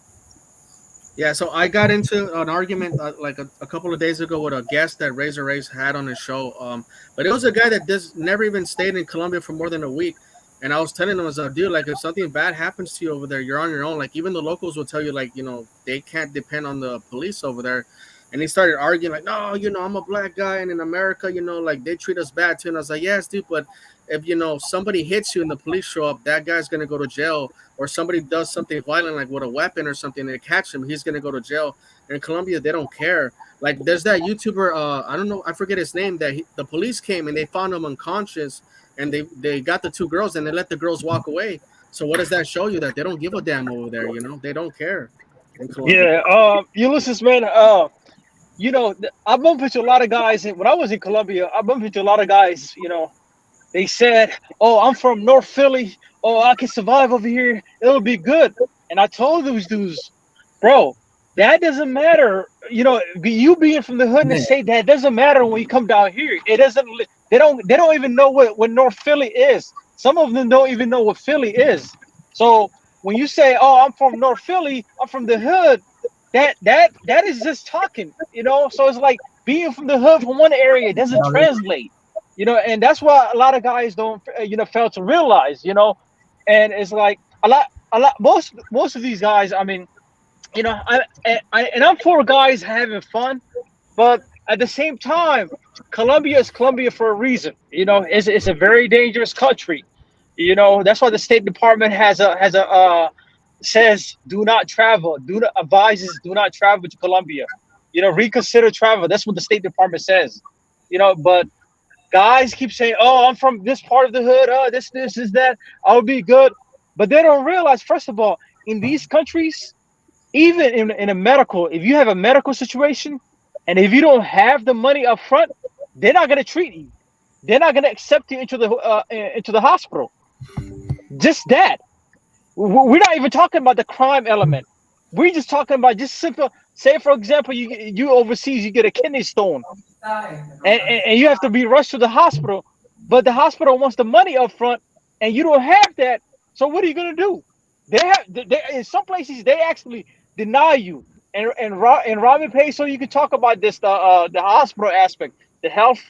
Yeah, so I got into an argument like a couple of days ago with a guest that Razor Race had on his show. But it was a guy that never even stayed in Colombia for more than a week. And I was telling him, as a dude, like, if something bad happens to you over there, you're on your own. Like, even the locals will tell you, like, you know, they can't depend on the police over there. And he started arguing, like, no, you know, I'm a black guy, and in America, you know, like, they treat us bad too. And I was like, yes, dude, but if, you know, somebody hits you and the police show up, that guy's going to go to jail. Or somebody does something violent, like with a weapon or something, and they catch him, he's going to go to jail. And in Colombia, they don't care. Like, there's that YouTuber, I don't know, I forget his name, that the police came and they found him unconscious, and they got the two girls and they let the girls walk away. So what does that show you? That they don't give a damn over there, you know? They don't care. Yeah, Ulysses, man, you know, I bumped into a lot of guys. When I was in Colombia, I bumped into a lot of guys, you know, they said, oh, I'm from North Philly. Oh, I can survive over here. It'll be good. And I told those dudes, bro, that doesn't matter. You know, you being from the hood and say that doesn't matter when you come down here. It doesn't. They don't even know what North Philly is. Some of them don't even know what Philly is. So when you say, oh, I'm from North Philly, I'm from the hood, that is just talking, you know. So it's like being from the hood from one area doesn't translate, you know. And that's why a lot of guys don't, you know, fail to realize, you know. And it's like most of these guys, I mean, you know, I'm for guys having fun, but at the same time, Colombia is Colombia for a reason. You know, it's a very dangerous country. You know, that's why the State Department says do not travel, advises do not travel to Colombia. You know, reconsider travel. That's what the State Department says. You know, but guys keep saying, oh, I'm from this part of the hood. Oh, this is that. I'll be good. But they don't realize, first of all, in these countries, even in a medical, if you have a medical situation, and if you don't have the money up front, they're not going to treat you. They're not going to accept you into the hospital. Just that. We're not even talking about the crime element. We're just talking about just simple. Say, for example, you overseas, you get a kidney stone, and you have to be rushed to the hospital, but the hospital wants the money up front, and you don't have that. So what are you gonna do? They in some places they actually deny you and Robin Pay. So you can talk about this the hospital aspect, the health.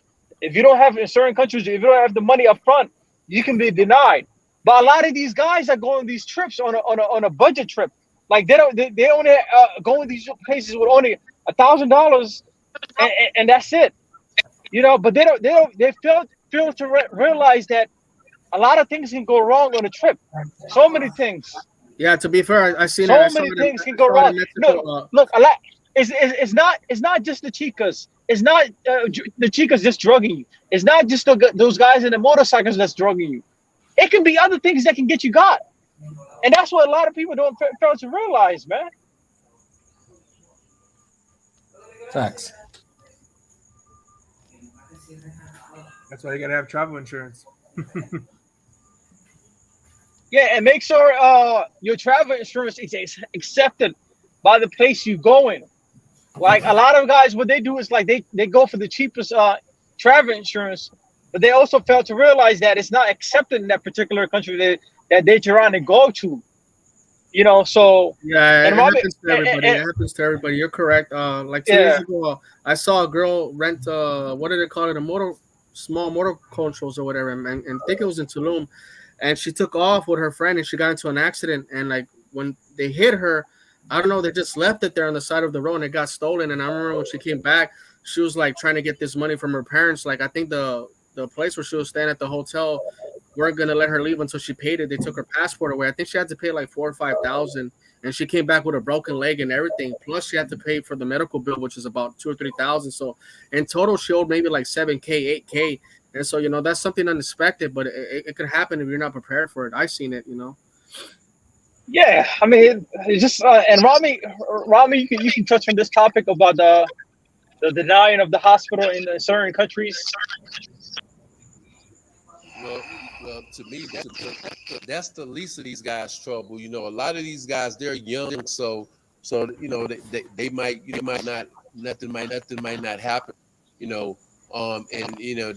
If you don't have in certain countries, if you don't have the money up front, you can be denied. But a lot of these guys are going these trips on a budget trip. Like they only go in these places with only $1,000, and that's it. You know, but they fail to realize that a lot of things can go wrong on a trip. So many things. Yeah, to be fair, I seen so many things can go wrong. No, look, a lot. It's not just the chicas. It's not the chicas just drugging you. It's not just those guys in the motorcycles that's drugging you. It can be other things that can get you got. And that's what a lot of people don't fail to realize, man. Facts. That's why you gotta have travel insurance. Yeah, and make sure your travel insurance is accepted by the place you're going. Like a lot of guys, what they do is like they go for the cheapest travel insurance, but they also fail to realize that it's not accepted in that particular country that they're trying to go to. You know, so yeah, it happens to everybody. It happens to everybody. You're correct. Like 2 days ago, I saw a girl rent what do they call it? Small motorcycles or whatever, and I think it was in Tulum. And she took off with her friend, and she got into an accident. And like when they hit her, I don't know, they just left it there on the side of the road, and it got stolen. And I remember when she came back, she was like trying to get this money from her parents. Like I think the place where she was staying at the hotel weren't gonna let her leave until she paid it. They took her passport away. I think she had to pay like $4,000 or $5,000. and she came back with a broken leg and everything. Plus, she had to pay for the medical bill, which is about 2 or 3 thousand. So in total, she owed maybe like 7K, 8K. And so that's something unexpected, but it could happen if you're not prepared for it. I've seen it. Yeah, I mean, it's just and Rami, you can touch on this topic about the denying of the hospital in certain countries. Well, to me, that's the least of these guys' trouble. A lot of these guys, they're young, so they might not nothing might not happen. And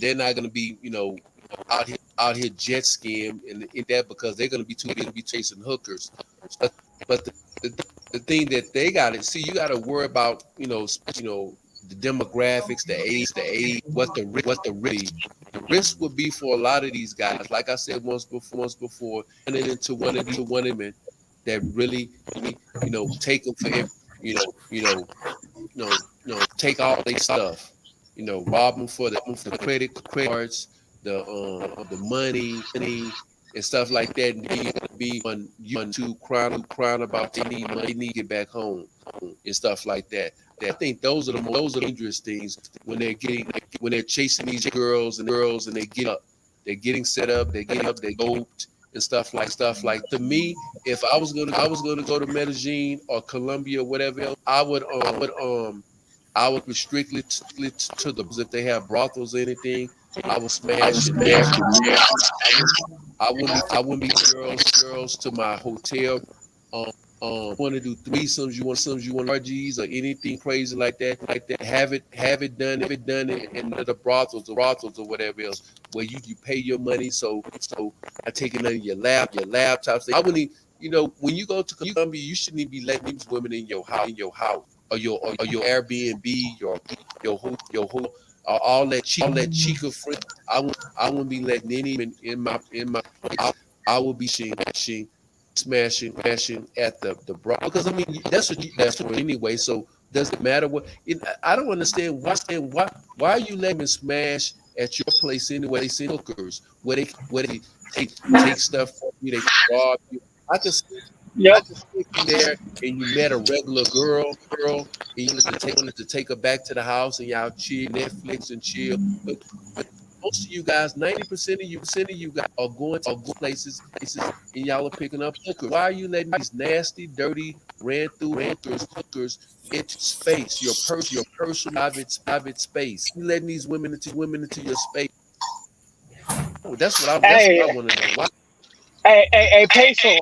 they're not going to be out here jet skiing and that because they're going to be too busy to be chasing hookers. But the thing that they got to see, you got to worry about the demographics, the age, what the risk would be for a lot of these guys. Like I said once before, running into one of them that really take them for take all their stuff, rob them for the credit cards, the money and stuff like that, and be on YouTube crying about they need money, they need to get back home and stuff like that. I think those are the dangerous things when they're chasing these girls and they're getting set up, they doped and stuff like. To me, if I was gonna go to Medellin or Colombia or whatever else, I would restrict it to the if they have brothels or anything. I would smash it. I wouldn't be girls to my hotel. Want to do threesomes? You want RGs or anything crazy like that? Have it done in the brothels or whatever else, where you pay your money. So I take it under your laptops. I wouldn't. When you go to Colombia, you shouldn't even be letting these women in your house or your Airbnb, your hotel. All that chica friend, I wouldn't be letting any in my. I would be smashing at the bra because I mean that's what anyway. So does it matter what? I don't understand why are you letting them smash at your place anyway? They send hookers where they take stuff from you, they rob you. I can see you there and you met a regular girl and you wanted to take her back to the house and y'all chill, Netflix and chill. But most of you guys, 90% of you guys are going to places and y'all are picking up hookers. Why are you letting these nasty, dirty, ran through hookers into space, your personal private space? You letting these women into your space? Oh, that's what I want to know. Why? Hey, Peso.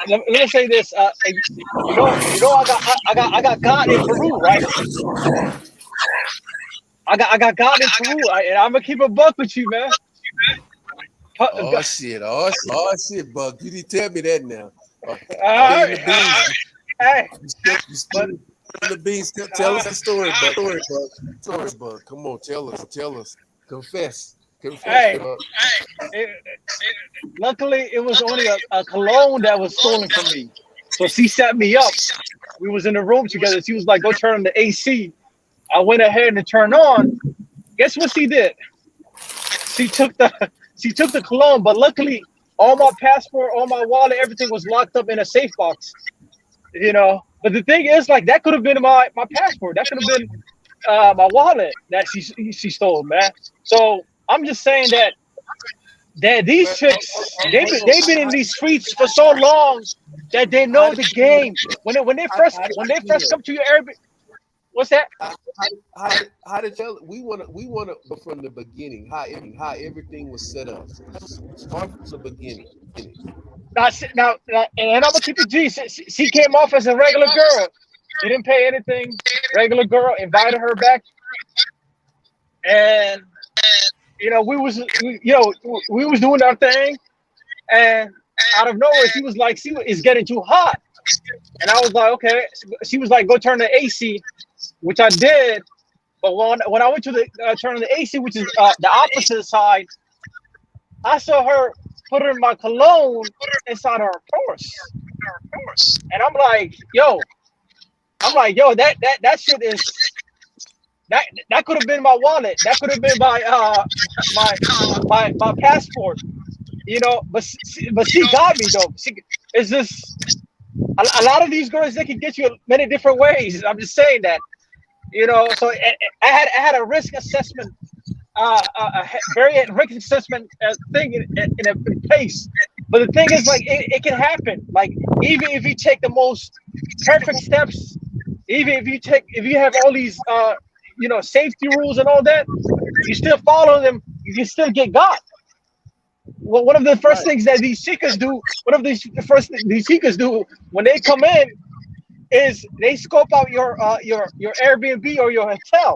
Let me say this. I got God in Peru, right? I got God in Peru, and I'm gonna keep a buck with you, man. Oh shit, Buck. You didn't tell me that now. Hey, the beans. Tell us the story, Buck. Come on, tell us. Confess. Hey, luckily it was only a cologne that was stolen from me. So she set me up. We was in the room together. She was like, "Go turn on the AC." I went ahead and turned on. Guess what she did? She took the cologne, but luckily all my passport, all my wallet, everything was locked up in a safe box. But the thing is, like, that could have been my passport. That could have been my wallet that she stole, man. So I'm just saying that these chicks, they've been in these streets for so long that they know the game. When they first come to your Airbnb, what's that? How to tell? We want to from the beginning how everything was set up. Start from the beginning. Now, and I'm gonna keep it G. She came off as a regular girl. She didn't pay anything. Regular girl, invited her back, and we was doing our thing, and out of nowhere she was like, "It's getting too hot," and I was like, "Okay." She was like, "Go turn the AC," which I did. But when I went to the turn on the AC, which is the opposite side, I saw her put her in my cologne inside her purse, and I'm like, yo, that shit is that could have been my wallet, that could have been my passport, but she got me though. It's just a lot of these girls, they can get you many different ways. I'm just saying that, So I had a risk assessment, a very risk assessment thing in place. But the thing is, like, it can happen. Like, even if you take the most perfect steps, even if you have all these safety rules and all that, you still follow them, you can still get got. Well, one of the first things that these seekers do, when they come in is they scope out your Airbnb or your hotel.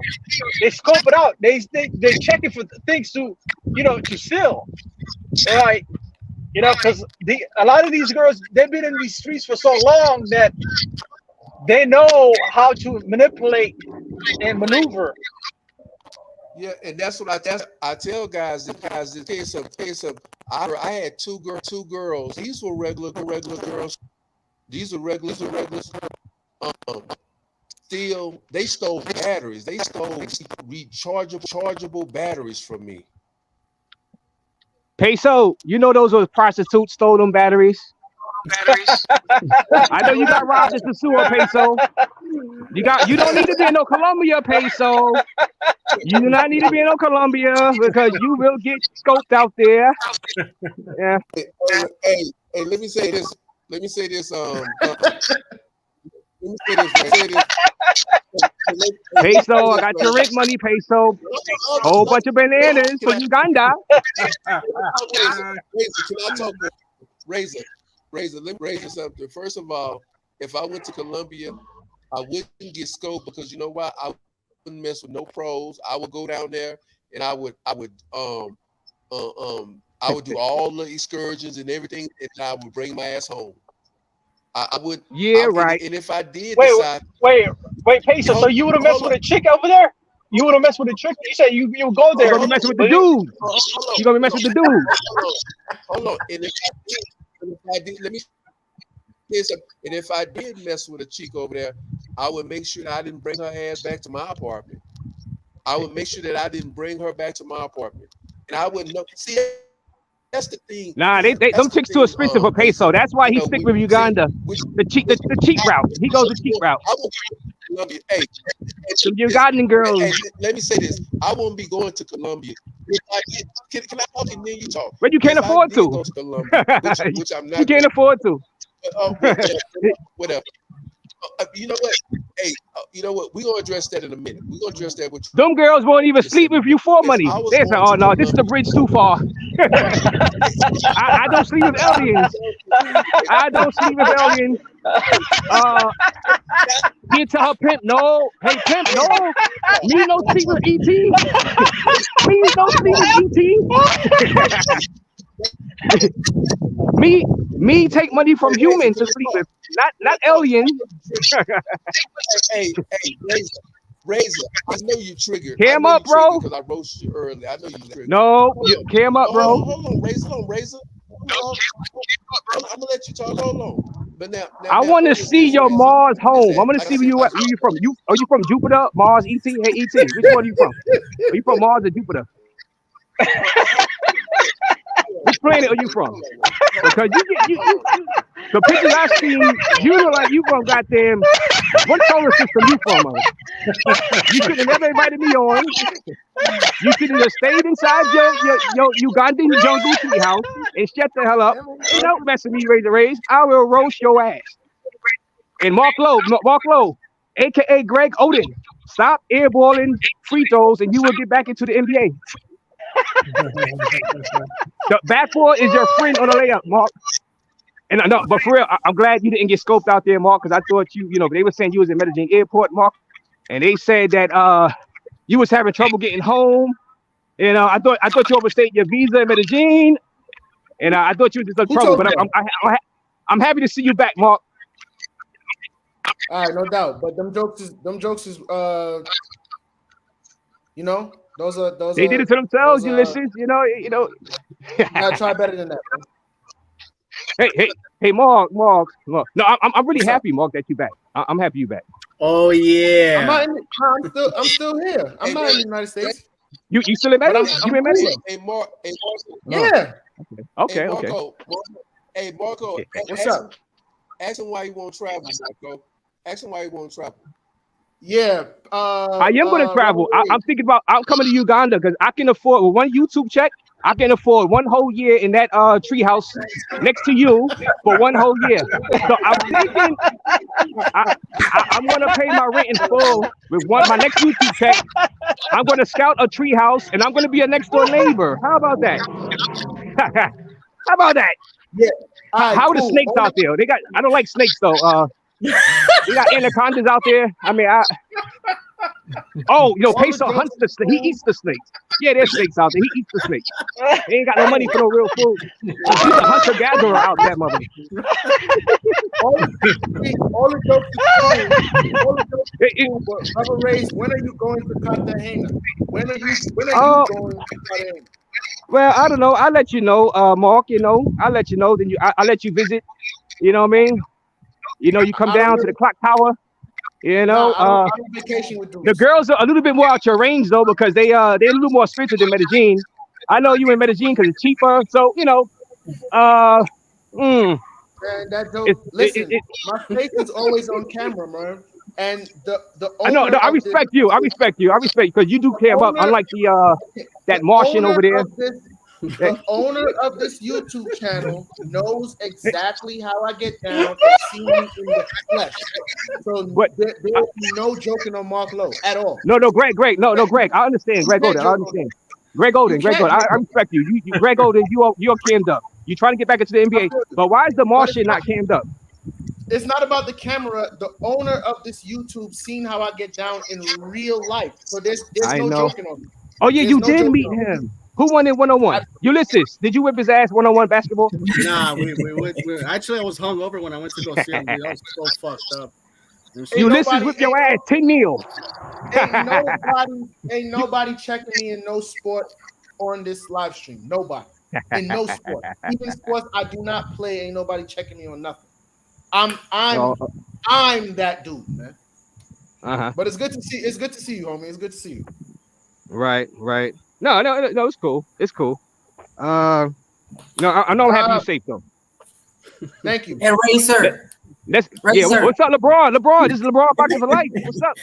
They scope it out. They're checking for things to steal. Right. Because a lot of these girls, they've been in these streets for so long that they know how to manipulate and maneuver. Yeah, and that's what I tell guys. The case of I had two girls. These were regular girls. These are regulars. Still, they stole batteries. They stole rechargeable batteries from me. Peso, those were prostitutes stole them batteries. I know you got robbed at the sewer, Peso. You don't need to be in no Colombia, Peso. You do not need to be in no Colombia because you will get scoped out there. Yeah. Hey, let me say this. Let me say this. Peso, I got your rent money, Peso. Whole bunch of bananas for Uganda. Can I talk? Razor, let me raise you something. First of all, if I went to Colombia, I wouldn't get scoped because you know why? I wouldn't mess with no pros. I would go down there and I would do all the excursions and everything, and I would bring my ass home. I would. Yeah, right. And if I did wait, Peso. So you would have messed with a chick over there? You would have messed with a chick? You said you would go there. You're gonna be messing with the dude. You're gonna be messing with the dude. Hold on. And if I did, let me. And if I did mess with a chick over there, I would make sure that I didn't bring her ass back to my apartment. I would make sure that I didn't bring her back to my apartment, and I wouldn't know. See, that's the thing. Nah, them chicks too expensive for Peso. That's why he stick with Uganda. The cheap route. He goes the cheap route. Hey, some Ugandan girls. Hey, let me say this. I won't be going to Colombia. Can I talk and then you talk? But you can't afford to. Go to Colombia, which I'm not. You can't afford to. Whatever. You know what? Hey, you know what? We're gonna address that in a minute. We're gonna address that with you. Them girls won't even sleep with you for money. They say, "Oh no, this is the bridge too far." I don't sleep with aliens. I don't sleep with aliens. You tell her pimp, no. Hey pimp, no. Me no sleep with ET. Please don't sleep with ET. Me take money from humans to sleep with, not aliens. hey, Razor, I know you triggered. Cam up, bro. Because I roasted you early. I know you triggered. No, cam up, bro. Hold on, Razor. I'm gonna let you talk. Hold on. But now I want to see your Mars home. I want to see where you from. Are you from Jupiter, Mars, ET? Hey, ET, which one are you from? Are you from Mars or Jupiter? Which planet are you from? Because you the pictures I seen, you look like you from goddamn. What solar system you from? You should have never invited me on. You should have stayed inside your Ugandan jungle tree house and shut the hell up. Don't mess with me, Razor. I will roast your ass. And Mark Lowe, aka Greg Oden, stop airballing free throws and you will get back into the NBA. The backboard is your friend on the layup, Mark. And no, but for real, I'm glad you didn't get scoped out there, Mark, because I thought they were saying you was in Medellin Airport, Mark, and they said that you was having trouble getting home. And I thought you overstayed your visa in Medellin, and I thought you was in trouble. But I'm happy to see you back, Mark. All right, no doubt. But them jokes is those are they did it to themselves, Ulysses. Gotta try better than that, bro. Hey, Mark. No, I'm really happy, Mark, that you back. I'm happy you back. Oh yeah. I'm still here. I'm not in the United States. You still in Medellin? You in Medellin? Hey, Mark. Yeah. Okay. Hey, Marco. What's up? Ask him why he won't travel, Marco. Ask him why he won't travel. Yeah. I am going to travel. I'm thinking about. I'm coming to Uganda because I can afford with one YouTube check. I can afford 1 whole year in that treehouse next to you for 1 whole year. So I'm thinking I'm going to pay my rent in full with my next YouTube check. I'm going to scout a treehouse and I'm going to be a next door neighbor. How about that? How about that? Yeah. Right, how are cool. the snakes out there? I don't like snakes though. They got anacondas out there. I mean, Peso hunts the snake. He eats the snakes. Yeah, there's snakes out there. He eats the snakes. He ain't got no money for no real food. He's a hunter gatherer out there, mother. All the jokes is but Brother Race, when are you going to Cartagena? When are you going to Cartagena? Well, I don't know. I'll let you know, Mark. I'll let you know. Then I'll let you visit. You know what I mean? You come down to the clock tower. I'm on vacation with the girls are a little bit more out your range though, because they're a little more expensive than Medellin. I know you in Medellin because it's cheaper. So Man, listen, my face is always on camera, man. And the owner I respect you. I respect you because you do care about, unlike that Martian over there. The owner of this YouTube channel knows exactly how I get down and see me in the flesh. So there'll be no joking on Mark Lowe at all. No, Greg. No, Greg. I understand. Greg Golden. I understand. Greg Golden. I respect you. Greg Golden, you're cammed up. You're trying to get back into the NBA. But why is the Martian not cammed up? It's not about the camera. The owner of this YouTube seen how I get down in real life. So there's no joking on me. Oh, yeah, you did meet him. Who won in 1-on-1? Ulysses, did you whip his ass 1-on-1 basketball? Nah, we actually I was hungover when I went to go see him. I was so fucked up. Ulysses whipped your ass 10-0. Ain't nobody checking me in no sport on this live stream. Nobody. In no sport. Even sports I do not play, ain't nobody checking me on nothing. I'm that dude, man. But it's good to see you, homie. It's good to see you. Right. No, it's cool. It's cool. I know I'm happy you're safe though. Thank you. And Racer. Yeah, what's up, LeBron? LeBron, this is LeBron Pocket for life. What's up?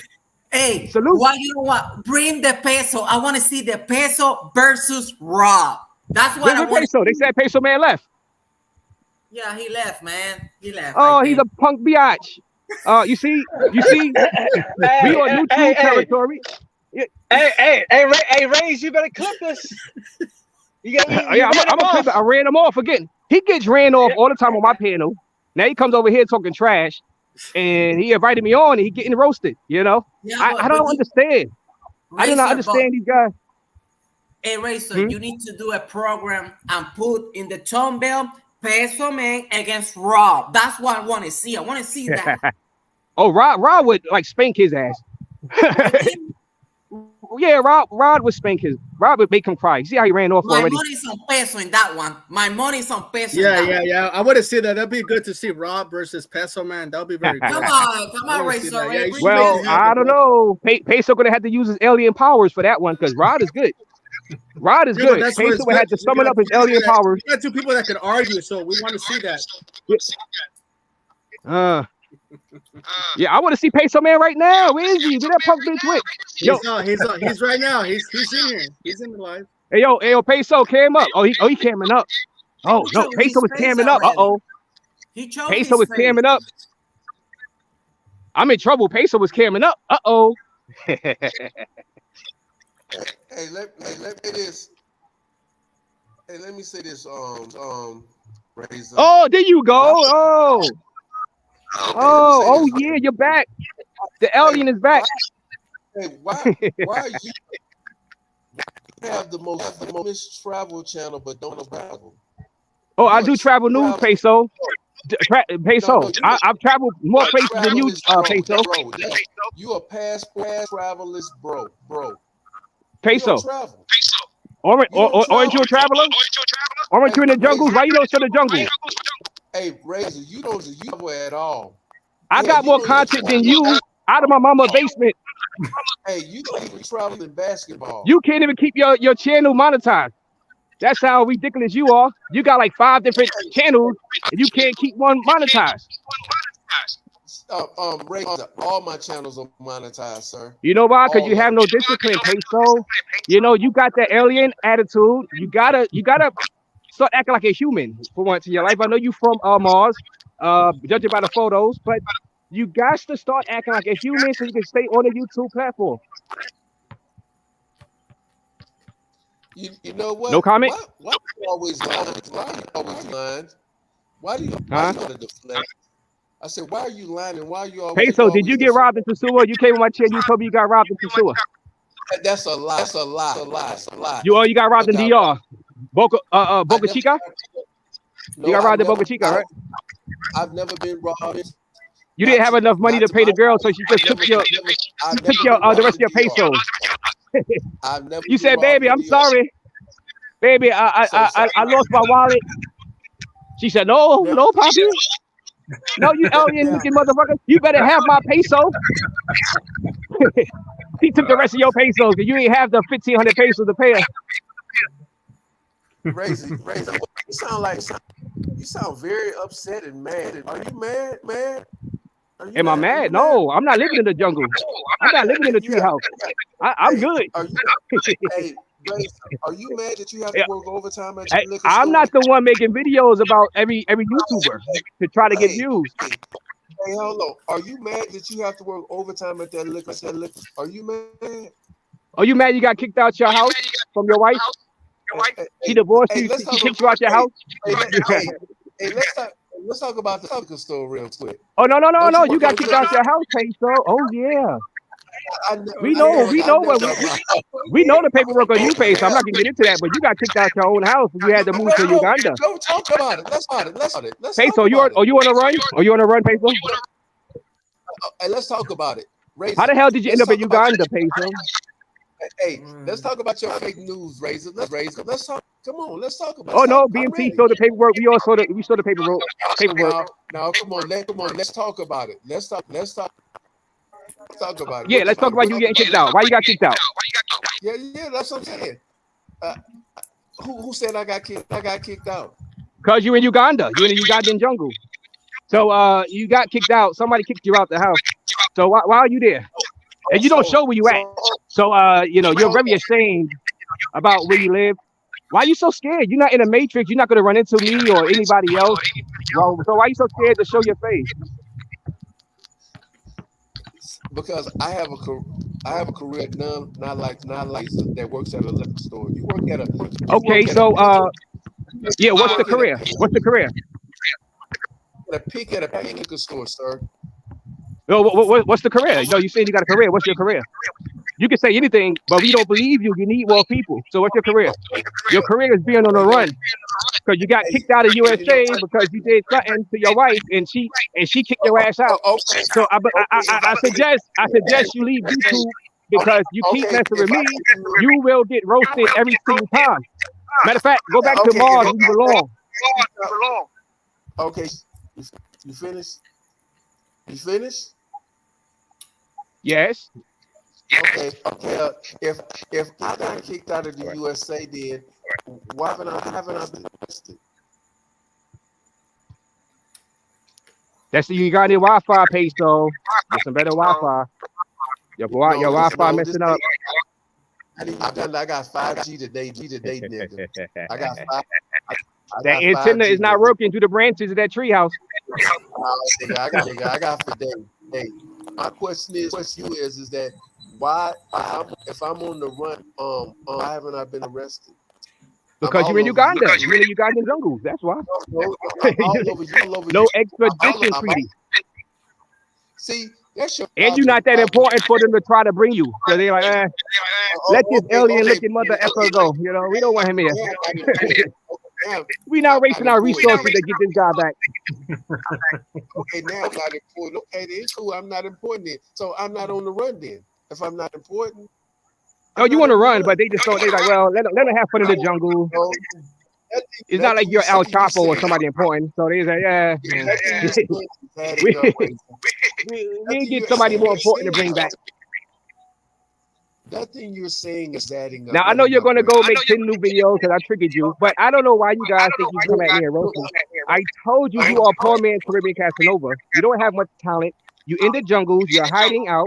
Hey, salute. Why you know what? Bring the peso. I want to see the peso versus Rob. That's what I want. Peso. They said Peso man left. Yeah, he left, man. He left. Oh, he's a punk biatch. You see, we on neutral territory. Hey, Rays, you better clip this. I'm gonna clip it. I ran him off again. He gets ran off all the time on my panel. Now he comes over here talking trash, and he invited me on, and he getting roasted. Yeah, I don't understand. I do not understand these guys. Hey, Racer, you need to do a program and put in the thumbnail Peso Man against Rob. That's what I want to see. I want to see that. Oh, Rob would like spank his ass. Yeah, Rod would spank his. Rod would make him cry. See how he ran off already? My money's on Peso in that one. My money's on Peso. Yeah. I would have seen that. That'd be good to see Rob versus Peso Man. That'd be very good. Come on, Racer. Yeah, well, I don't know. Peso gonna have to use his alien powers for that one because Rod is good. Rod is good. Peso would have to summon up his alien powers. We got two people that can argue, so we want to see that. Yeah, I want to see Peso Man right now. Where is he? Where that punk bitch with? He's right now. He's in here. He's in the live. Hey yo, Peso, cam up. He camming up. Oh no, Peso is camming up. Peso is camming up. I'm in trouble. Peso was camming up. Hey, let me say this. Razor. Oh, there you go. Oh yeah, you're back. The alien is back. Hey, why you have the most travel channel but don't travel? Oh, I do travel news, Peso. Peso. I've traveled more places than you, Peso. You a passport travelist, bro. Peso. Aren't you a traveler? Aren't you in the jungles? Why you don't show the jungle? Hey, Razor, you don't travel at all. I got more content than you out of my mama's basement. Hey, you don't even travel in basketball. You can't even keep your channel monetized. That's how ridiculous you are. You got like 5 different channels and you can't keep one monetized. Razor, all my channels are monetized, sir. You know why? Because All you of have them. no discipline, peso. You know, you got that alien attitude. You gotta start acting like a human for once in your life. I know you from Mars, judging by the photos, but you got to start acting like a human so you can stay on the YouTube platform. You know what? No comment? Why you always lying? Why are you always lying? Why do you Huh? want to deflect? I said, why are you lying? And why are you always? Peso, did you get robbed in Tusua? You came on my chair. You told me you got robbed in Tusua. That's a lie. That's a lie. That's a lie. You got robbed in DR. Boca never- Chica. No, You got I've robbed in never- Boca Chica, right? I've never been robbed. You didn't have enough money to pay the girl, so she just took your the rest of your pesos. You said, "Baby, I'm sorry, baby. I lost my wallet." She said, "No, Poppy. No, you alien looking motherfucker. You better have my peso." He took the rest of your pesos because you ain't have the 1,500 pesos to pay her. Razor, you sound very upset and mad. Are you mad? Am I mad? No, I'm not living in the jungle. I'm not living in the treehouse. I'm good. Hey, Razor, are you mad that you have to work overtime at your liquor store? I'm not the one making videos about every YouTuber to try to get views. Hey, hold on. Are you mad that you have to work overtime at that liquor? Are you mad? Are you mad you got kicked out your house from your wife? She divorced you. She kicked you out your house. Hey, let's talk about the liquor store real quick. Oh no! You got kicked out your house, Peso. Oh yeah. We know the paperwork on you, Peso. I'm not gonna get into that, but you got kicked out your own house. You had to move to Uganda. Don't talk about it. Let's Peso, you on a run? Are you on a run, Peso? Hey, let's talk about it. How the hell did you end up in Uganda, Peso? Hey, let's talk about your fake news, Razor. Let's talk. Come on, let's talk about. Oh no, BMT saw the paperwork. We saw the paperwork. Now, come on. Let's talk about it. Let's talk about it. Yeah, let's talk about you getting kicked out. Why you got kicked out? Yeah, that's what I'm saying. Who said I got kicked out? Cause you in Uganda. You in the Ugandan jungle. So you got kicked out. Somebody kicked you out the house. So why are you there? And you don't show where you at. So you're very ashamed about where you live. Why are you so scared? You're not in a matrix. You're not gonna run into me or anybody else. Well, so why are you so scared to show your face? Because I have a career not like that works at a liquor store. You work at a okay. So yeah, what's the career? What's the career? At a liquor store, sir. What's the career? No, you saying you got a career. What's your career? You can say anything, but we don't believe you. You need more people. So what's your career? Your career is being on the run because you got kicked out of USA because you did something to your wife and she kicked your ass out. So I suggest you leave YouTube because you keep messing with me. You will get roasted every single time. Matter of fact, go back to Mars where you belong. Okay, you finished? You finished? Yes. Okay. If I got kicked out of the USA, then why haven't I been arrested? That's the Uganda Wi-Fi page, though. Get some better Wi-Fi. Your Wi-Fi messing up. I got 5G today, nigga. I got 5. That antenna is not working through the branches of that treehouse. I got for day. Hey, my question is that why if I'm on the run, why haven't I been arrested? Because you're in Uganda. You're in the Ugandan jungle. That's why. No extradition treaty. See, that's your. And you're not that important for them to try to bring you. So they're like, let this alien-looking mother effer go. You know, we don't want him here. We not wasting our resources to get this guy back. Okay, now I'm not important. Okay, it's cool. I'm not important then. So I'm not on the run then. If I'm not important. Oh, you want to run, but they just thought they're like, well, let them have fun in the jungle. It's not like you're Al Chapo or somebody important. So they're like, yeah. we get somebody more important to bring back. Nothing you're saying is adding up. Now I know you're gonna go make 10 new videos because I triggered you, but I don't know why you guys think you come at me and roast me. I told you you are a poor man's Caribbean Casanova. You don't have much talent. You in the jungles. You're hiding out.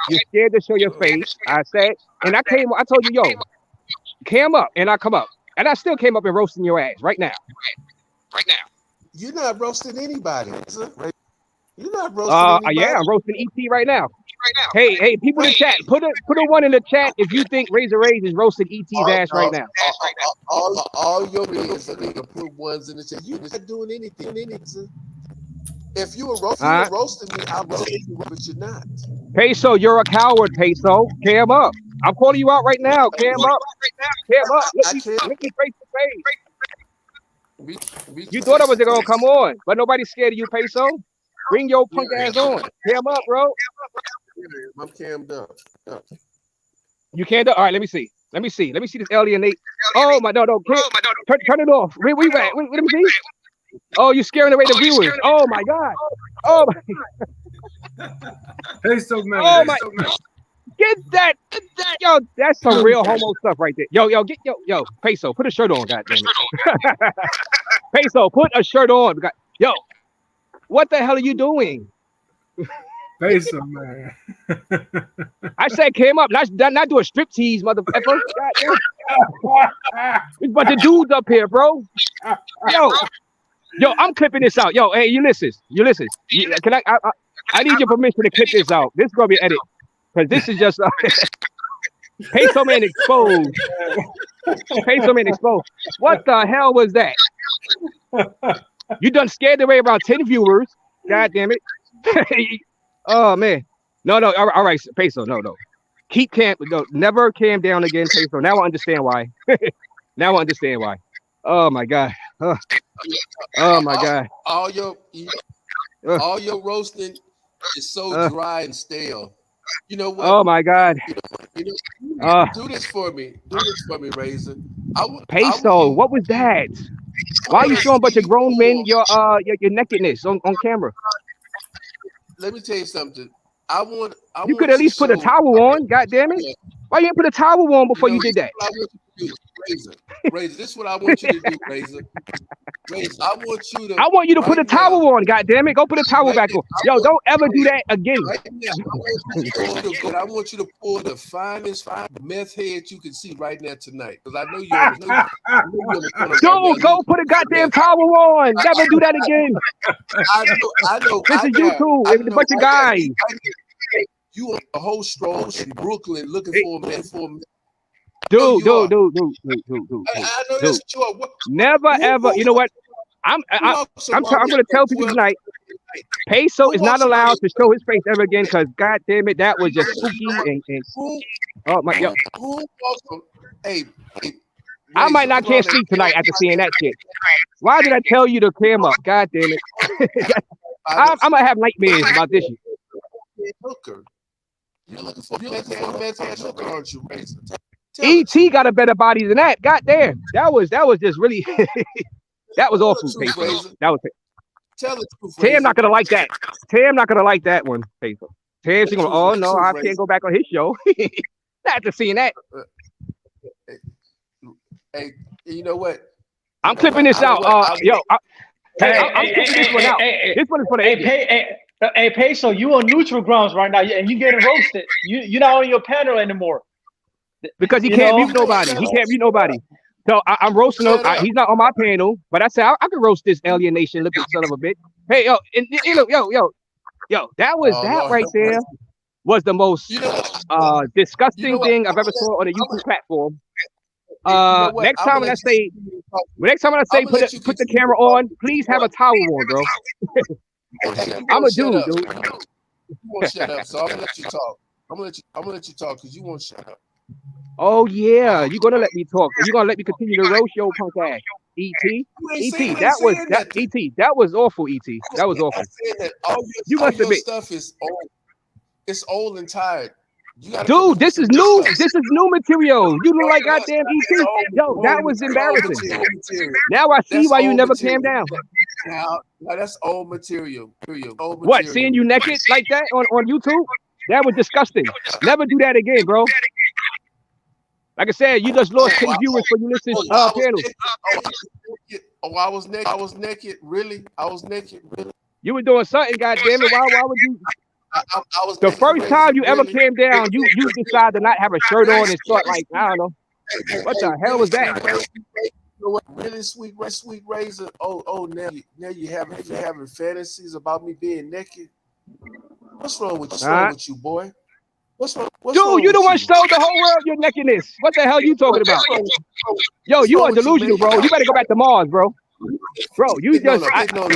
You're scared to show your face. I said, and I told you, yo, cam up, and I come up, and I still came up and roasting your ass right now. You're not roasting anybody. You're not roasting anybody. Yeah, I'm roasting ET right now. Hey, people in the chat, put a one in the chat if you think Razor Rays is roasting ET's ass right now. All your videos are gonna put ones in the chat. You're not doing anything. If you were roasting me, I'm roasting you, but you're not. Peso, you're a coward, Peso. Cam up. I'm calling you out right now. Cam up. Let me face to face. You thought I was gonna come on, but nobody's scared of you, Peso. Bring your punk ass on. Cam up, bro. I'm cammed up. You can't do. All right, let me see. Let me see this alienate. Oh my no. Turn it off. Where we at? Let me see. Oh, you're scaring away the viewers. Oh my god. Oh my. Peso man. Oh my. Get that. Yo, that's some real homo stuff right there. Yo, Peso, put a shirt on, goddamn it. Peso, put a shirt on. Yo, what the hell are you doing? Peso man. I said came up, not do a striptease, motherfucker. There's a bunch of dudes up here, bro. Yo, I'm clipping this out. Yo, hey, Ulysses. Can I need your permission to clip this out. This is gonna be edit. Because this is just Peso man exposed. What the hell was that? You done scared away about 10 viewers. God damn it. Oh man. No. All right, Peso. No. Keep cam. No, never cam down again, Peso. Now I understand why. Oh my god. Oh my god. All your roasting is so dry and stale. You know what? Oh my god. Do this for me. Razor. Peso, what was that? Why are you showing a bunch of grown men your nakedness on camera? Let me tell you something. You could at least put a towel on, god damn it. Why you didn't put a towel on before you did that? Razor, this is what I want you to do, Razor. I want you to put a towel on, god damn it. Go put a towel back on. Yo, don't ever do that again. I want you to pull the finest meth head you can see right now tonight. Because I know you're Don't go put a goddamn towel on. Never do that again. I know. This is YouTube. It's a bunch of guys. You on the whole stroll in Brooklyn looking for a man. Dude. I know that's true. Never ever. You know what? I'm going to tell people tonight. Peso is not allowed to show his face ever again because, god damn it, that was just spooky and oh my god. I might not can't sleep tonight after seeing that shit. Why did I tell you to cam up? God damn it. I'm gonna have nightmares about this shit. You're looking for a meth hooker, aren't you, Razor? ET got a better body than that. God damn. That was just really that was awful, Peso. That was Tell the truth. Tam not gonna like that. Tam not gonna like that one, Peso. Tam's gonna oh no, I can't go back on his show. Not after seeing that. Hey, you know what? I'm clipping this out. I'm clipping this one out. This one is for the Hey, Peso, you on neutral grounds right now, and you getting roasted. You're not on your panel anymore. Because he can't mute nobody. So I'm roasting him. He's not on my panel, but I said I can roast this alienation looking son of a bitch. Hey, yo, that was right there was the most disgusting thing I've ever saw on a YouTube platform. Next time when I say put the camera on, please have a towel on, bro. I'm a dude. You won't shut up, so I'm gonna let you talk. I'm gonna let you talk because you won't shut up. Oh yeah, you're gonna let me talk. You're gonna let me continue to roast your punk ass. ET, that was awful. ET, that was awful. You must admit, stuff is old. It's old and tired. Dude, this is new. This is new material. You look like goddamn ET. Yo, that was embarrassing. Now I see why you never came down. Now that's old material. What? Seeing you naked like that on YouTube? That was disgusting. Never do that again, bro. Like I said, you just lost 10 viewers for Ulysses I was panel. naked. Oh, I was naked. I was naked. Really? I was naked. Really? You were doing something, goddamn it. Why would you? I was The naked. first time you ever Really? came down, you decided to not have a shirt on and start like, I don't know. What the hell was that? Really sweet razor. Oh, now you having fantasies about me being naked. What's wrong with you, boy? What's wrong? Dude, you the one showed the whole world your nakedness. What the hell you talking about? Yo, you are delusional, bro. You better go back to Mars, bro. Bro, you just, bro.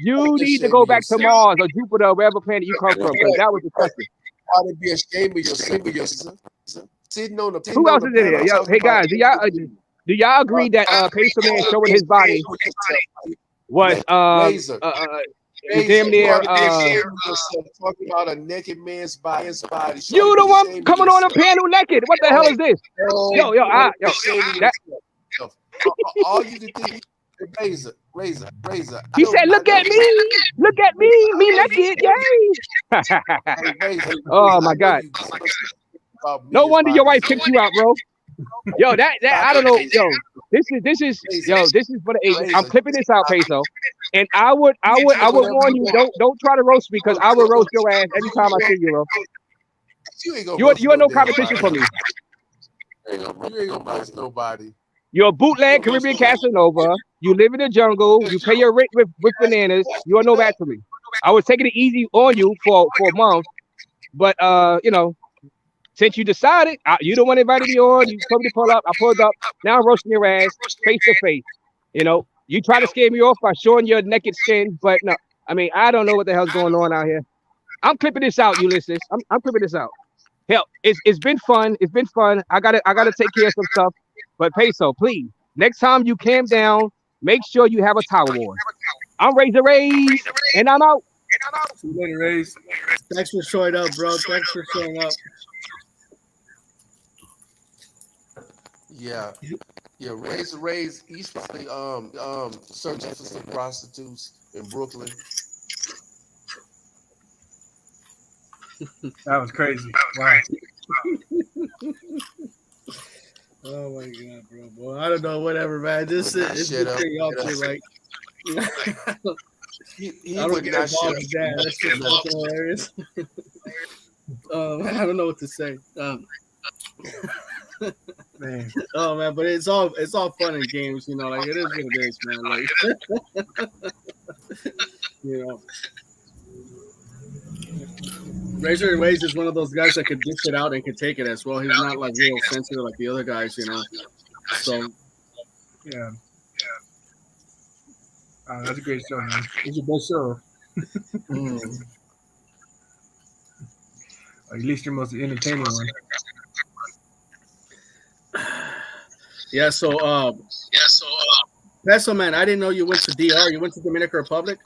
You need to go back to Mars or Jupiter, or wherever planet you come from, because that was disgusting. Ought to be ashamed of yourself. Sitting on the Who else is in here? Yo, hey guys, do y'all agree that Pacer Man showing his body was damn near talking about a naked man's body. You the one coming on a panel naked? What the hell is this? Yo, all you can do. Razor. He said, "Look at me naked, yay!" Oh my God! No wonder your wife kicked you out, bro. Yo, that I don't know. Yo, this is for the agent. I'm clipping this out, Peso. And I would warn you, don't try to roast me, because I will roast your ass every time I see you, bro. You are no competition for me. You ain't gonna roast nobody. You're a bootleg Caribbean Casanova. You live in the jungle. You pay your rent with bananas. You are no match for me. I was taking it easy on you for a month, but since you decided, you don't want to invite me on, you told me to pull up, I pulled up. Now I'm roasting your ass face to face. You try to scare me off by showing your naked skin, but no, I mean, I don't know what the hell's going on out here. I'm clipping this out, Ulysses. I'm clipping this out. Hell, it's been fun. It's been fun. I gotta take care of some stuff. But Peso, please, next time you cam down, make sure you have a towel on. I'm Razor Rays, and I'm out. See you later, Rays. Thanks for showing up, bro. Thanks for showing up. Yeah. Raise East Valley, searching for some prostitutes in Brooklyn. That was crazy. Wow. Oh my God, bro. Well, I don't know, whatever, man. This is y'all too, like. He I don't would get not shut involved with that. That's just fucking hilarious. I don't know what to say. Man. Oh man, but it's all fun and games, like it is what it is, man. Like Razor Ways is one of those guys that could dish it out and could take it as well. He's not like real sensitive like the other guys, So yeah. That's a great show, man. It's your best show. Or at least your most entertaining one. Yeah, so Peso man, I didn't know you went to DR. You went to Dominican Republic?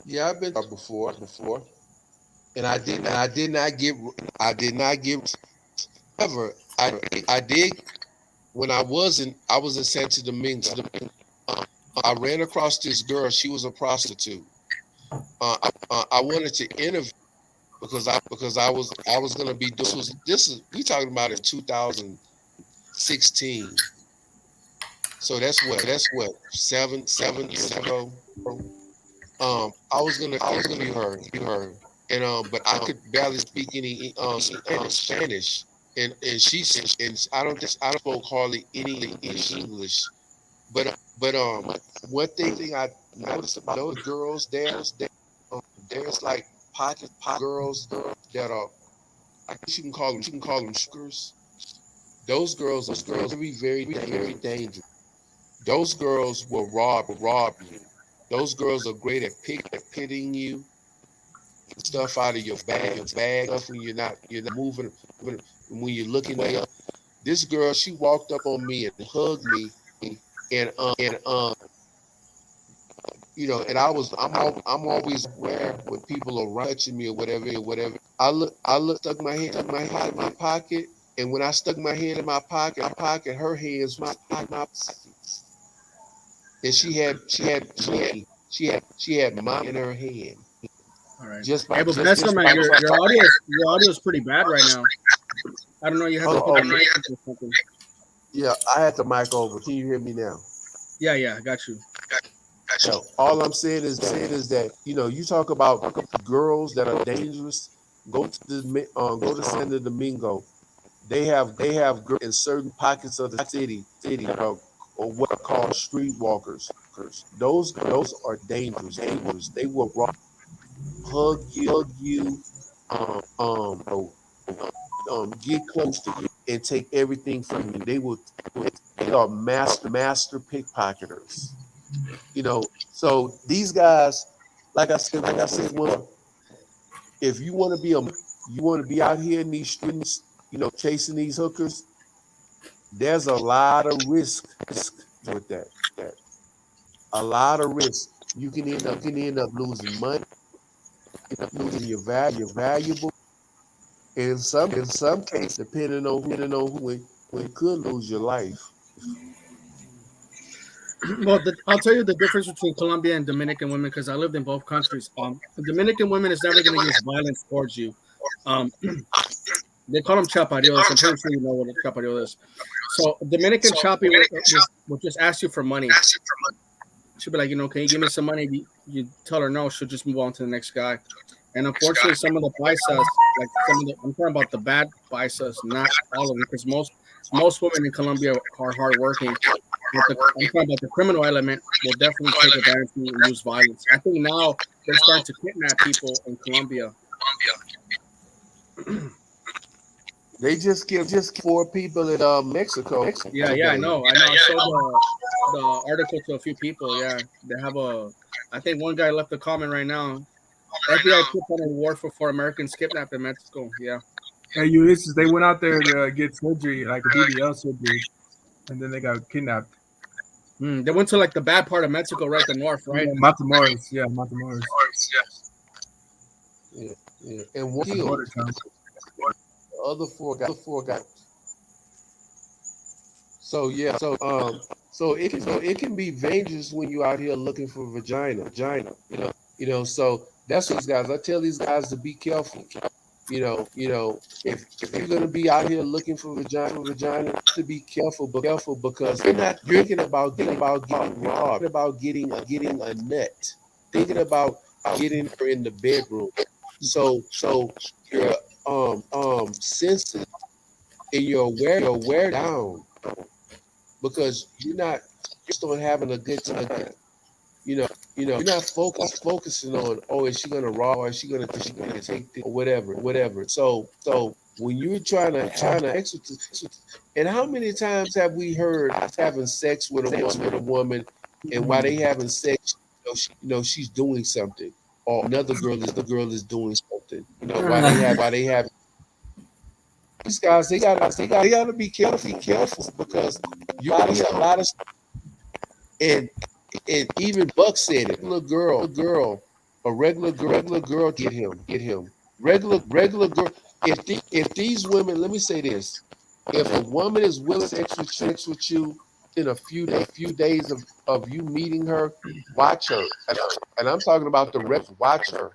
Yeah, I've been there before. And I did not get ever. I did when I was in Santo Domingo. I ran across this girl. She was a prostitute. I wanted to interview because I was gonna be doing this is we talking about in 2016. So that's what 7 years ago. I was gonna be her, and but I could barely speak any Spanish, and I don't spoke hardly any English, but one thing I noticed about those girls there's like pocket girls that are, I guess you can call them sugars. Those girls are very, very, very dangerous. Those girls will rob you. Those girls are great at pitting you stuff out of your bag stuff when you're not moving when you're looking up. This girl, she walked up on me and hugged me, and and and I'm always aware when people are touching me or whatever. I stuck my hand in my pocket, and when I stuck my hand in my pocket, her hands my pockets, and she had mine in her hand. All right. Just Hey, by but just Peso, man, by your audio is pretty bad right now. I don't know. You have to put the mic up or something. yeah, I had the mic over. Can you hear me now? Yeah, I got you. So all I'm saying is that you talk about girls that are dangerous. Go to Santo Domingo. They have girls in certain pockets of the city that are or what are called streetwalkers. Those are dangerous. They will hug you, um, get close to you and take everything from you. They are master pickpocketers. So these guys, like I said, if you want to you want to be out here in these streets, chasing these hookers, there's a lot of risk with that. A lot of risk. You can end up losing money, losing your valuable. In some cases, depending on who, it could lose your life. Well, I'll tell you the difference between Colombia and Dominican women because I lived in both countries. The Dominican women is never going to use violence towards you. Um, they call them chaparillos. I'm pretty sure you know what a chaparrillo is. So Dominican chapi will just ask you for money. She'll be like, can you give me some money? You tell her no, she'll just move on to the next guy. And unfortunately, some of the paisas, like I'm talking about the bad paisas, not all of them, because most women in Colombia are hardworking. I'm talking about the criminal element will definitely take advantage and use violence. I think now they're starting to kidnap people in Colombia. They just killed 4 people in Mexico. Yeah, I know. I showed the article to a few people. Yeah, they have I think one guy left a comment right now. FBI put on a warrant for Americans kidnapped in Mexico. Yeah. Hey, Ulysses, they went out there to get surgery, like a BBL surgery, and then they got kidnapped. They went to like the bad part of Mexico, right? The north, right? Yeah, Matamoros. Yeah, Matamoros. Yeah. And one killed. The other four got. So yeah, so it can be dangerous when you're out here looking for vagina. So that's these guys. I tell these guys to be careful. If you're gonna be out here looking for vagina, to be careful because you're not thinking about getting robbed, about getting a nut, thinking about getting her in the bedroom. So you're sensitive and you're aware down because you're not just on having a good time. You're not focusing on, is she gonna rob or is she gonna take this or whatever. So when you're trying to exercise, and how many times have we heard having sex with a woman, and while they having sex, she's doing something, or another girl is doing something. While they have these guys, they gotta be careful because you gotta hear a lot of. And even Buck said it. A regular girl, get him. Regular girl. If these women, let me say this: if a woman is willing to sex with you in a few days of you meeting her, watch her. And I'm talking about the rest. Watch her.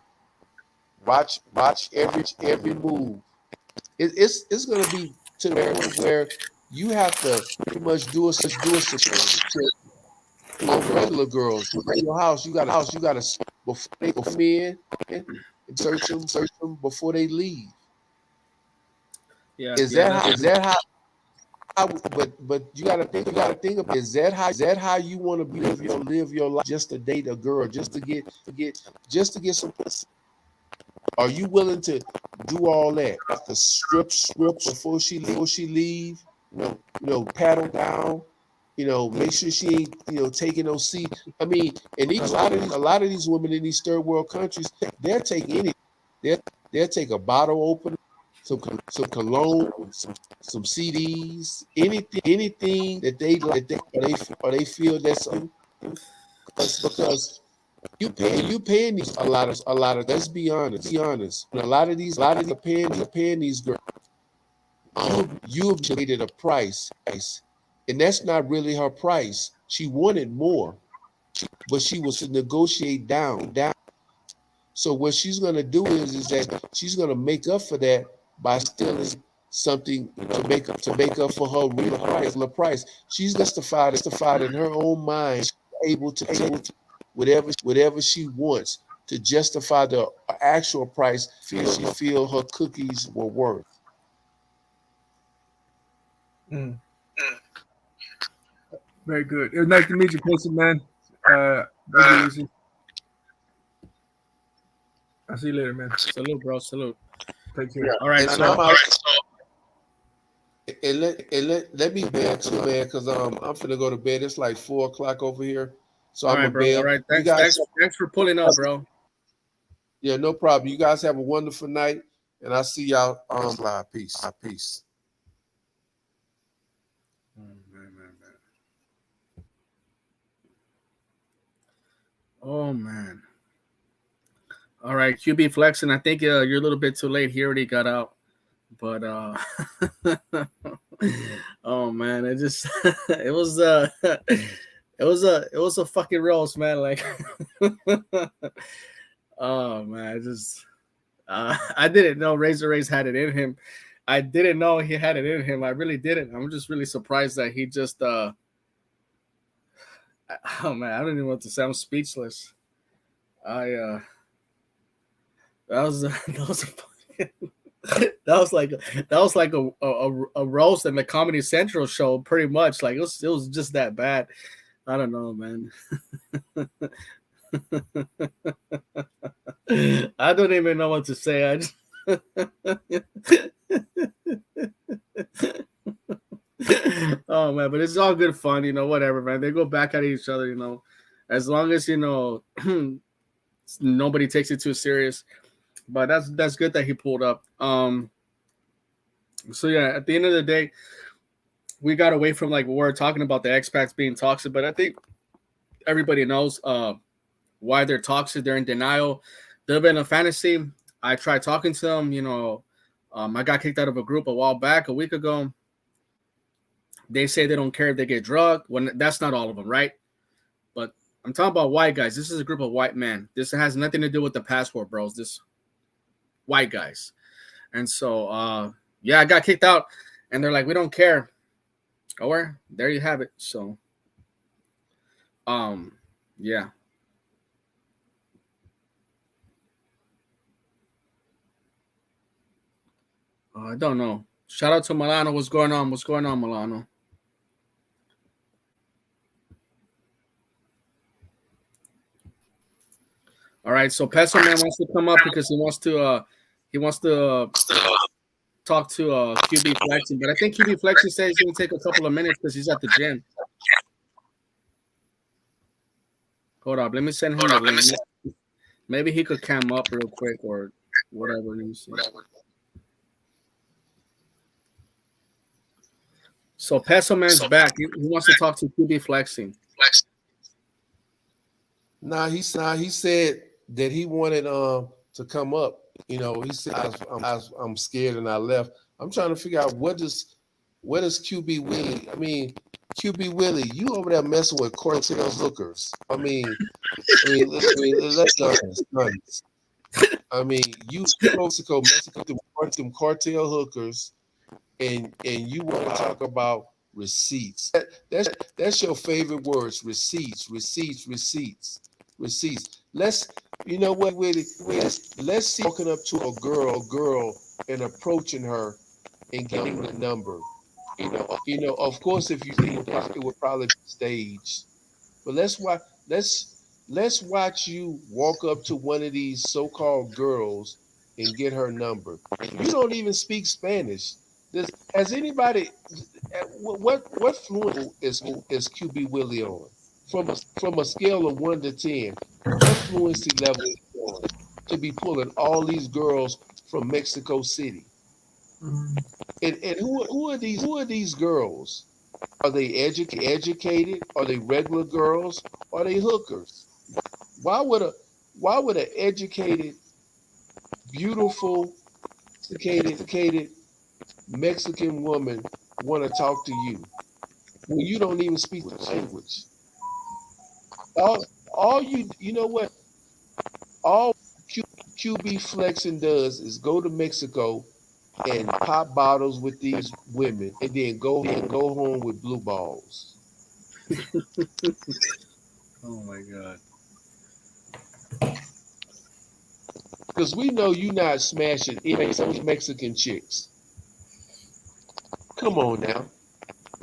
Watch every move. It's gonna be to the point where you have to pretty much do a regular girls in your house. You got before they come in and search them before they leave. Yeah. Is that how? But you got to think about, is that how you want to live your life? Just to date a girl, just to get some pussy. Are you willing to do all that? To strip before she leave? Pat her down. Make sure she ain't taking no seat. I mean, and a lot of these women in these third world countries, they'll take anything. They'll take a bottle opener, some cologne, some CDs, anything that they feel that's something. Because you paying these a lot of. Let's be honest. And a lot of these are paying these girls. You've created a price, and that's not really her price. She wanted more, but she was to negotiate down. So what she's gonna do is that she's gonna make up for that by stealing something to make up for her real price. She's justified in her own mind, able to whatever she wants to justify the actual price she feel her cookies were worth. Mm. Very good. It was nice to meet you, Casey, man. Thank you, Lucy. I'll see you later, man. Salute, bro. Salute. Take care. Yeah. All right, And so I'm out. And let me bed too, man, because I'm finna go to bed. It's like 4 o'clock over here, so all I'm right, a bro. All bail. right, You thanks, guys, thanks for pulling up, bro. yeah, no problem. You guys have a wonderful night, and I'll see y'all on live. Peace. Peace. Oh, man. Oh man. All right, QB flexing. I think you're a little bit too late. He already got out, but oh man, it just it was it was a fucking roast, man. Like, oh man, I just I didn't know Razor Rays had it in him. I didn't know he had it in him. I really didn't. I'm just really surprised that he just oh man, I don't even know what to say. I'm speechless. I that was that was a fucking, that was like a roast in the Comedy Central show, pretty much. Like it was just that bad. I don't know, man. I don't even know what to say. I just oh man, but it's all good fun, whatever, man. They go back at each other, as long as nobody takes it too serious. But that's good that he pulled up. So yeah, at the end of the day, we got away from like we're talking about the expats being toxic, but I think everybody knows why they're toxic. They're in denial. They're in a fantasy. I tried talking to them. I got kicked out of a group a while back, a week ago. They say they don't care if they get drugged. When that's not all of them, right? But I'm talking about white guys. This is a group of white men. This has nothing to do with the passport bros. This white guys. And so yeah, I got kicked out, and they're like, we don't care. Or there you have it. So yeah. I don't know. Shout out to Milano. What's going on? What's going on, Milano? All right, so Peso Man wants to come up because he wants to talk to QB Flexing, but I think QB Flexing says he's gonna take a couple of minutes because he's at the gym. Hold up, let me send him the link. Maybe he could cam up real quick or whatever. Let me see. So Peso Man's back. He wants to talk to QB Flexing. Nah, he said that he wanted to come up. He said I'm scared and I left. I'm trying to figure out what does QB Willie. I mean, QB Willie, you over there messing with Cortez hookers. I mean, let's be honest. I mean, you Mexico messing with them cartel hookers, and you want to talk about receipts. That's your favorite words. Receipts. Let's let's see walking up to a girl and approaching her and getting the number. Of course, if you think it would probably be staged. But let's watch you walk up to one of these so-called girls and get her number. You don't even speak Spanish. Has anybody what fluent is QB Willie on? From a scale of 1 to 10, what fluency level is he on to be pulling all these girls from Mexico City? And who are these girls? Are they educated? Are they regular girls? Are they hookers? Why would an educated, beautiful, educated Mexican woman want to talk to you when you don't even speak the language? All you know what? All QB flexing does is go to Mexico and pop bottles with these women, and then go home with blue balls. Oh my god. Because we know you not smashing any some Mexican chicks. Come on now.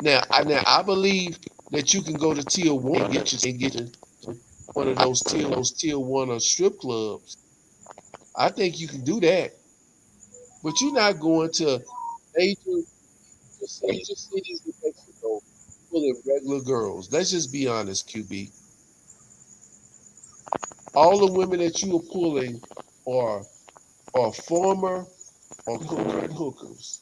Now I believe that you can go to tier one and get to one of those tier one or strip clubs. I think you can do that. But you're not going to major major cities in Mexico full of regular girls. Let's just be honest, QB. All the women that you are pulling are former or current hookers.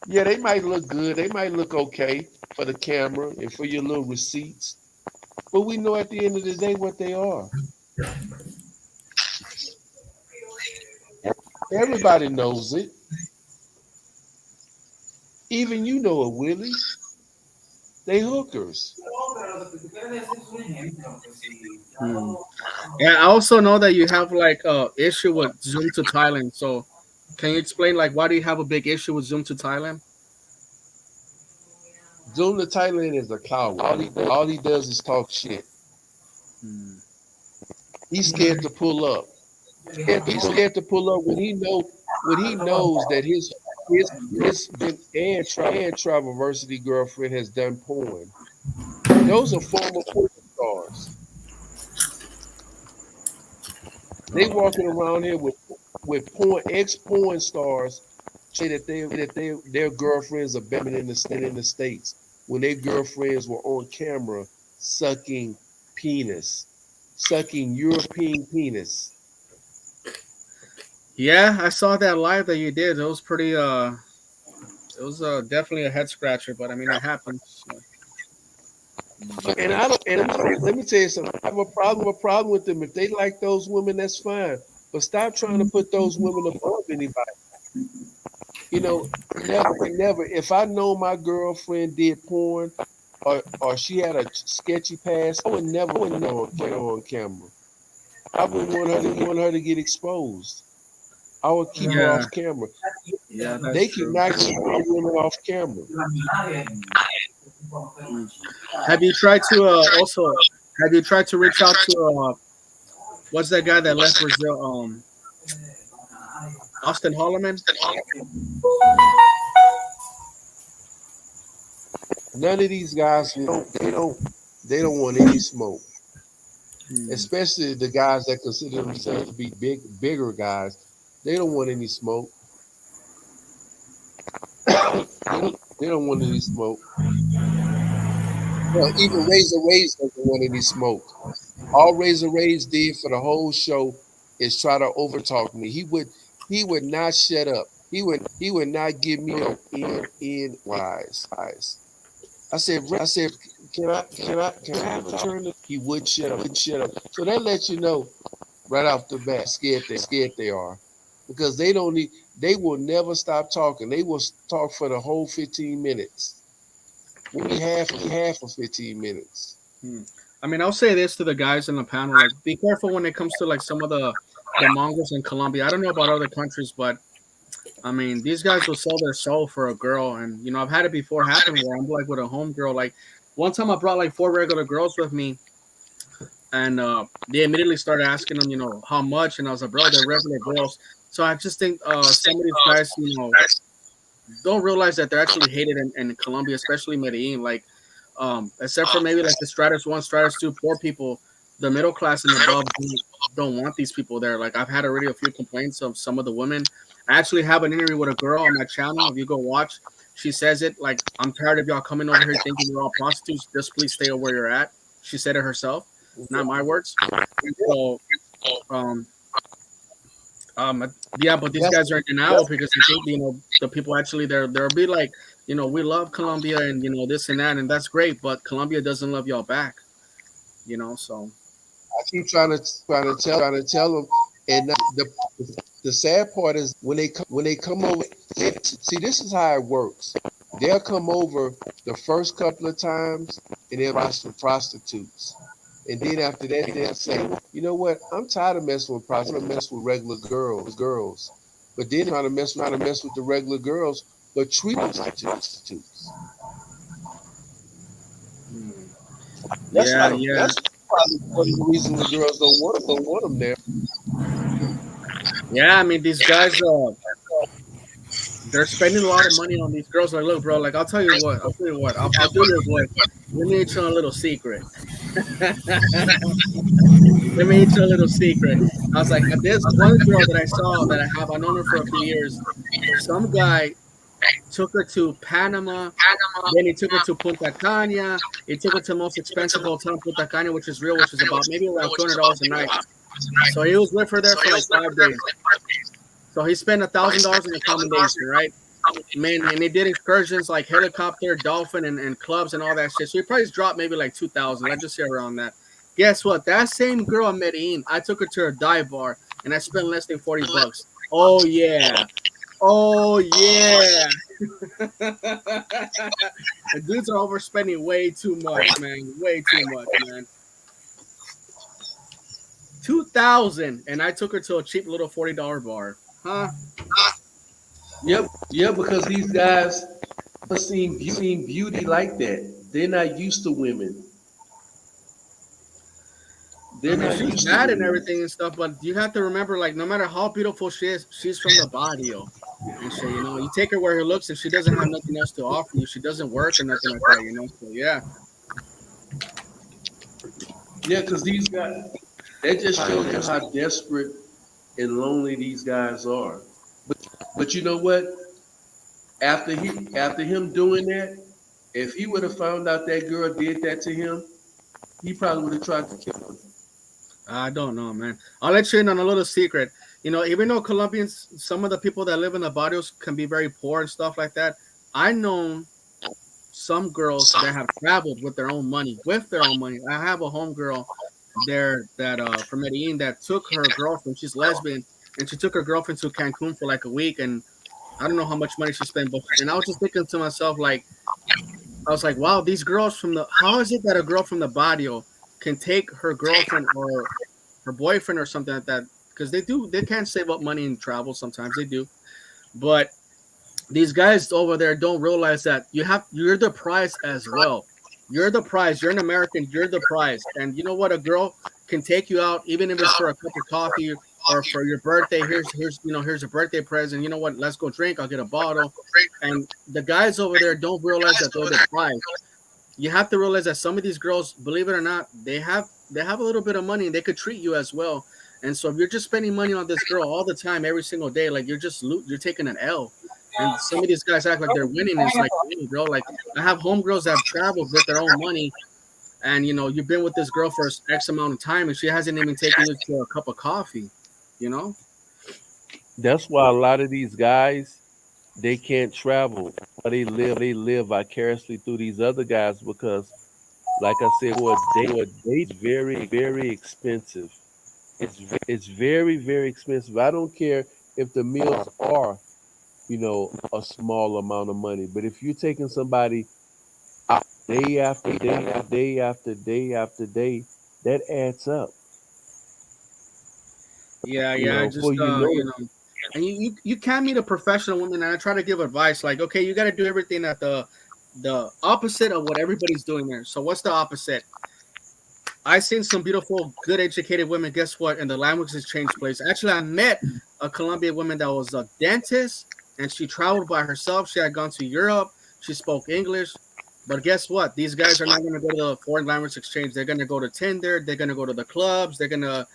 Yeah, they might look good. They might look okay for the camera and for your little receipts. But we know at the end of the day what they are. Everybody knows it. Even you know it, Willie. They hookers. Hmm. Yeah, I also know that you have like a issue with Zoom to Thailand. So, can you explain like why do you have a big issue with Zoom to Thailand? Zoom to Thailand is a coward. All he does is talk shit. Hmm. He's scared to pull up. He's scared to pull up when he knows that his and travel varsity girlfriend has done porn. Those are former porn stars. They walking around here with porn ex porn stars say that their girlfriends are better in the states when their girlfriends were on camera sucking penis, sucking European penis. Yeah, I saw that live that you did. It was pretty. It was definitely a head scratcher, but I mean it happens. So. And I don't. And let me tell you something. I have a problem with them. If they like those women, that's fine. But stop trying to put those women above anybody. You know, never. If I know my girlfriend did porn or she had a sketchy past, I would never get her on camera. I wouldn't want her to get exposed. I would keep her Yeah, off camera. yeah, that's They true. cannot keep women off camera. Mm. Have you tried to also? Have you tried to reach out to what's that guy that left Brazil? Austin Holloman. None of these guys they don't want any smoke. Hmm. Especially the guys that consider themselves to be bigger guys. They don't want any smoke. They don't want any smoke. Well, even Razor Rays doesn't want any smoke. All Razor Rays did for the whole show is try to overtalk me. He would not shut up. He would not give me no in wise. I said, can I have a turn? He wouldn't shut up. Wouldn't shut up. So that lets you know right off the bat scared they are, because they don't need. They will never stop talking. They will talk for the whole 15 minutes. Maybe half of 15 minutes. Hmm. I mean, I'll say this to the guys in the panel: like, be careful when it comes to like some of the Mongols in Colombia. I don't know about other countries, but I mean, these guys will sell their soul for a girl, and I've had it before happen where I'm like with a home girl. Like one time, I brought like four regular girls with me, and they immediately started asking them, how much, and I was like, bro, they're regular girls. So I just think some of these guys, don't realize that they're actually hated in Colombia, especially Medellin. Like, except for maybe like the Stratus 1, Stratus 2, poor people, the middle class and above don't want these people there. Like, I've had already a few complaints of some of the women. I actually have an interview with a girl on my channel. If you go watch, she says it like, I'm tired of y'all coming over here thinking you're all prostitutes. Just please stay where you're at. She said it herself, not my words. So, um, yeah, but these That's guys are in denial because I think the people actually they'll be like, we love Colombia and this and that, and that's great, but Colombia doesn't love y'all back, so I keep trying to tell them. And the sad part is when they come over. See, this is how it works. They'll come over the first couple of times and they'll watch the prostitutes. And then after that, they'll say, you know what? I'm tired of messing with prostitutes. I want to mess with regular girls. But then trying to mess with the regular girls, but treat them like prostitutes. That's Yeah, yeah, that's probably one of the reasons the girls don't want them there. yeah. I mean, these guys, they're spending a lot of money on these girls. Like, look, bro. Like, I'll tell you what. I'll do your voice. Let me tell you a little secret. Let me tell you a little secret. I was like, this one girl that I saw that I known her for a few years. Some guy took her to Panama. Then he took her to Punta Cana. He took her to the most expensive hotel in Punta Cana, which is about maybe around $200 a night. So he was with her there for like 5 days. So he spent $1,000 in accommodation, right? Man, and they did excursions like helicopter, dolphin, and clubs and all that shit. So he probably dropped maybe like 2,000. Let's just say around that. Guess what? That same girl in Medellin, I took her to a dive bar and I spent less than $40. Oh yeah. Oh yeah. The dudes are overspending way too much, man. Way too much, man. 2,000, and I took her to a cheap little $40 bar. Huh? Yep, because these guys seen beauty like that. They're not used to women. I mean, she's bad and everything and stuff, but you have to remember, like, no matter how beautiful she is, she's from the barrio. And so, you know, you take her where her looks, and she doesn't have nothing else to offer you. She doesn't work or nothing like that, you know? So, yeah. Yeah, because these guys, that just shows you how desperate and lonely these guys are. But you know what? After him doing that, if he would have found out that girl did that to him, he probably would have tried to kill her. I don't know, man. I'll let you in on a little secret. You know, even though Colombians, some of the people that live in the barrios can be very poor and stuff like that, I know some girls that have traveled with their own money. I have a homegirl there that from Medellin that took her girlfriend. She's lesbian, and she took her girlfriend to Cancun for like a week, and I don't know how much money she spent, and I was just thinking to myself, like, I was like, wow, these girls how is it that a girl from the barrio can take her girlfriend or her boyfriend or something like that? Because they can save up money and travel sometimes, they do, but these guys over there don't realize that you're the prize as well. You're the prize. You're an American. You're the prize. And you know what? A girl can take you out, even if it's for a cup of coffee or for your birthday. Here's a birthday present. You know what? Let's go drink. I'll get a bottle. And the guys over there don't realize that they're the prize. You have to realize that some of these girls, believe it or not, they have a little bit of money and they could treat you as well. And so if you're just spending money on this girl all the time, every single day, like you're taking an L. And some of these guys act like they're winning. It's like, hey, bro, like I have homegirls that have traveled with their own money, and you know you've been with this girl for X amount of time, and she hasn't even taken you to a cup of coffee. You know. That's why a lot of these guys they can't travel. They live vicariously through these other guys because, like I said, a date very very expensive. It's very very expensive. I don't care if the meals are a small amount of money. But if you're taking somebody out day after day after day, that adds up. Yeah, and you can meet a professional woman, and I try to give advice like, okay, you got to do everything at the opposite of what everybody's doing there. So what's the opposite? I've seen some beautiful, good, educated women. Guess what? In the language exchange place, actually, I met a Colombian woman that was a dentist, and she traveled by herself. She had gone to Europe. She spoke English. But guess what? These guys are not going to go to the foreign language exchange. They're going to go to Tinder. They're going to go to the clubs. They're going to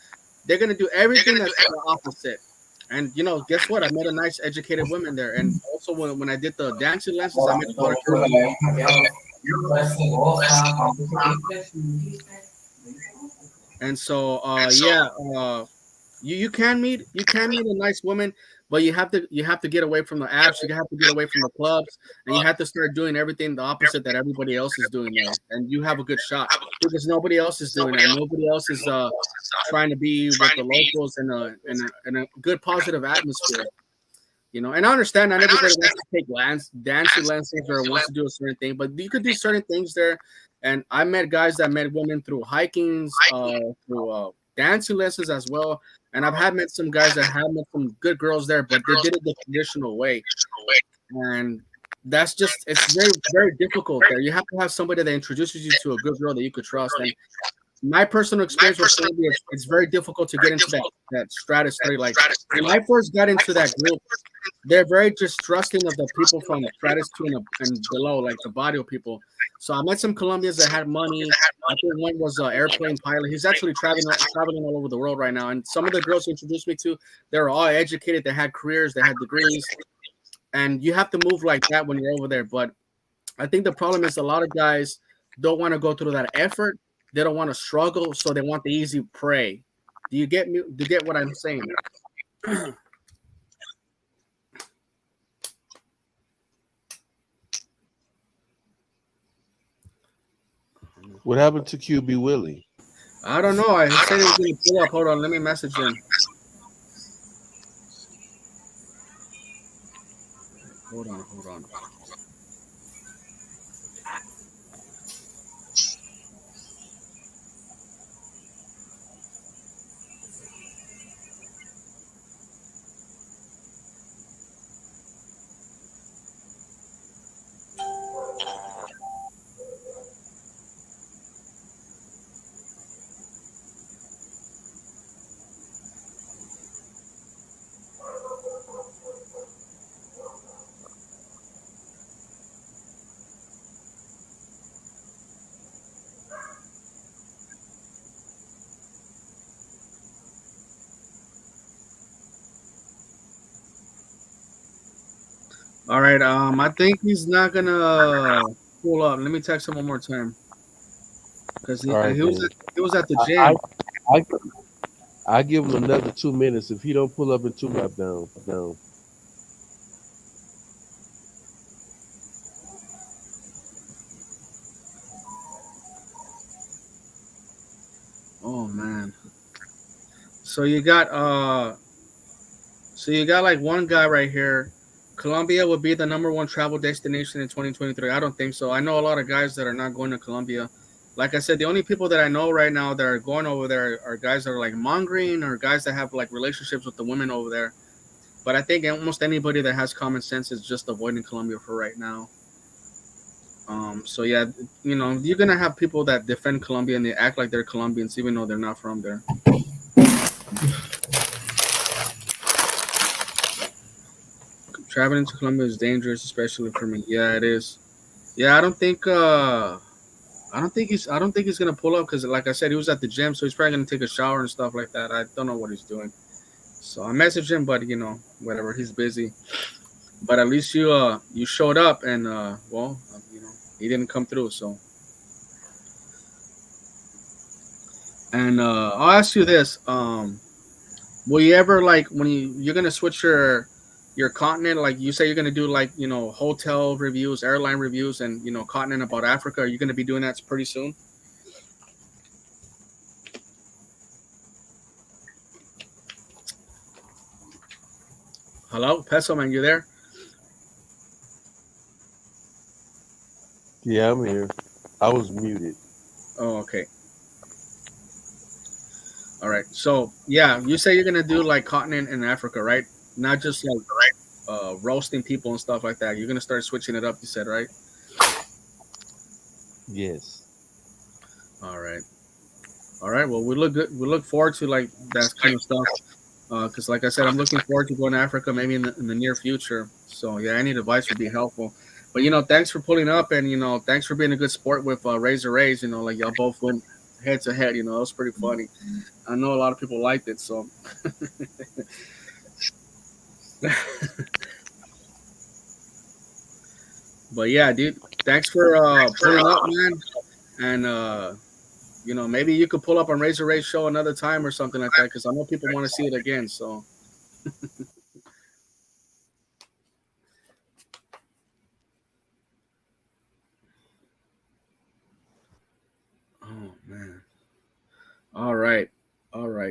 do everything that's the opposite. And guess what? I met a nice, educated woman there. And also when I did the dancing lessons, I met a lot of girls. And so, you can meet a nice woman, but you have to get away from the apps. You have to get away from the clubs, and you have to start doing everything the opposite that everybody else is doing now. And you have a good shot because nobody else is doing that. Nobody else is trying to be with the locals in a good positive atmosphere. And I understand not everybody wants to take dancing lessons or wants to do a certain thing, but you could do certain things there. And I met guys that met women through hikings, through dancing lessons as well. And I've had met some guys that have met some good girls there, but they did it the traditional way. And that's just, it's very, very difficult there. You have to have somebody that introduces you to a good girl that you could trust. And my personal experience with Colombia, it's very difficult to get into that stratus 3. Like when I first got into that group, they're very distrusting of the people from stratus 2 and below, like the barrio people. So I met some Colombians that had money. I think one was an airplane pilot. He's actually traveling all over the world right now. And some of the girls he introduced me to, they were all educated. They had careers. They had degrees. And you have to move like that when you're over there. But I think the problem is a lot of guys don't want to go through that effort. They don't want to struggle, so they want the easy prey. Do you get me? Do you get what I'm saying? What happened to QB Willie? I don't know. I said he was going to pull up. Hold on. Let me message him. Hold on. All right. I think he's not gonna pull up. Let me text him one more time because he, All right, he was at the I, gym. I I give him another 2 minutes. If he don't pull up in 2 minutes, down. Oh man. So you got like one guy right here. Colombia would be the number one travel destination in 2023. I don't think so. I know a lot of guys that are not going to Colombia. Like I said, the only people that I know right now that are going over there are guys that are like mongering or guys that have like relationships with the women over there. But I think almost anybody that has common sense is just avoiding Colombia for right now. So yeah, you're gonna have people that defend Colombia and they act like they're Colombians even though they're not from there. Traveling to Colombia is dangerous, especially for me. Yeah, it is. Yeah, I don't think he's gonna pull up because, like I said, he was at the gym, so he's probably gonna take a shower and stuff like that. I don't know what he's doing. So I messaged him, but whatever, he's busy. But at least you showed up, and he didn't come through. So, and I'll ask you this: will you ever like when you're gonna switch your continent? Like you say, you're gonna do like hotel reviews, airline reviews, and continent about Africa. Are you gonna be doing that pretty soon? Hello, Peso man, you there? Yeah, I'm here. I was muted. Oh, okay. All right. So yeah, you say you're gonna do like continent in Africa, right? Not just like roasting people and stuff like that. You're gonna start switching it up. You said, right? Yes. All right. All right. Well, we look good. We look forward to like that kind of stuff. Because like I said, I'm looking forward to going to Africa maybe in the near future. So yeah, any advice would be helpful. But thanks for pulling up and thanks for being a good sport with Razor Rays. Like y'all both went head to head. It was pretty funny. I know a lot of people liked it. So. But yeah, dude, thanks for pulling up, man. And maybe you could pull up on Razor Ray show another time or something like that because I know people want to see it again. So. Oh man. All right,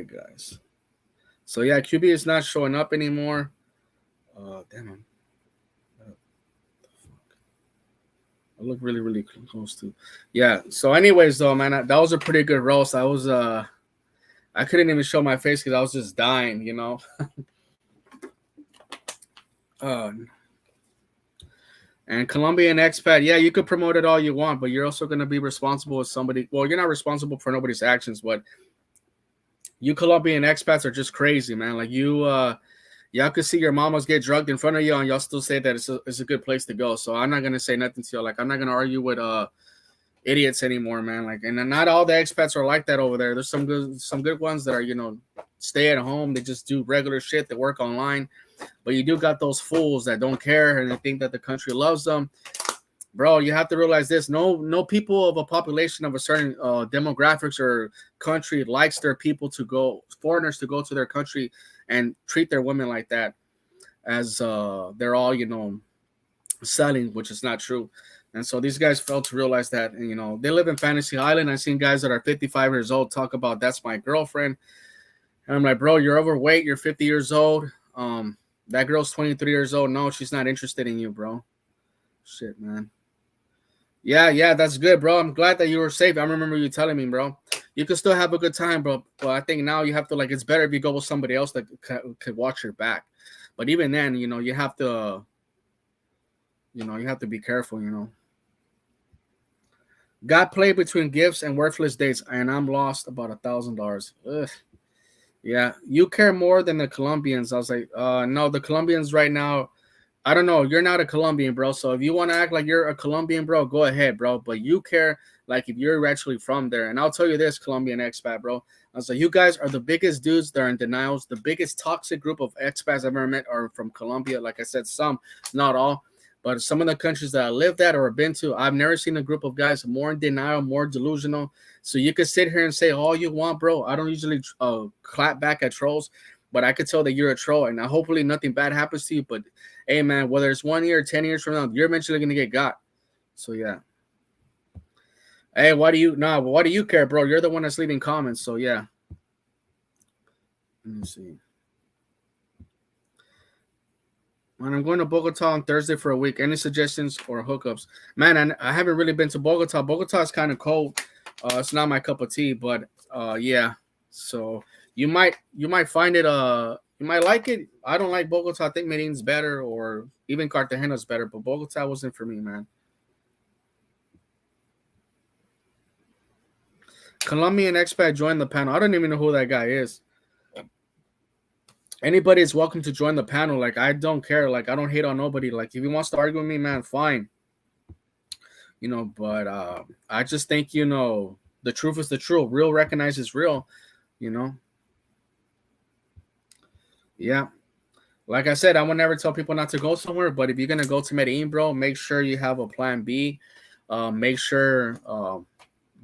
guys. So yeah, QB is not showing up anymore. Damn. I look really, really close to. Yeah. So, anyways, though, man, that was a pretty good roast. I couldn't even show my face because I was just dying, you know. uh, and Colombian expat, yeah, you could promote it all you want, but you're also going to be responsible with somebody. Well, you're not responsible for nobody's actions, but you Colombian expats are just crazy, man. Like y'all could see your mamas get drugged in front of you, and y'all still say that it's a good place to go. So I'm not gonna say nothing to you. Like I'm not gonna argue with idiots anymore, man. Like, and not all the expats are like that over there. There's some good ones that are stay at home. They just do regular shit. They work online, but you do got those fools that don't care and they think that the country loves them. Bro, you have to realize this. No people of a population of a certain demographics or country likes their people to go, foreigners to go to their country and treat their women like that, as they're all selling, which is not true. And so these guys failed to realize that. And they live in Fantasy Island. I've seen guys that are 55 years old talk about that's my girlfriend, and I'm like, bro, you're overweight. You're 50 years old. That girl's 23 years old. No, she's not interested in you, bro. Shit, man. Yeah, that's good, bro. I'm glad that you were safe. I remember you telling me, bro. You can still have a good time, bro. But I think now you have to, like, it's better if you go with somebody else that could watch your back. But even then, you have to, you have to be careful, Got played between gifts and worthless dates, and I'm lost about $1,000. Yeah, you care more than the Colombians. I was like, no, the Colombians right now, I don't know. You're not a Colombian, bro. So if you want to act like you're a Colombian, bro, go ahead, bro. But you care like if you're actually from there. And I'll tell you this, Colombian expat, bro. I was like, you guys are the biggest dudes that are in denials. The biggest toxic group of expats I've ever met are from Colombia. Like I said, some, not all. But some of the countries that I lived at or been to, I've never seen a group of guys more in denial, more delusional. So you could sit here and say all you want, bro. I don't usually clap back at trolls, but I could tell that you're a troll. And hopefully nothing bad happens to you. But hey, man, whether it's 1 year or 10 years from now, you're eventually going to get got. So, yeah. Hey, why do you care, bro? You're the one that's leaving comments. So, yeah. Let me see. Man, I'm going to Bogota on Thursday for a week. Any suggestions or hookups? Man, I haven't really been to Bogota. Bogota is kind of cold. It's not my cup of tea, but yeah. So you might find it. You might like it. I don't like Bogota. I think Medellin's better, or even Cartagena's better. But Bogota wasn't for me, man. Colombian expat joined the panel. I don't even know who that guy is. Anybody is welcome to join the panel. Like, I don't care. Like, I don't hate on nobody. Like, if he wants to argue with me, man, fine. But I just think, the truth is the truth. Real recognizes real, Yeah. Like I said, I would never tell people not to go somewhere, but if you're going to go to Medellin, bro, make sure you have a plan B. Make sure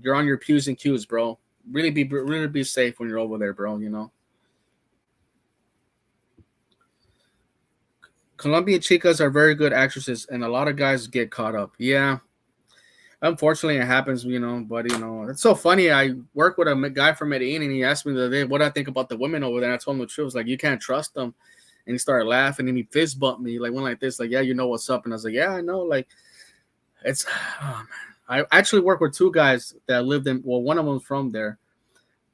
you're on your P's and Q's, bro. Really be safe when you're over there, bro, Colombian chicas are very good actresses, and a lot of guys get caught up. Yeah. Unfortunately, it happens, but, it's so funny. I work with a guy from Medellin, and he asked me the other day what I think about the women over there. And I told him the truth. I was like, you can't trust them. And he started laughing, and he fist bumped me, like, went like this, like, yeah, you know what's up. And I was like, yeah, I know. Like, it's, oh, man. I actually work with two guys that lived in, well, one of them's from there.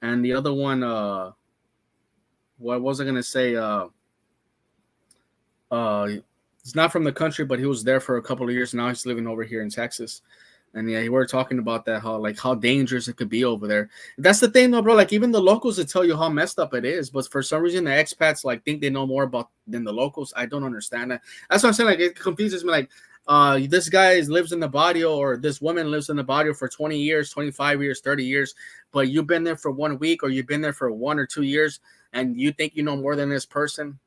And the other one, what was I going to say? He's not from the country, but he was there for a couple of years. Now he's living over here in Texas. And yeah, we were talking about that, how dangerous it could be over there. That's the thing, though, bro. Like, even the locals will tell you how messed up it is, but for some reason the expats think they know more about than the locals. I don't understand that. That's what I'm saying. Like, it confuses me. Like, this guy lives in the barrio, or this woman lives in the barrio for 20 years, 25 years, 30 years, but you've been there for 1 week, or you've been there for 1 or 2 years, and you think you know more than this person.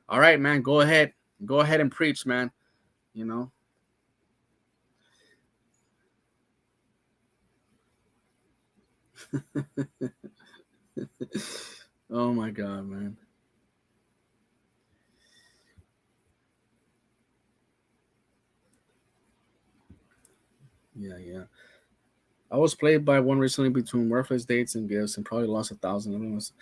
All right, man, go ahead and preach, man. Oh my God, man. Yeah. I was played by one recently between worthless dates and gifts and probably lost 1,000.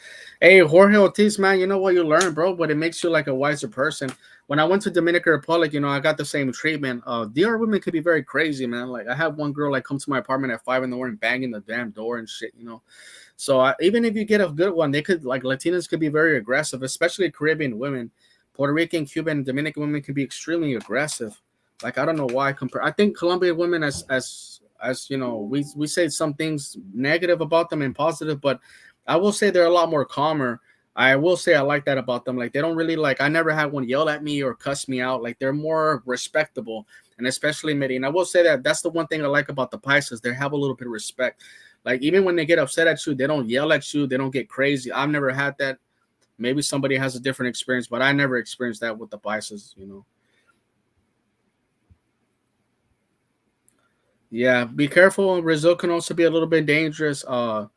Hey, Jorge Ortiz, man, you know what you learn, bro, but it makes you like a wiser person. When I went to Dominican Republic, I got the same treatment. DR women could be very crazy, man. Like I had one girl like come to my apartment at 5 in the morning, banging the damn door and shit. So even if you get a good one, they could like Latinas could be very aggressive, especially Caribbean women. Puerto Rican, Cuban, and Dominican women can be extremely aggressive. Like I don't know why. I think Colombian women, as we say some things negative about them and positive, but I will say they're a lot more calmer. I will say I like that about them. Like they don't really like. I never had one yell at me or cuss me out. Like they're more respectable, and especially Medellin. I will say that that's the one thing I like about the Paisas. They have a little bit of respect. Like even when they get upset at you, they don't yell at you. They don't get crazy. I've never had that. Maybe somebody has a different experience, but I never experienced that with the Paisas. Yeah, be careful. Brazil can also be a little bit dangerous. That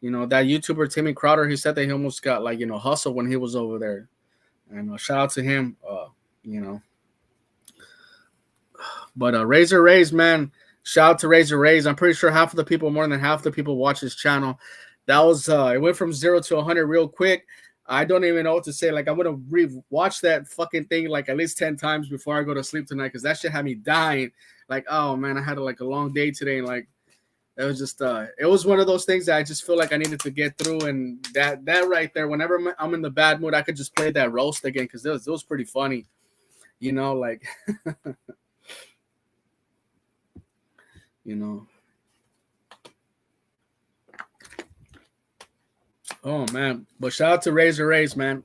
YouTuber Timmy Crowder, he said that he almost got hustled when he was over there. And shout out to him. You know. But Razor Rays, man, shout out to Razor Rays. I'm pretty sure half of the people, more than half the people, watch his channel. That was it went from 0 to 100 real quick. I don't even know what to say. Like I'm gonna watch that fucking thing like at least 10 times before I go to sleep tonight because that shit had me dying. Like, oh man, I had a long day today, and like it was just it was one of those things that I just feel like I needed to get through. And that right there, whenever I'm in the bad mood, I could just play that roast again because it was pretty funny, like Oh man, but shout out to Razor Rays, man.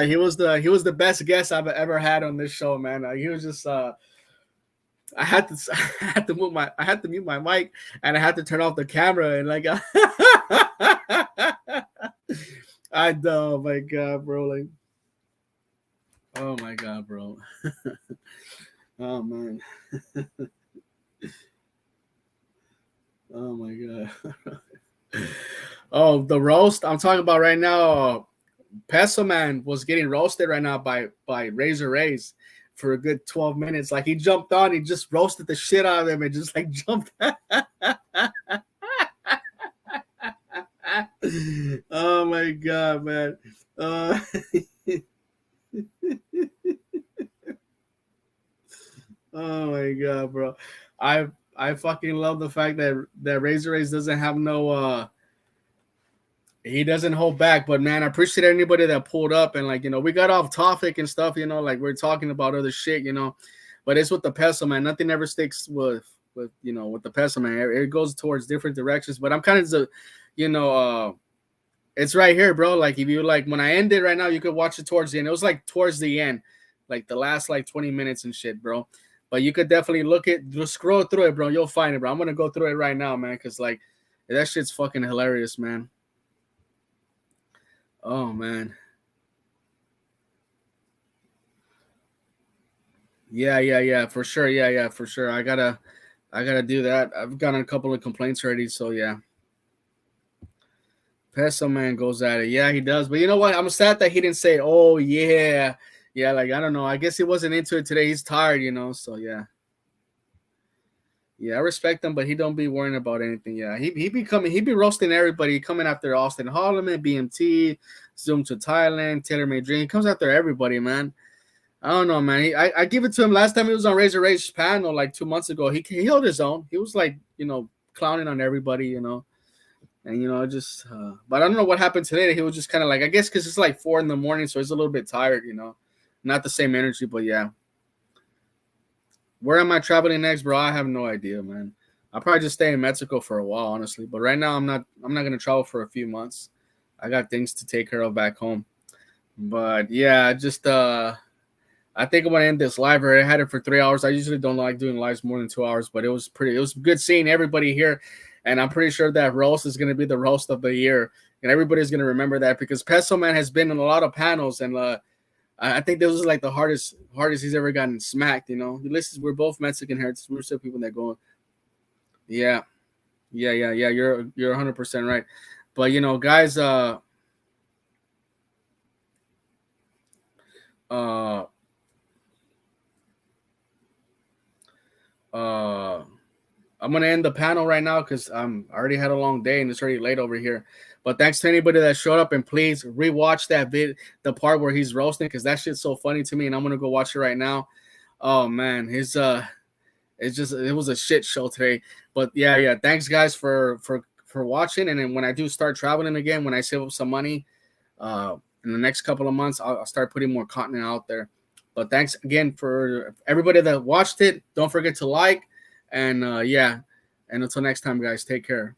He was the best guest I've ever had on this show, man. He was just I had to mute my mic and I had to turn off the camera and like oh my god, bro, like oh my god, bro. Oh man. Oh my god. Oh, the roast I'm talking about right now. Peso Man was getting roasted right now by Razor Rays for a good 12 minutes. Like he jumped on, he just roasted the shit out of him and just like jumped. Oh my god, man. Oh my god, bro. I fucking love the fact that Razor Rays doesn't have no he doesn't hold back. But man, I appreciate anybody that pulled up and like we got off topic and stuff, like we're talking about other shit, but it's with the Peso Man. Nothing ever sticks with with the Peso Man. It goes towards different directions. But I'm kind of it's right here, bro. Like if you like when I end it right now, you could watch it towards the end. It was like towards the end, like the last like 20 minutes and shit, bro. But you could definitely just scroll through it, bro. You'll find it, bro. I'm gonna go through it right now, man, because like that shit's fucking hilarious, man. Oh man. Yeah, for sure. Yeah, for sure. I gotta do that. I've gotten a couple of complaints already, so yeah. Peso Man goes at it. Yeah, he does. But you know what? I'm sad that he didn't say, oh yeah. Yeah, like I don't know. I guess he wasn't into it today. He's tired, so yeah. Yeah, I respect him, but he don't be worrying about anything. Yeah, he be roasting everybody, coming after Austin Holloman, BMT, Zoom to Thailand, Taylor Made Dream. He comes after everybody, man. I don't know, man. I give it to him. Last time he was on Razor Ray's panel, like 2 months ago, he held his own. He was like, clowning on everybody, and just. But I don't know what happened today. He was just kind of like, I guess, because it's like 4 a.m, so he's a little bit tired, not the same energy, but yeah. Where am I traveling next, bro? I have no idea, man. I'll probably just stay in Mexico for a while, honestly. But right now, I'm not gonna travel for a few months. I got things to take care of back home. But yeah, just I think I'm gonna end this live. I had it for 3 hours. I usually don't like doing lives more than 2 hours, but it was good seeing everybody here, and I'm pretty sure that roast is gonna be the roast of the year, and everybody's gonna remember that because Peso Man has been in a lot of panels, and I think this was like the hardest he's ever gotten smacked. Ulysses, we're both Mexican heritage. We're still people that go, yeah. You're 100% right, but guys, I'm gonna end the panel right now because I already had a long day and it's already late over here. But thanks to anybody that showed up, and please rewatch that the part where he's roasting, because that shit's so funny to me, and I'm gonna go watch it right now. Oh man, it was a shit show today. But yeah, thanks guys for watching. And then when I do start traveling again, when I save up some money, in the next couple of months, I'll start putting more content out there. But thanks again for everybody that watched it. Don't forget to like, and and until next time, guys, take care.